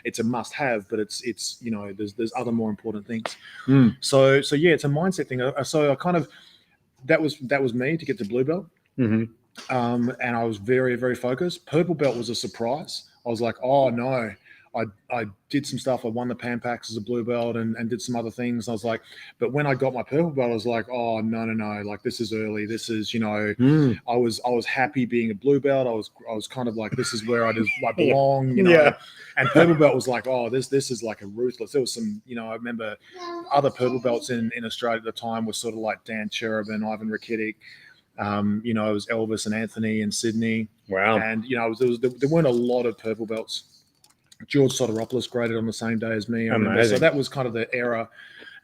it's a must have, but it's there's other more important things. So yeah, it's a mindset thing. So I kind of, that was me to get to blue belt. And I was very, very focused. Purple belt was a surprise. I was like, oh no, I did some stuff. I won the Pan Packs as a blue belt and did some other things. I was like, but when I got my purple belt, I was like, oh no, like, this is early. This is, I was happy being a blue belt. I was kind of like, this is where I belong, And purple belt was like, oh, this is like a ruthless. There was some, I remember other purple belts in Australia at the time was sort of like Dan Cherubin, Ivan Rakitic. It was Elvis and Anthony in Sydney. Wow. And, there weren't a lot of purple belts. George Soteropoulos graded on the same day as me. So that was kind of the era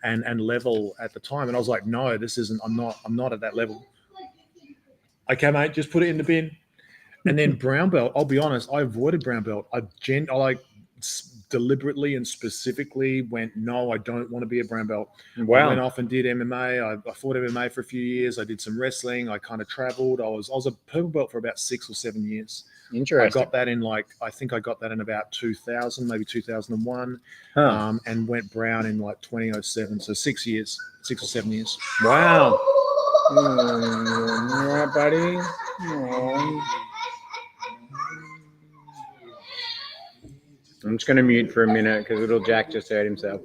and level at the time. And I was like, no, this isn't, I'm not at that level. Okay, mate, just put it in the bin. And then brown belt, I'll be honest, I avoided brown belt. I deliberately and specifically went, no, I don't want to be a brown belt. Wow. I went off and did MMA. I fought MMA for a few years. I did some wrestling. I kind of traveled. I was a purple belt for about 6 or 7 years. Interesting. I got that in I think I got that in about 2000, maybe 2001, and went brown in 2007. So 6 years, 6 or 7 years. Wow. All right, buddy. Aww. I'm just going to mute for a minute because little Jack just hurt himself.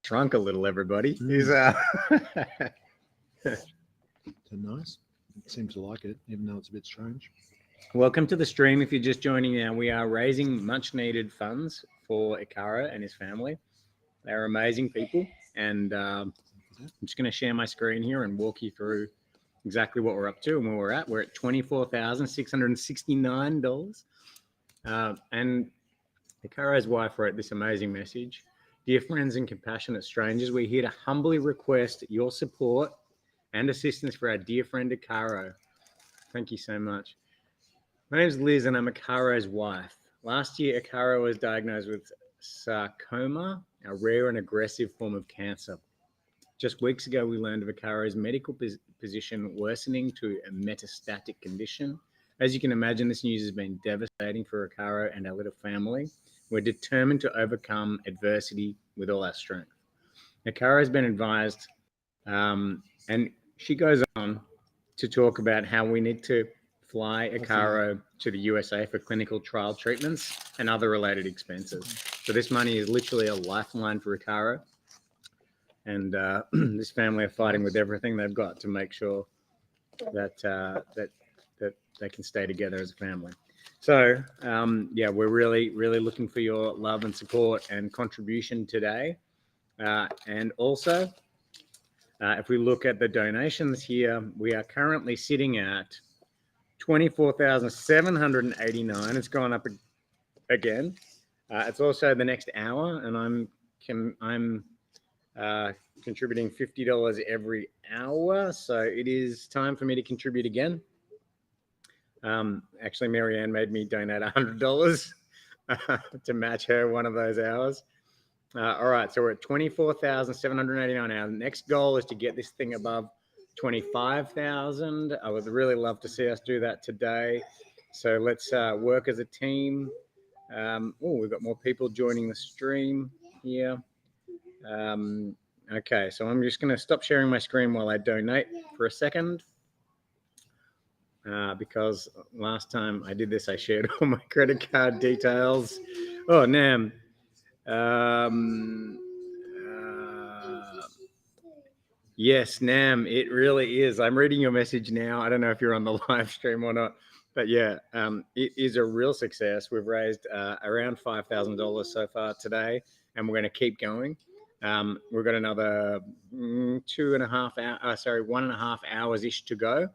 Shrunk a little, everybody. He's So nice. It seems to like it, even though it's a bit strange. Welcome to the stream. If you're just joining now, we are raising much needed funds for Icaro and his family. They're amazing people. And I'm just going to share my screen here and walk you through exactly what we're up to and where we're at. We're at $24,669. And Icaro's wife wrote this amazing message. Dear friends and compassionate strangers, we're here to humbly request your support and assistance for our dear friend Icaro. Thank you so much. My name is Liz and I'm Icaro's wife. Last year, Icaro was diagnosed with sarcoma, a rare and aggressive form of cancer. Just weeks ago, we learned of Icaro's medical position worsening to a metastatic condition. As you can imagine, this news has been devastating for Icaro and our little family. We're determined to overcome adversity with all our strength. Icaro has been advised, and she goes on to talk about how we need to fly Icaro to the USA for clinical trial treatments and other related expenses. So this money is literally a lifeline for Icaro. And this family are fighting with everything they've got to make sure that that they can stay together as a family. So yeah, we're really looking for your love and support and contribution today. And also, if we look at the donations here, we are currently sitting at 24,789. It's gone up again. It's also the next hour, and I'm contributing $50 every hour. So it is time for me to contribute again. Actually, Marianne made me donate $100 to match her one of those hours. All right, so we're at 24,789 now. The next goal is to get this thing above 25,000. I would really love to see us do that today. So let's work as a team. We've got more people joining the stream here. Okay, so I'm just going to stop sharing my screen while I donate for a second. Because last time I did this, I shared all my credit card details. Oh, Nam. Yes, Nam, it really is. I'm reading your message now. I don't know if you're on the live stream or not, but yeah, it is a real success. We've raised around $5,000 so far today, and we're going to keep going. We've got another 1.5 hours ish to go.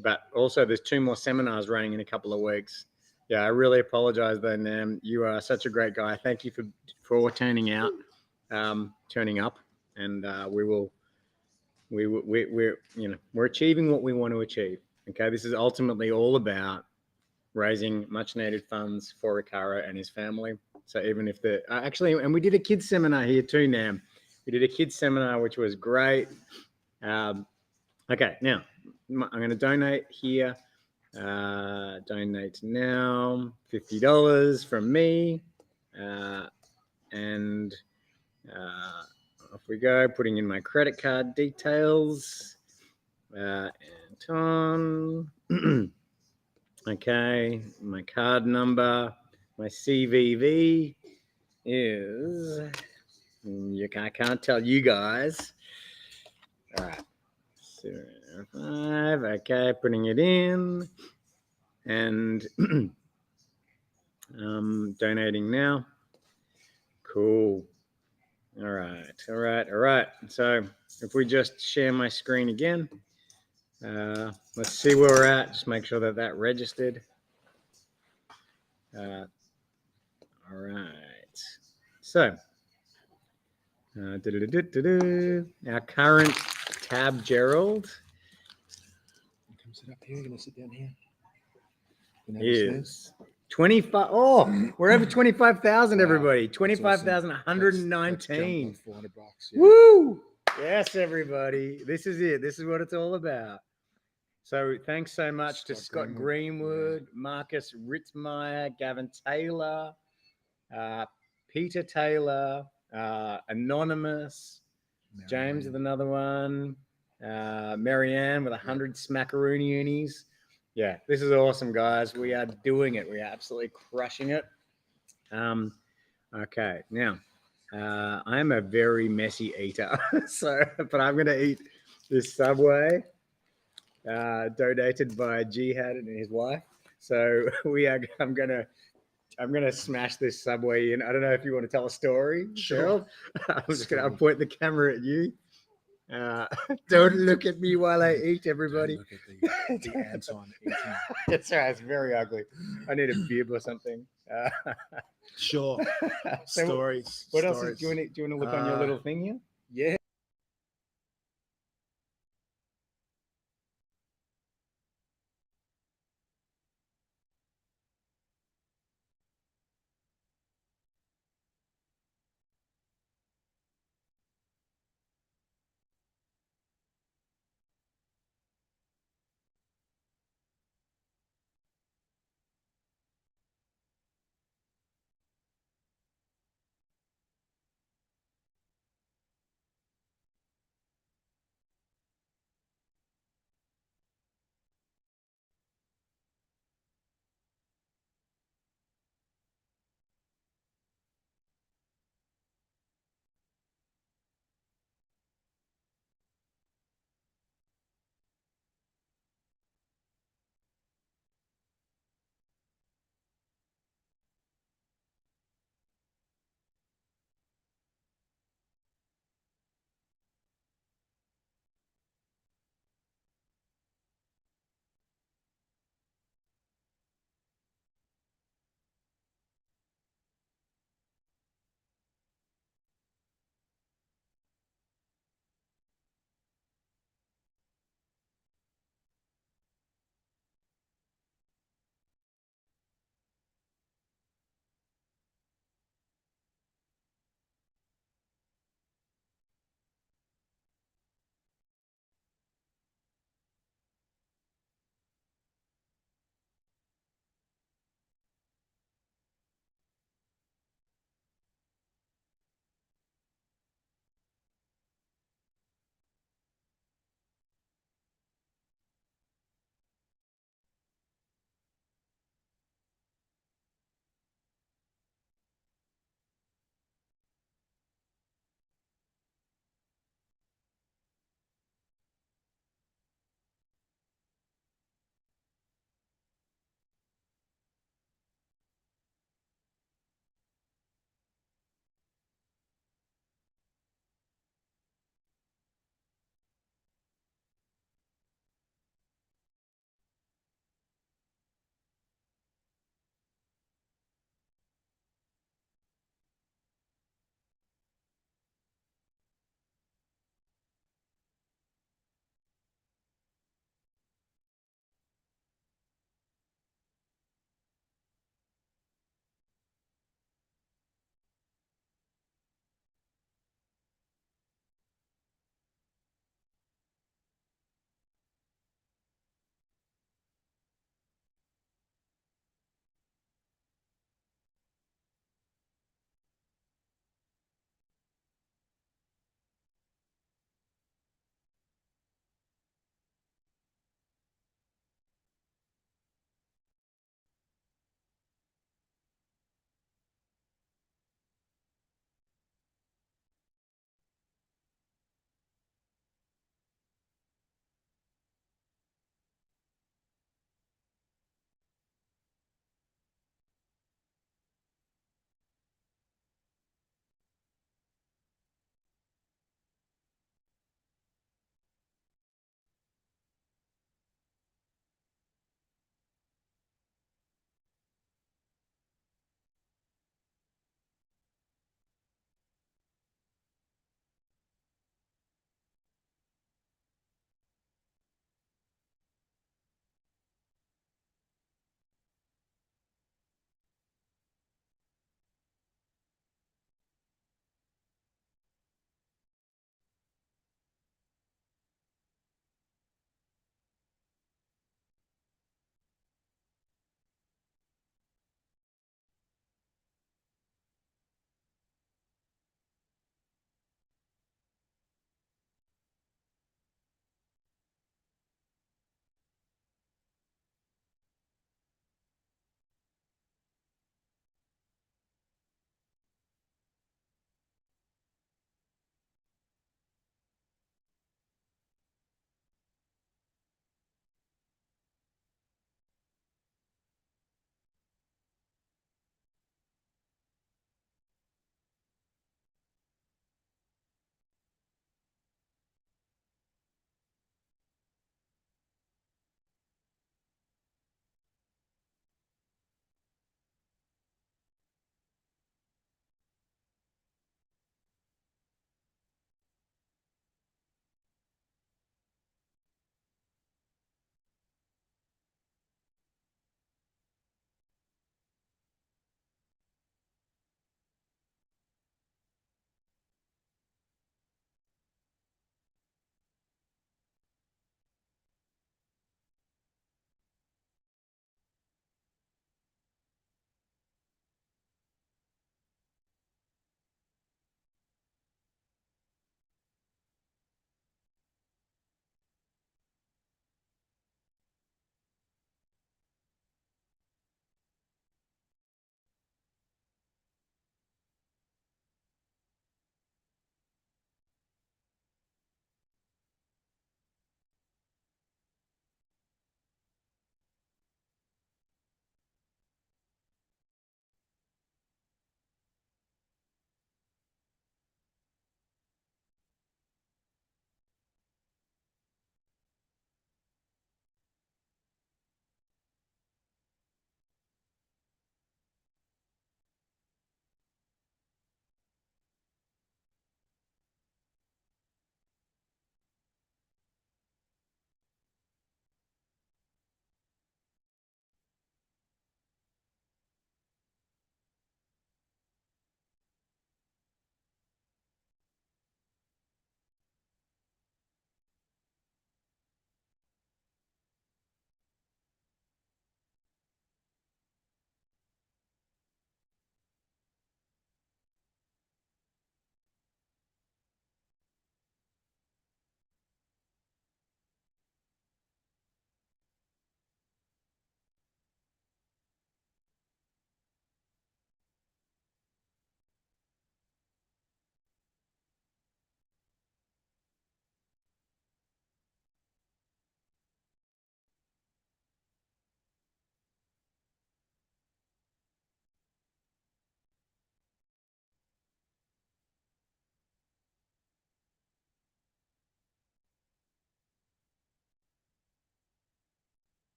But also there's 2 more seminars running in a couple of weeks. Yeah, I really apologize though, Nam. You are such a great guy. Thank you for turning up, and we're achieving what we want to achieve. Okay, this is ultimately all about raising much needed funds for Icaro and his family. So even if and we did a kids seminar here too, Nam. We did a kids seminar, which was great. Okay, now I'm going to donate here. Donate now, $50 from me. And off we go, putting in my credit card details. Anton. Okay, my card number, my CVV is, I can't tell you guys. All right, 05, okay, putting it in, and donating now. Cool. All right. So if we just share my screen again, let's see where we're at. Just make sure that registered. All right. So our current tab Gerald. Come sit up here. You're gonna sit down here. Is 25. Oh, we're over 25,000, everybody. 25,119. $400. Yeah. Woo! Yes, everybody. This is it. This is what it's all about. So thanks so much to Scott Greenwood, Marcus Ritzmeyer, Gavin Taylor, Peter Taylor, Anonymous, James with another one, Marianne with 100 smackaroonie unis. Yeah, this is awesome, guys. We are doing it. We are absolutely crushing it. Okay, now I am a very messy eater, but I'm going to eat this Subway donated by Jihad and his wife. So I'm gonna smash this Subway in. I don't know if you want to tell a story, Cheryl. I'll point the camera at you. Don't look at me while I eat, everybody. Look at the Anton eating. That's right. It's very ugly. I need a bib or something. Sure. So Stories. What else? Do you want to look on your little thing here?